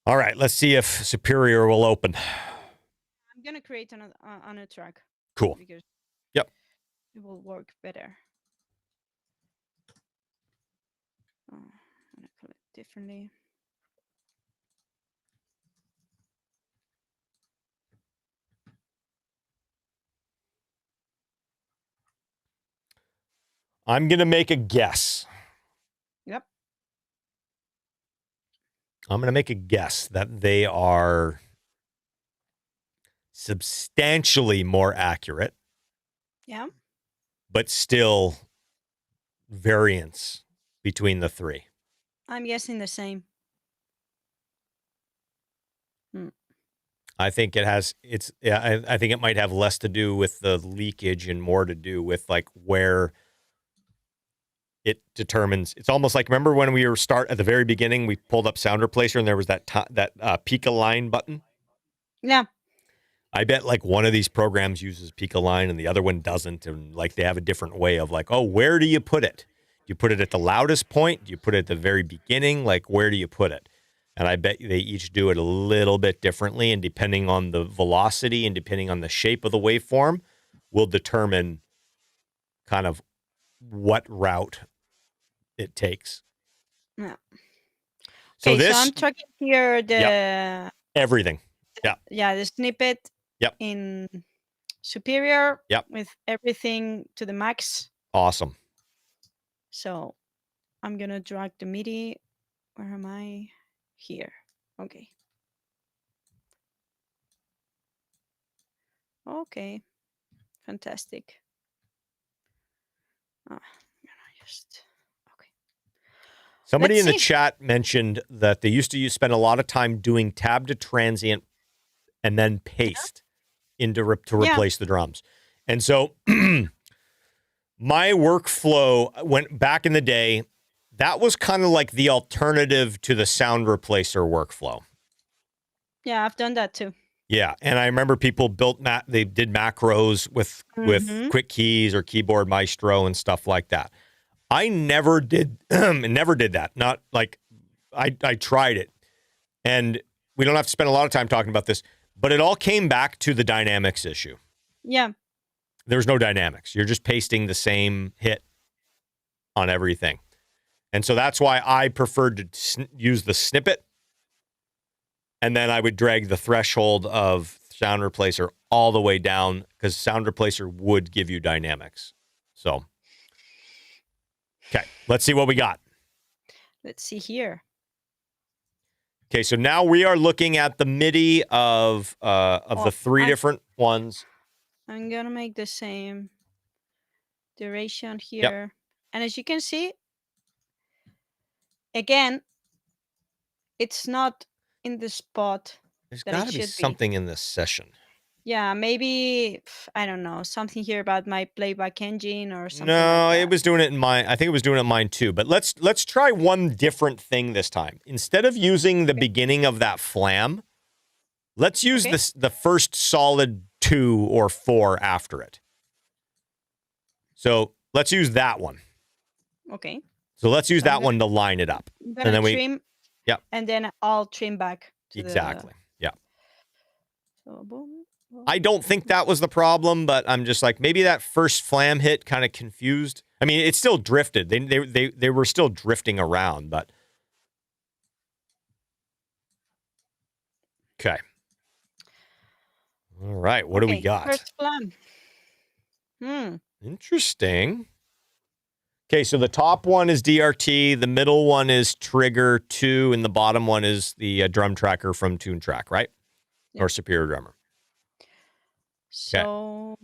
all right, let's see if Superior will open. I'm gonna create on a track. Cool. Because yep, it will work better. Oh, I'm gonna call it differently. I'm gonna make a guess. Yep. I'm gonna make a guess that they are substantially more accurate. Yeah. But still variance between the three. I'm guessing the same. I think I think it might have less to do with the leakage and more to do with like where it determines. It's almost like, remember when we were at the very beginning, we pulled up Sound Replacer and there was that Pika line button? Yeah. I bet like one of these programs uses Pika line and the other one doesn't. And like they have a different way of like, oh, where do you put it? Do you put it at the loudest point? Do you put it at the very beginning? Like, where do you put it? And I bet they each do it a little bit differently. And depending on the velocity and depending on the shape of the waveform will determine kind of what route it takes. Yeah. So okay, so I'm tracking here the everything. Yeah, the snippet in Superior with everything to the max. Awesome. So I'm gonna drag the MIDI. Where am I? Here. Okay. Okay. Fantastic. I'm gonna just Somebody in the chat mentioned that they used to spend a lot of time doing tab to transient and then paste to replace the drums. And so my workflow went back in the day. That was kind of like the alternative to the Sound Replacer workflow. Yeah, I've done that too. Yeah, and I remember people they did macros with Quick Keys or Keyboard Maestro and stuff like that. I never did that. Not like I tried it. And we don't have to spend a lot of time talking about this, but it all came back to the dynamics issue. Yeah. There's no dynamics. You're just pasting the same hit on everything. And so that's why I preferred to use the snippet. And then I would drag the threshold of Sound Replacer all the way down because Sound Replacer would give you dynamics. So, okay, let's see what we got. Let's see here. Okay, so now we are looking at the MIDI of the three different ones. I'm gonna make the same duration here, and as you can see, again, it's not in the spot There's that got it to be should be. something in this session. Yeah, maybe, I don't know, something here about my playback engine or something No, like that. it was doing it in mine. I think it was doing it in mine too. But let's try one different thing this time. Instead of using the beginning of that flam, let's use Okay. the first solid 2 or 4 after it. So let's use that one. Okay. So let's use So I'm that one to line it up. gonna And then trim, Yep. and then I'll trim back to Exactly. Yeah. So boom, boom. I don't think that was the problem, but I'm just like, maybe that first flam hit kind of confused. I mean, it still drifted. They were still drifting around, but okay. All right, what do we got? First flam. Interesting. Okay, so the top one is DRT, the middle one is trigger 2, and the bottom one is the drum tracker from Tune Track, right? Yeah. Or Superior Drummer. So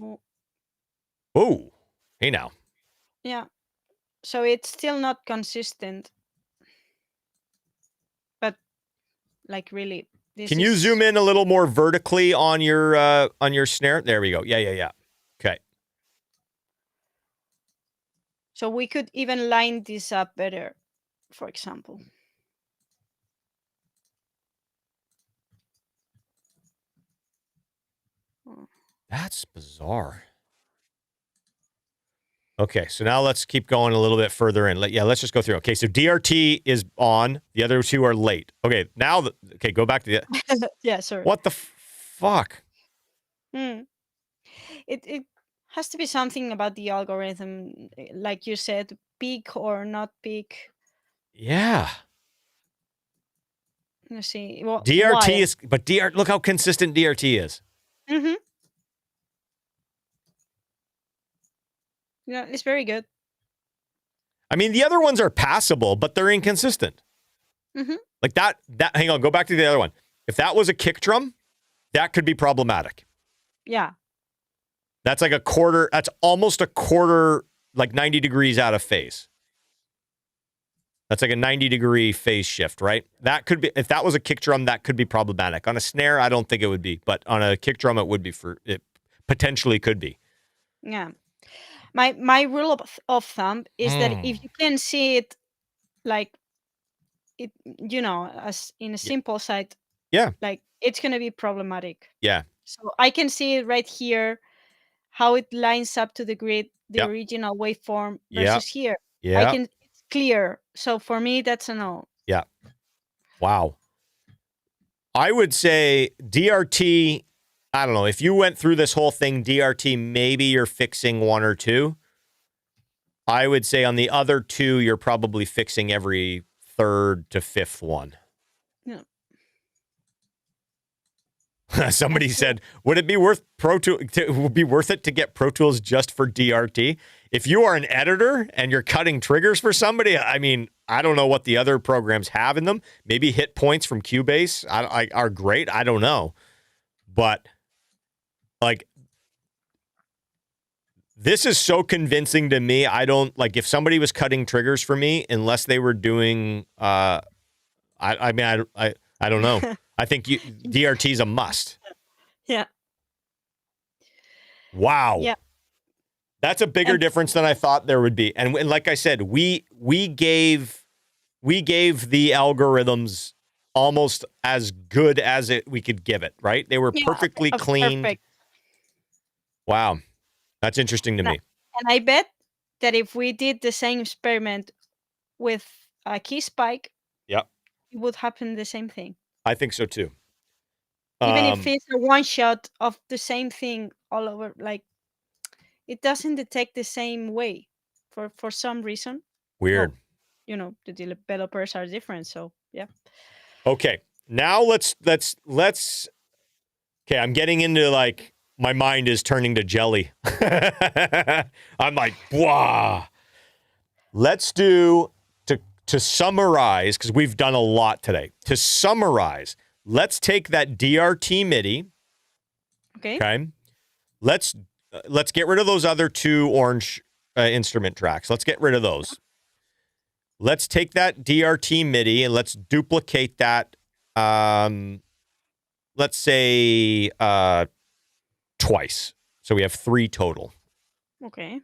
Oh, hey now. yeah. So it's still not consistent. But like really, Can you zoom in a little more vertically on your snare? There we go. Yeah. Okay. So we could even line this up better, for example. That's bizarre. Okay, so now let's keep going a little bit further in. Let's just go through. Okay, so DRT is on. The other two are late. Okay, now, go back to the... Yeah, sorry. What the fuck? It has to be something about the algorithm, like you said, peak or not peak. Yeah. Let's see. Well, DRT is... But look how consistent DRT is. Mm-hmm. Yeah, it's very good. I mean, the other ones are passable, but they're inconsistent. Mm-hmm. Like that, hang on, go back to the other one. If that was a kick drum, that could be problematic. Yeah. That's like a quarter, that's almost a quarter, like 90 degrees out of phase. That's like a 90-degree phase shift, right? That could be, if that was a kick drum, that could be problematic. On a snare, I don't think it would be, but on a kick drum, it would be it potentially could be. Yeah. My rule of thumb is that if you can see it like it, as in a simple site, like it's gonna be problematic. Yeah. So I can see it right here, how it lines up to the grid, the original waveform versus here. Yeah. It's clear. So for me, that's a no. Yeah. Wow. I would say DRT, I don't know, if you went through this whole thing, DRT, maybe you're fixing 1 or 2. I would say on the other 2, you're probably fixing every 3rd to 5th one. Yeah. Somebody said, would it be worth it to get Pro Tools just for DRT? If you are an editor and you're cutting triggers for somebody, I mean, I don't know what the other programs have in them. Maybe hit points from Cubase are great. I don't know. But like, this is so convincing to me. I don't like if somebody was cutting triggers for me, unless they were doing, I don't know. I think DRT is a must. Yeah. Wow. Yeah. That's a bigger difference than I thought there would be. And like I said, we gave the algorithms almost as good as we could give it, right? They were perfectly cleaned. Perfect. Wow. That's interesting to me. And I bet that if we did the same experiment with a Keyspike, it would happen the same thing. I think so too. Even if it's a one shot of the same thing all over, like it doesn't detect the same way for some reason. Weird. Well, the developers are different, so yeah. Okay, now let's. Okay, I'm getting into like my mind is turning to jelly. I'm like, wow. Let's do to summarize, because we've done a lot today. To summarize, let's take that DRT MIDI. Okay. Let's get rid of those other 2 orange instrument tracks. Let's get rid of those. let's take that DRT MIDI and let's duplicate that. Let's say twice. So we have 3 total. Okay.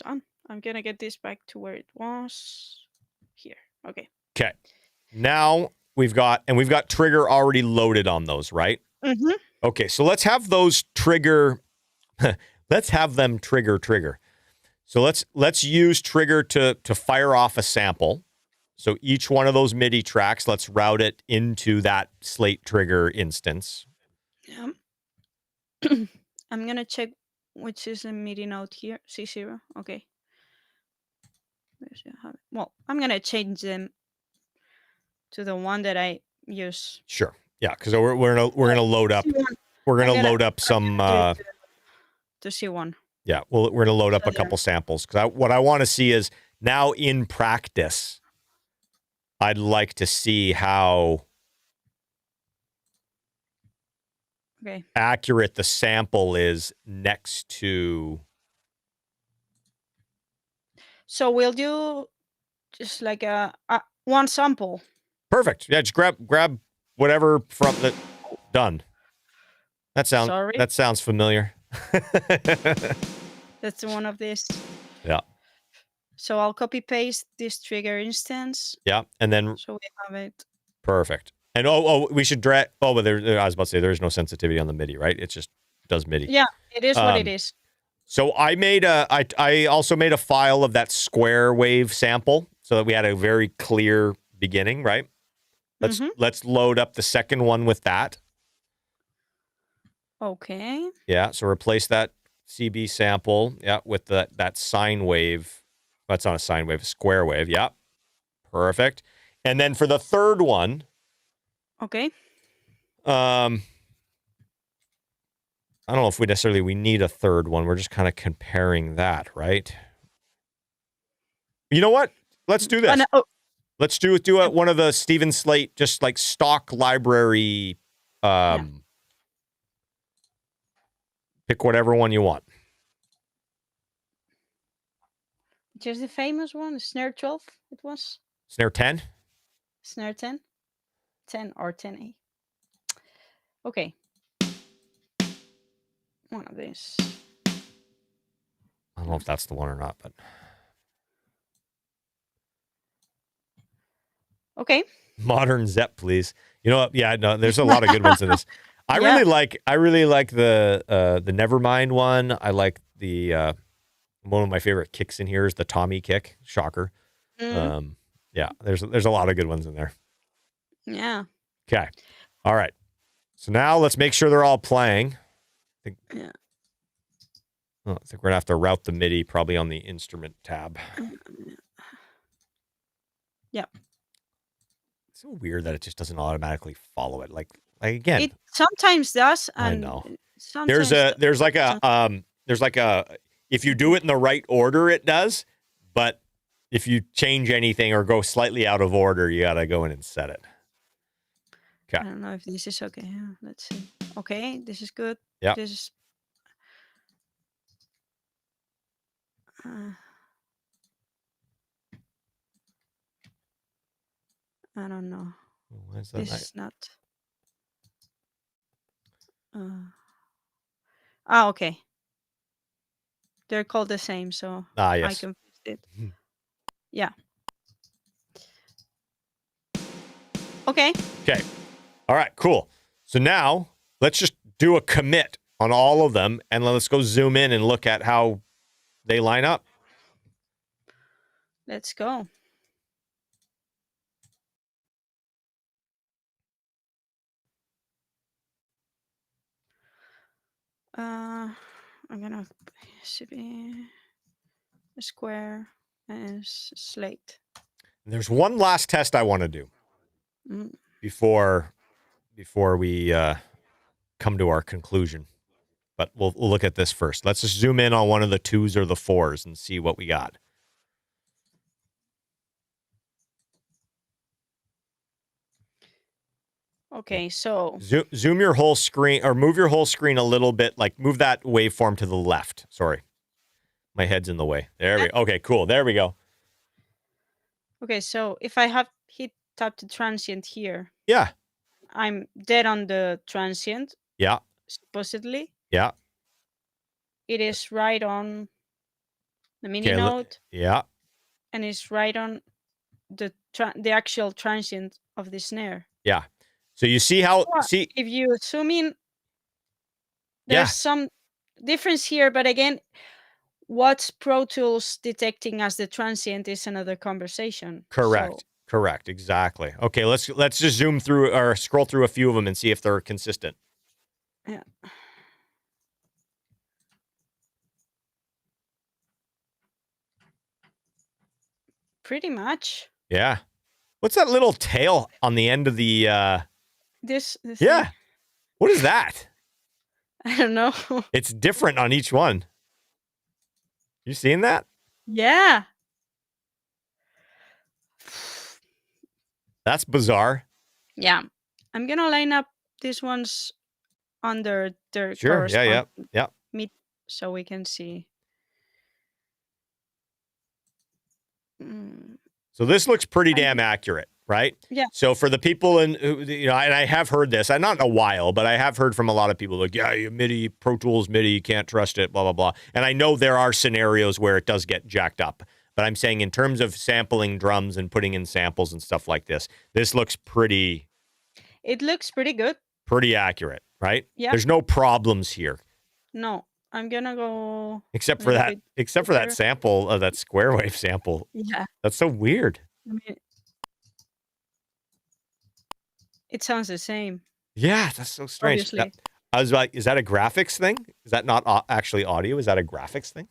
Done. I'm gonna get this back to where it was. Here. Okay. Okay. Now we've got trigger already loaded on those, right? Mm-hmm. Okay, so let's have those trigger. Let's have them trigger. So let's use trigger to fire off a sample. So each one of those MIDI tracks, let's route it into that slate trigger instance. Yeah. I'm gonna check which is the MIDI note here. C0. Okay. Well, I'm gonna change them to the one that I use. Sure. Yeah, because we're gonna load up. We're gonna load up some. To C1. Yeah, we're gonna load up a couple samples because what I want to see is now in practice. I'd like to see how accurate the sample is next to. So we'll do just like a one sample. Perfect. Yeah, just grab whatever from the done. That sounds familiar. That's one of these. Yeah. So I'll copy paste this trigger instance. Yeah, and then so we have it. Perfect. And we should drag. Oh, but I was about to say there is no sensitivity on the MIDI, right? It just does MIDI. Yeah, it is what it is. So I also made a file of that square wave sample so that we had a very clear beginning, right? Let's load up the second one with that. Okay. Yeah, so replace that CB sample, with that sine wave. That's not a sine wave, a square wave. Yeah. Perfect. And then for the third one. Okay. I don't know if we need a third one. We're just kind of comparing that, right? You know what? Let's do this. Let's do one of the Steven Slate, just like stock library. Pick whatever one you want. Just the famous one, snare 12. It was snare 10. Snare 10, 10 or 10A. Okay. One of these. I don't know if that's the one or not, but okay. Modern Zep, please. You know what? Yeah, no, there's a lot of good ones in this. I really like the Nevermind one. I like the one of my favorite kicks in here is the Tommy kick. Shocker. Yeah, there's a lot of good ones in there. Yeah. Okay. All right. So now let's make sure they're all playing. I think we're gonna have to route the MIDI probably on the instrument tab. Yep. It's so weird that it just doesn't automatically follow it. Like again, it sometimes does. And I know. Sometimes there's like a if you do it in the right order, it does. But if you change anything or go slightly out of order, you gotta go in and set it. Okay. I don't know if this is okay. Let's see. Okay, this is good. Yeah. This is. I don't know. Why is that this is not. Okay. They're called the same, so yes. I confused it. Yeah. Okay. Okay. All right, cool. So now let's just do a commit on all of them and let's go zoom in and look at how they line up. Let's go. I'm gonna be a square and slate. There's one last test I want to do before we come to our conclusion. But we'll look at this first. Let's just zoom in on one of the 2s or the 4s and see what we got. Okay, so zoom your whole screen or move your whole screen a little bit, like move that waveform to the left. Sorry. My head's in the way. There we go. Okay, cool. There we go. Okay, so if I have hit tap to transient here, Yeah. I'm dead on the transient, Yeah. supposedly. Yeah. It is right on the MIDI Okay. note, Yeah. and it's right on the actual transient of the snare. Yeah. So you see how if you zoom in, there's some difference here, but again, what's Pro Tools detecting as the transient is another conversation. Correct. So. Correct. Exactly. Okay, let's just zoom through or scroll through a few of them and see if they're consistent. Yeah. Pretty much. Yeah. What's that little tail on the end of the this Yeah. thing? What is that? I don't know. It's different on each one. You seeing that? Yeah. That's bizarre. Yeah. I'm gonna line up these ones under their Sure. Yeah. MIDI so we can see. So this looks pretty damn accurate, right? Yeah. So for the people and I have heard this, and not in a while, but I have heard from a lot of people like, yeah, you MIDI, Pro Tools MIDI, you can't trust it, blah, blah, blah. And I know there are scenarios where it does get jacked up, but I'm saying in terms of sampling drums and putting in samples and stuff like this looks pretty. It looks pretty good. Pretty accurate, right? Yeah. There's no problems here. No, I'm gonna go. Except for that sample of that square wave sample. Yeah. That's so weird. I mean, it sounds the same. Yeah, that's so strange. Obviously. I was like, is that a graphics thing? Is that not actually audio? Is that a graphics thing?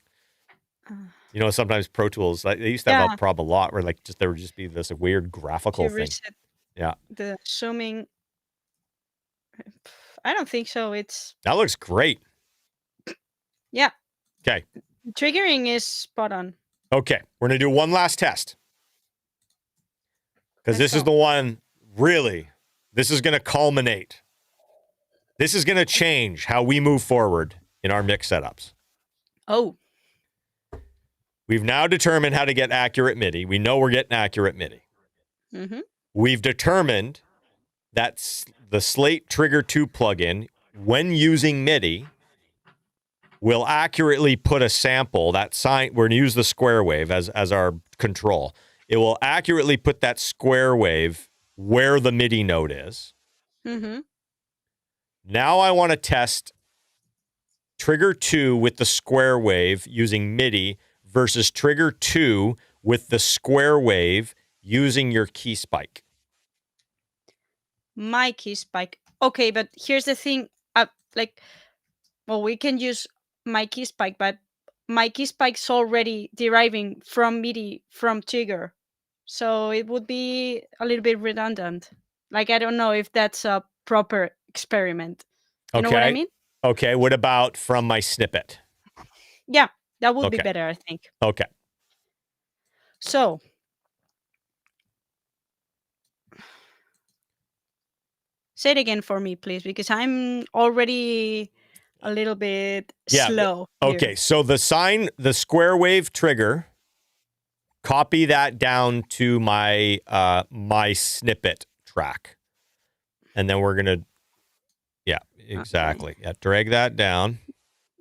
You know, sometimes Pro Tools, they used to have that problem a lot where there would just be this weird graphical thing. Yeah. The zooming. I don't think so. That looks great. Yeah. Okay. Triggering is spot on. Okay. We're going to do one last test. Because this is the one, really, this is going to culminate. This is going to change how we move forward in our mix setups. Oh. We've now determined how to get accurate MIDI. We know we're getting accurate MIDI. Mm-hmm. We've determined that the Slate Trigger 2 plugin, when using MIDI, will accurately put a sample, we're going to use the square wave as our control. It will accurately put that square wave where the MIDI note is. Mm-hmm. Now I want to test Trigger 2 with the square wave using MIDI versus Trigger 2 with the square wave using your Keyspike. My Keyspike. Okay, but here's the thing. We can use my Keyspike, but my Keyspike's already deriving from MIDI from Trigger. So it would be a little bit redundant. I don't know if that's a proper experiment. You know what I mean? Okay, what about from my snippet? Yeah, that would be better, I think. Okay. So, say it again for me, please, because I'm already a little bit slow. Okay, here. so the square wave trigger, copy that down to my my snippet track. And then we're going to, exactly. Okay. Yeah, drag that down.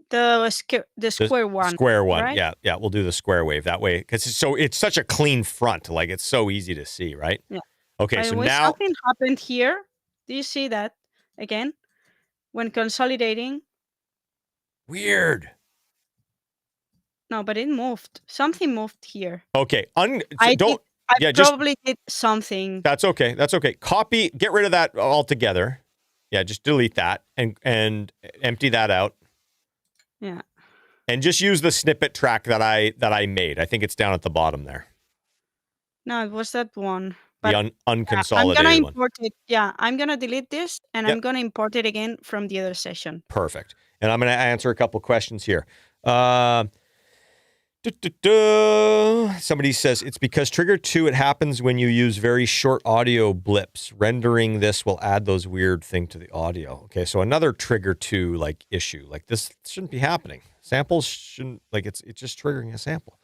The square one. Square one, right? yeah. We'll do the square wave that way because it's such a clean front, it's so easy to see, right? Yeah. Okay, so now something happened here. Do you see that again? When consolidating. Weird. No, but it moved. Something moved here. Okay, I probably did something. That's okay. Copy, get rid of that altogether. Yeah, just delete that and empty that out. Yeah. And just use the snippet track that I made. I think it's down at the bottom there. No, it was that one. But the unconsolidated I'm gonna one. import it. Yeah, I'm gonna delete this and I'm gonna import it again from the other session. Perfect. And I'm gonna answer a couple questions here. Somebody says it's because Trigger 2, it happens when you use very short audio blips. Rendering this will add those weird thing to the audio. Okay, so another Trigger 2 issue. This shouldn't be happening. Samples shouldn't, like, it's just triggering a sample.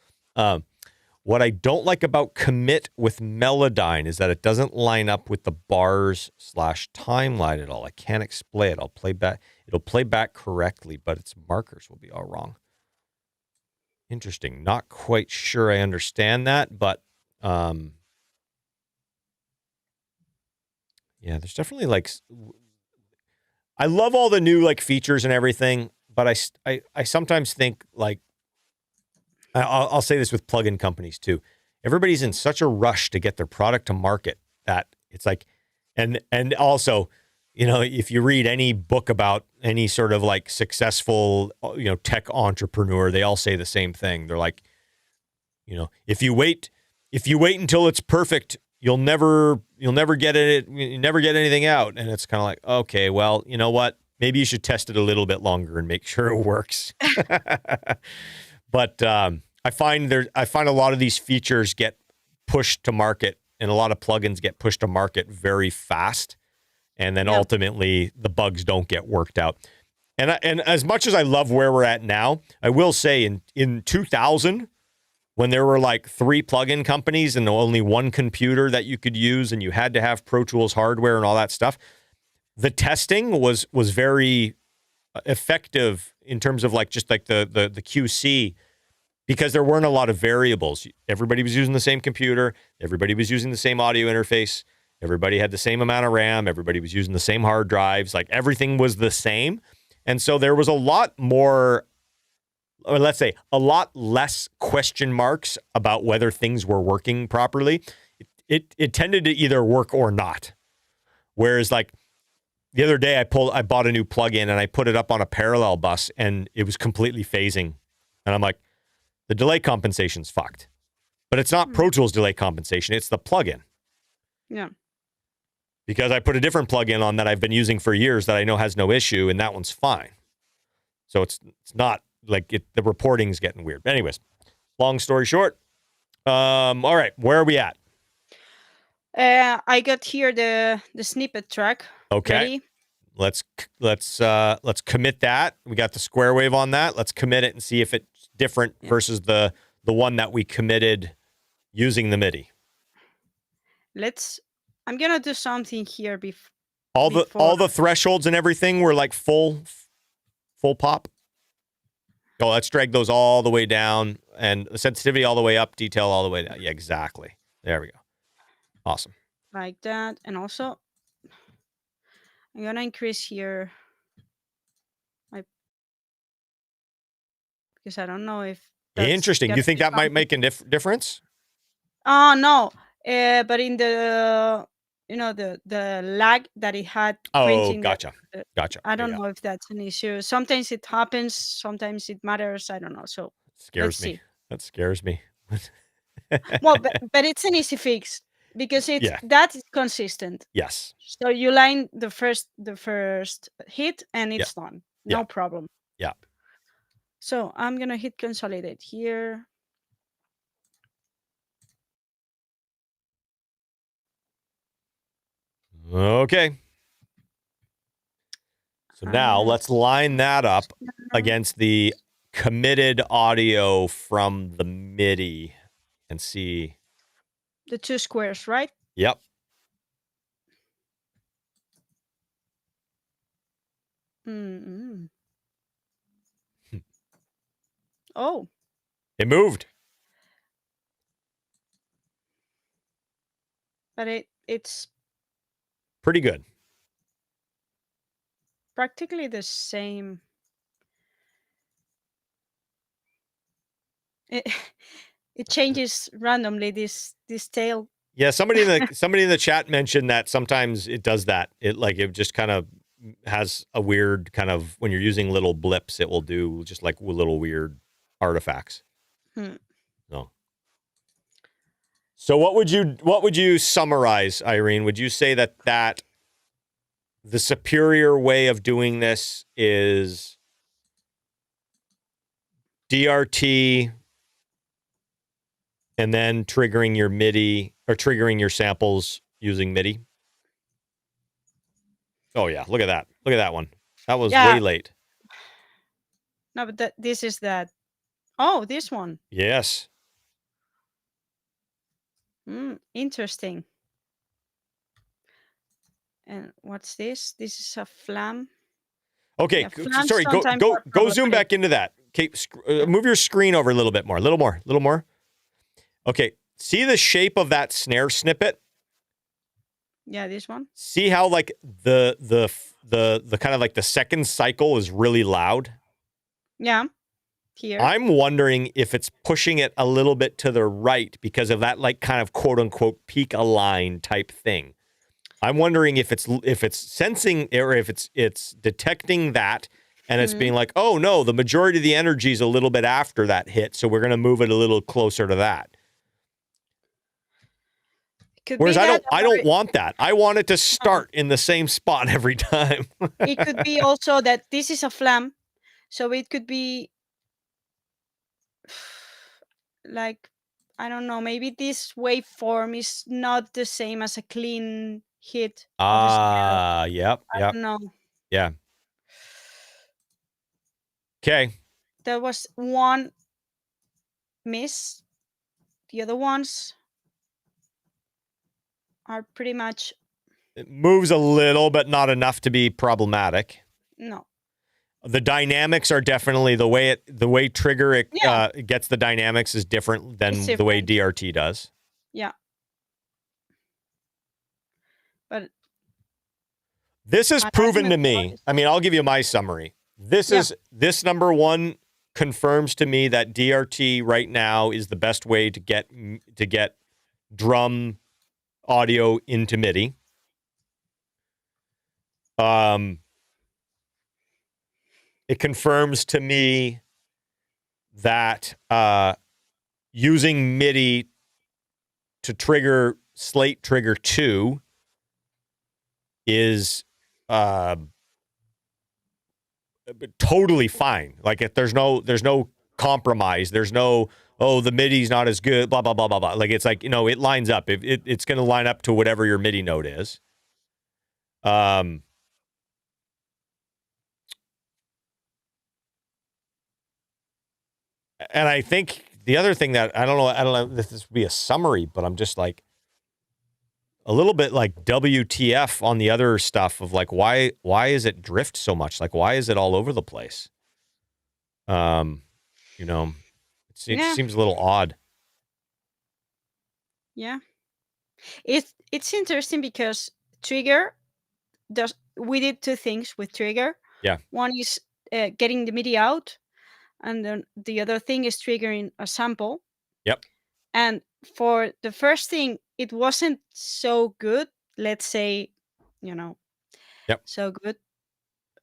What I don't like about commit with Melodyne is that it doesn't line up with the bars / timeline at all. I can't explain it. I'll play back. It'll play back correctly, but its markers will be all wrong. Interesting. Not quite sure I understand that, but yeah, there's definitely like, I love all the new like features and everything, but I sometimes think like, I'll say this with plugin companies too. Everybody's in such a rush to get their product to market that it's like, and also, you know, if you read any book about any sort of like successful, you know, tech entrepreneur, they all say the same thing. They're like, you know, if you wait until it's perfect, you'll never get it. You never get anything out. And it's kind of like, okay, well, you know what? Maybe you should test it a little bit longer and make sure it works. But I find a lot of these features get pushed to market, and a lot of plugins get pushed to market very fast, and then ultimately the bugs don't get worked out. And as much as I love where we're at now, I will say in 2000, when there were like 3 plugin companies and only one computer that you could use, and you had to have Pro Tools hardware and all that stuff, the testing was very effective in terms of like just like the QC, because there weren't a lot of variables. Everybody was using the same computer. Everybody was using the same audio interface. Everybody had the same amount of RAM. Everybody was using the same hard drives. Like everything was the same. And so there was a lot more, or let's say a lot less question marks about whether things were working properly. It tended to either work or not. Whereas like, the other day, I bought a new plugin and I put it up on a parallel bus and it was completely phasing. And I'm like, the delay compensation's fucked. But it's not Pro Tools delay compensation, it's the plugin. Yeah. Because I put a different plugin on that I've been using for years that I know has no issue, and that one's fine. So it's not like the reporting's getting weird. But anyways, long story short. All right, where are we at? I got here the snippet track. Okay. Ready? Let's commit that. We got the square wave on that. Let's commit it and see if it's different versus the one that we committed using the MIDI. I'm gonna do something here before. All the thresholds and everything were like full pop. Oh, let's drag those all the way down, and the sensitivity all the way up, detail all the way down. Yeah, exactly. There we go. Awesome. Like that, and also I'm gonna increase here because I don't know if interesting. You think that might make a difference? Oh no, but in the the lag that it had. Oh, gotcha. I don't know if that's an issue. Sometimes it happens. Sometimes it matters. I don't know. So scares me. That scares me. Well, but it's an easy fix because that is consistent. Yes. So you line the first hit and it's done. No problem. Yeah. So I'm gonna hit consolidate here. Okay. So now let's line that up against the committed audio from the MIDI and see. The 2 squares, right? Yep. Mm-hmm. Oh. It moved. But it's pretty good. Practically the same. It changes randomly, this tail. Yeah, somebody in the chat mentioned that sometimes it does that. It just kind of has a weird kind of, when you're using little blips, it will do just like little weird artifacts. So what would you summarize, Irene? Would you say that the superior way of doing this is DRT and then triggering your MIDI or triggering your samples using MIDI? Oh yeah, look at that. Look at that one. That was way late. No, but this is that. Oh, this one. Yes. Interesting. And what's this? This is a flam. Okay, Yeah, flams sorry. sometimes are Go zoom problematic. back into that. Okay, move your screen over a little bit more. A little more. Okay, see the shape of that snare snippet? Yeah, this one. See how like the kind of like the second cycle is really loud? Yeah. Here. I'm wondering if it's pushing it a little bit to the right because of that like kind of quote unquote peak align type thing. I'm wondering if it's sensing or if it's detecting that and it's being like, oh no, the majority of the energy is a little bit after that hit, so we're going to move it a little closer to that. Whereas I don't want that. I want it to start in the same spot every time. It could be also that this is a flam, so it could be like, I don't know, maybe this waveform is not the same as a clean hit of a snare. Yep. I don't know. Yeah. Okay. There was one miss. The other ones are pretty much. It moves a little, but not enough to be problematic. No. The dynamics are definitely the way trigger gets the dynamics is different than the way DRT does. Yeah. But this is proven to me. I mean, I'll give you my summary. This number one confirms to me that DRT right now is the best way to get drum audio into MIDI. It confirms to me that using MIDI to trigger Slate Trigger 2 is totally fine. Like if there's no compromise. There's no, oh, the MIDI's not as good, blah, blah, blah, blah, blah. Like it's like, it lines up. It's going to line up to whatever your MIDI note is. And I think the other thing that I don't know if this would be a summary, but I'm just like a little bit like WTF on the other stuff of like, why is it drift so much? Like, why is it all over the place? It seems a little odd. Yeah. It's interesting because Trigger we did two things with Trigger. Yeah. One is getting the MIDI out, and then the other thing is triggering a sample. Yep. And for the first thing, it wasn't so good. Let's say, Yep. So good.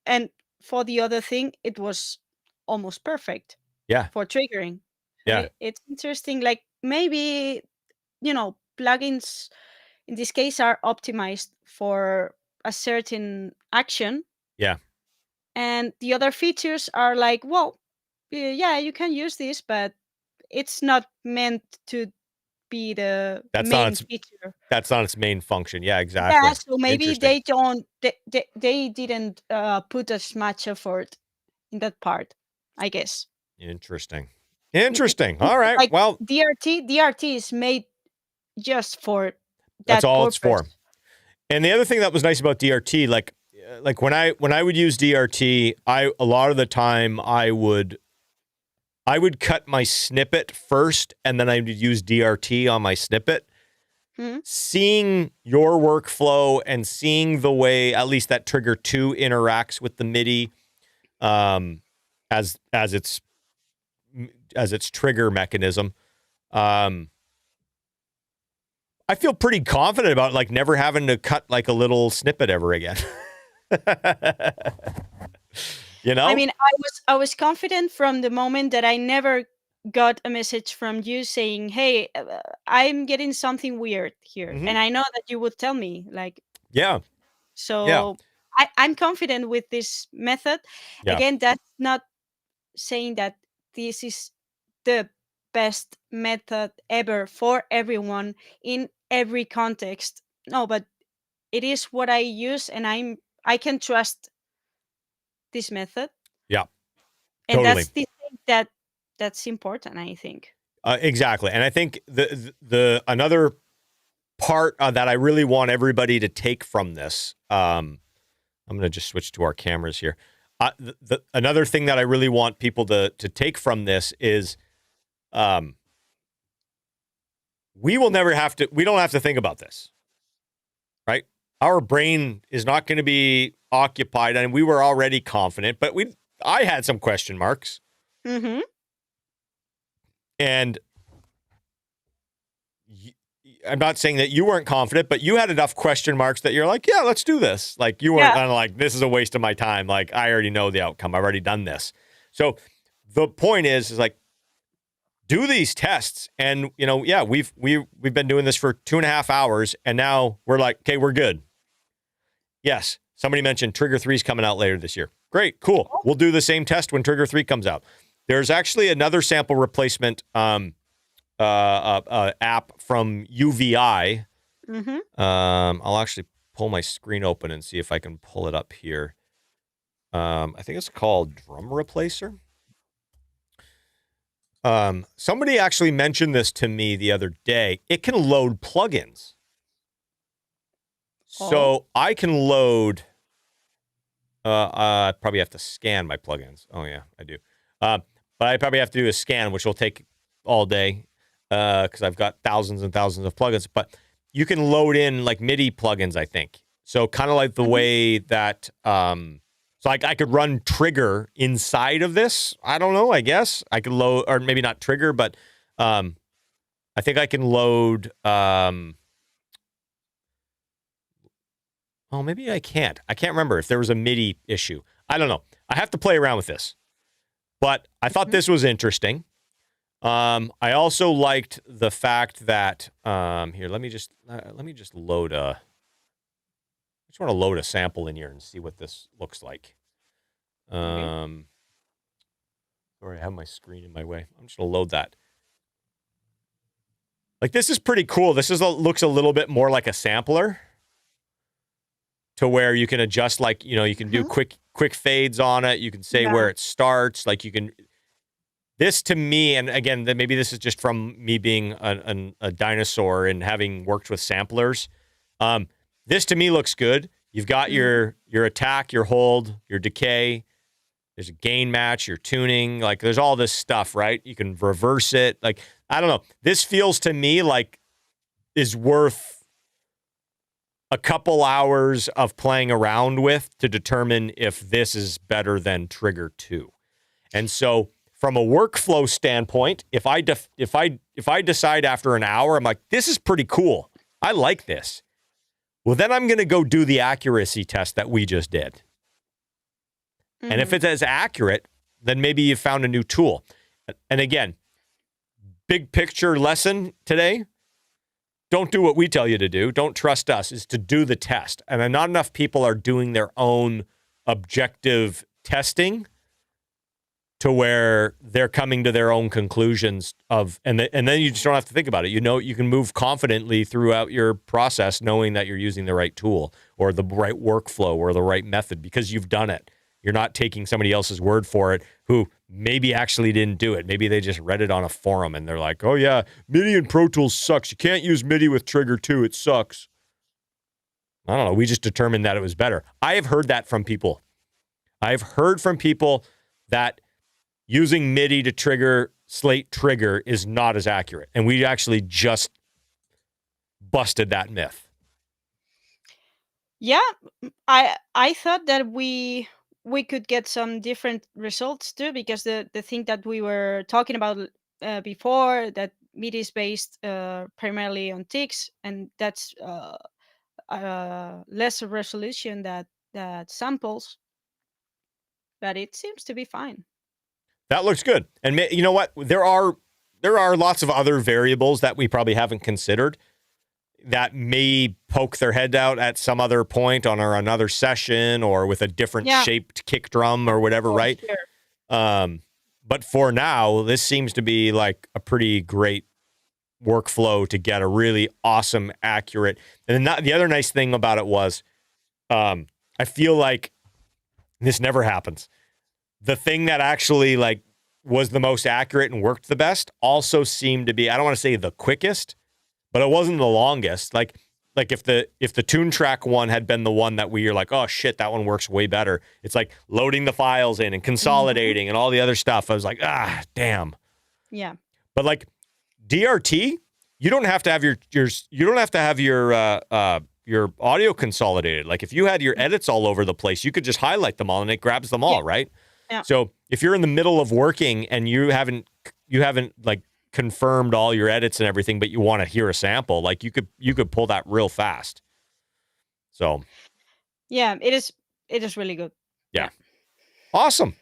And for the other thing, it was almost perfect. Yeah. For triggering. Yeah. It's interesting. Like maybe, plugins in this case are optimized for a certain action. Yeah. And the other features are like, well, yeah, you can use this, but it's not meant to be the main feature. That's not its main function. Yeah, exactly. Yeah, so maybe they didn't put as much effort in that part, I guess. Interesting. All right. Like well, DRT is made just for that. That's all purpose. it's for. And the other thing that was nice about DRT, like when I would use DRT, a lot of the time I would cut my snippet first, and then I would use DRT on my snippet. Mm-hmm. Seeing your workflow and seeing the way at least that Trigger 2 interacts with the MIDI as its trigger mechanism, I feel pretty confident about like never having to cut like a little snippet ever again. I mean, I was confident from the moment that I never got a message from you saying, hey, I'm getting something weird here. Mm-hmm. And I know that you would tell me, like, yeah. So yeah. I'm confident with this method. Yeah. Again, that's not saying that this is the best method ever for everyone in every context. No, but it is what I use, and I can trust this method. Yeah. And Totally. that's the thing that's important, I think. Exactly. And I think the another part that I really want everybody to take from this, I'm going to just switch to our cameras here. Another thing that I really want people to take from this is, we don't have to think about this, right? Our brain is not going to be occupied, and we were already confident, but I had some question marks. Mm-hmm. And I'm not saying that you weren't confident, but you had enough question marks that you're like, yeah, let's do this. Like, you weren't kind of like, this is a waste of my time. Like, I already know the outcome. I've already done this. So the point is like, do these tests. And, we've been doing this for 2.5 hours, and now we're like, okay, we're good. Yes. Somebody mentioned Trigger 3 is coming out later this year. Great. Cool. We'll do the same test when Trigger 3 comes out. There's actually another sample replacement app from UVI. Mm-hmm. I'll actually pull my screen open and see if I can pull it up here. I think it's called Drum Replacer. Somebody actually mentioned this to me the other day. It can load plugins. So I can load. I probably have to scan my plugins. Oh yeah, I do. But I probably have to do a scan, which will take all day because I've got thousands and thousands of plugins. But you can load in like MIDI plugins, I think. So kind of like the way that, so I could run Trigger inside of this. I don't know. I guess I could load, or maybe not Trigger, but I think I can load. Oh, maybe I can't. I can't remember if there was a MIDI issue. I don't know. I have to play around with this. But I thought this was interesting. I also liked the fact that here, let me just load a. I just want to load a sample in here and see what this looks like. Sorry, I have my screen in my way. I'm just gonna load that. Like, this is pretty cool. This looks a little bit more like a sampler, to where you can adjust, like, you can do quick fades on it. You can say where it starts. Like, you can. This to me, and again, maybe this is just from me being a dinosaur and having worked with samplers. This to me looks good. You've got your attack, your hold, your decay. There's a gain match, your tuning. Like, there's all this stuff, right? You can reverse it. Like, I don't know. This feels to me like is worth a couple hours of playing around with to determine if this is better than Trigger 2. And so, from a workflow standpoint, if I decide after an hour, I'm like, this is pretty cool. I like this. Well, then I'm going to go do the accuracy test that we just did. Mm-hmm. And if it's as accurate, then maybe you found a new tool. And again, big picture lesson today, don't do what we tell you to do. Don't trust us, is to do the test. And not enough people are doing their own objective testing to where they're coming to their own conclusions and then you just don't have to think about it. You can move confidently throughout your process knowing that you're using the right tool or the right workflow or the right method because you've done it. You're not taking somebody else's word for it who maybe actually didn't do it. Maybe they just read it on a forum and they're like, oh yeah, MIDI and Pro Tools sucks. You can't use MIDI with Trigger 2. It sucks. I don't know. We just determined that it was better. I have heard that from people. I've heard from people that using MIDI to slate trigger is not as accurate. And we actually just busted that myth. Yeah, I thought that we could get some different results too, because the thing that we were talking about before, that MIDI is based primarily on ticks, and that's less resolution that samples, but it seems to be fine. That looks good. And you know what? There are lots of other variables that we probably haven't considered that may poke their head out at some other point on another session or with a different shaped kick drum or whatever, right? Sure. But for now, this seems to be like a pretty great workflow to get a really awesome, accurate. And the other nice thing about it was I feel like this never happens. the thing that actually like was the most accurate and worked the best also seemed to be, I don't want to say the quickest, but it wasn't the longest. Like if the Tune Track one had been the one that we are like, oh shit, that one works way better. It's like loading the files in and consolidating and all the other stuff. I was like, ah, damn. Yeah. But like DRT, you don't have to have your audio consolidated. Like if you had your edits all over the place, you could just highlight them all and it grabs them all, right? Yeah. So if you're in the middle of working and you haven't like confirmed all your edits and everything, but you want to hear a sample, like you could pull that real fast. So yeah, it is really good. Yeah. Awesome.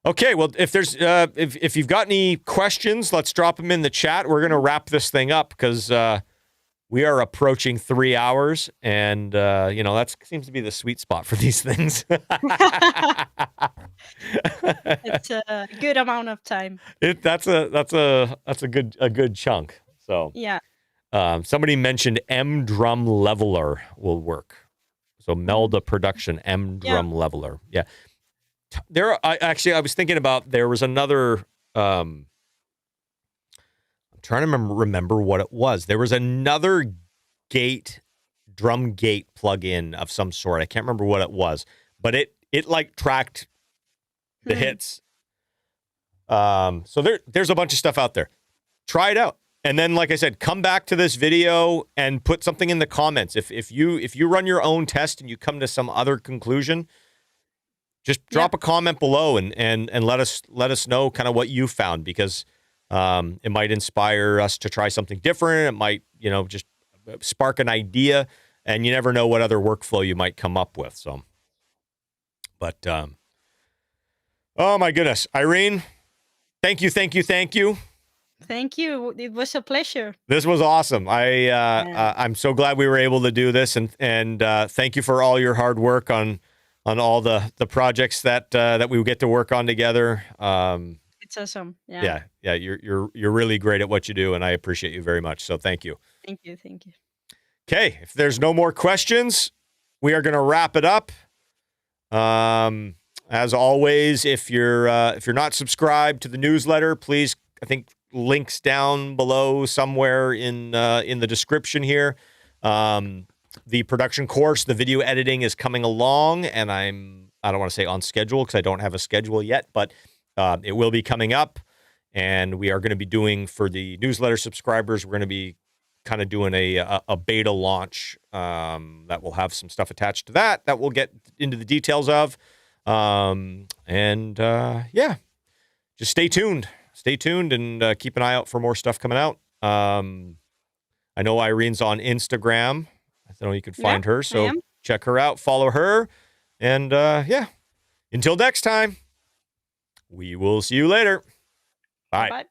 Okay, well, if there's if you've got any questions, let's drop them in the chat. We're gonna wrap this thing up because we are approaching 3 hours, and that seems to be the sweet spot for these things. It's a good amount of time. That's a good chunk. So yeah. Somebody mentioned M Drum Leveler will work. So Melda Production M Drum Leveler. Yeah. I was thinking about, there was another, I'm trying to remember what it was. There was another drum gate plugin of some sort. I can't remember what it was, but it like tracked the hits. So there's a bunch of stuff out there. Try it out. And then, like I said, come back to this video and put something in the comments. If you run your own test and you come to some other conclusion, just drop a comment below and let us know kind of what you found, because it might inspire us to try something different. It might, just spark an idea, and you never know what other workflow you might come up with. So, but oh my goodness, Irene, thank you. Thank you. It was a pleasure. This was awesome. I'm so glad we were able to do this, and thank you for all your hard work on all the projects that we get to work on together. It's awesome. Yeah. Yeah. You're really great at what you do, and I appreciate you very much. So thank you. Thank you. Okay. If there's no more questions, we are going to wrap it up. As always, if you're not subscribed to the newsletter, please, I think links down below somewhere in the description here. The production course, the video editing, is coming along, and I don't want to say on schedule because I don't have a schedule yet, but it will be coming up, and we are going to be doing, for the newsletter subscribers, we're going to be kind of doing a beta launch that will have some stuff attached to that we'll get into the details of. Just stay tuned and keep an eye out for more stuff coming out. I know Irene's on Instagram. I know you can find her, so check her out, follow her, and until next time, we will see you later. Bye. Bye.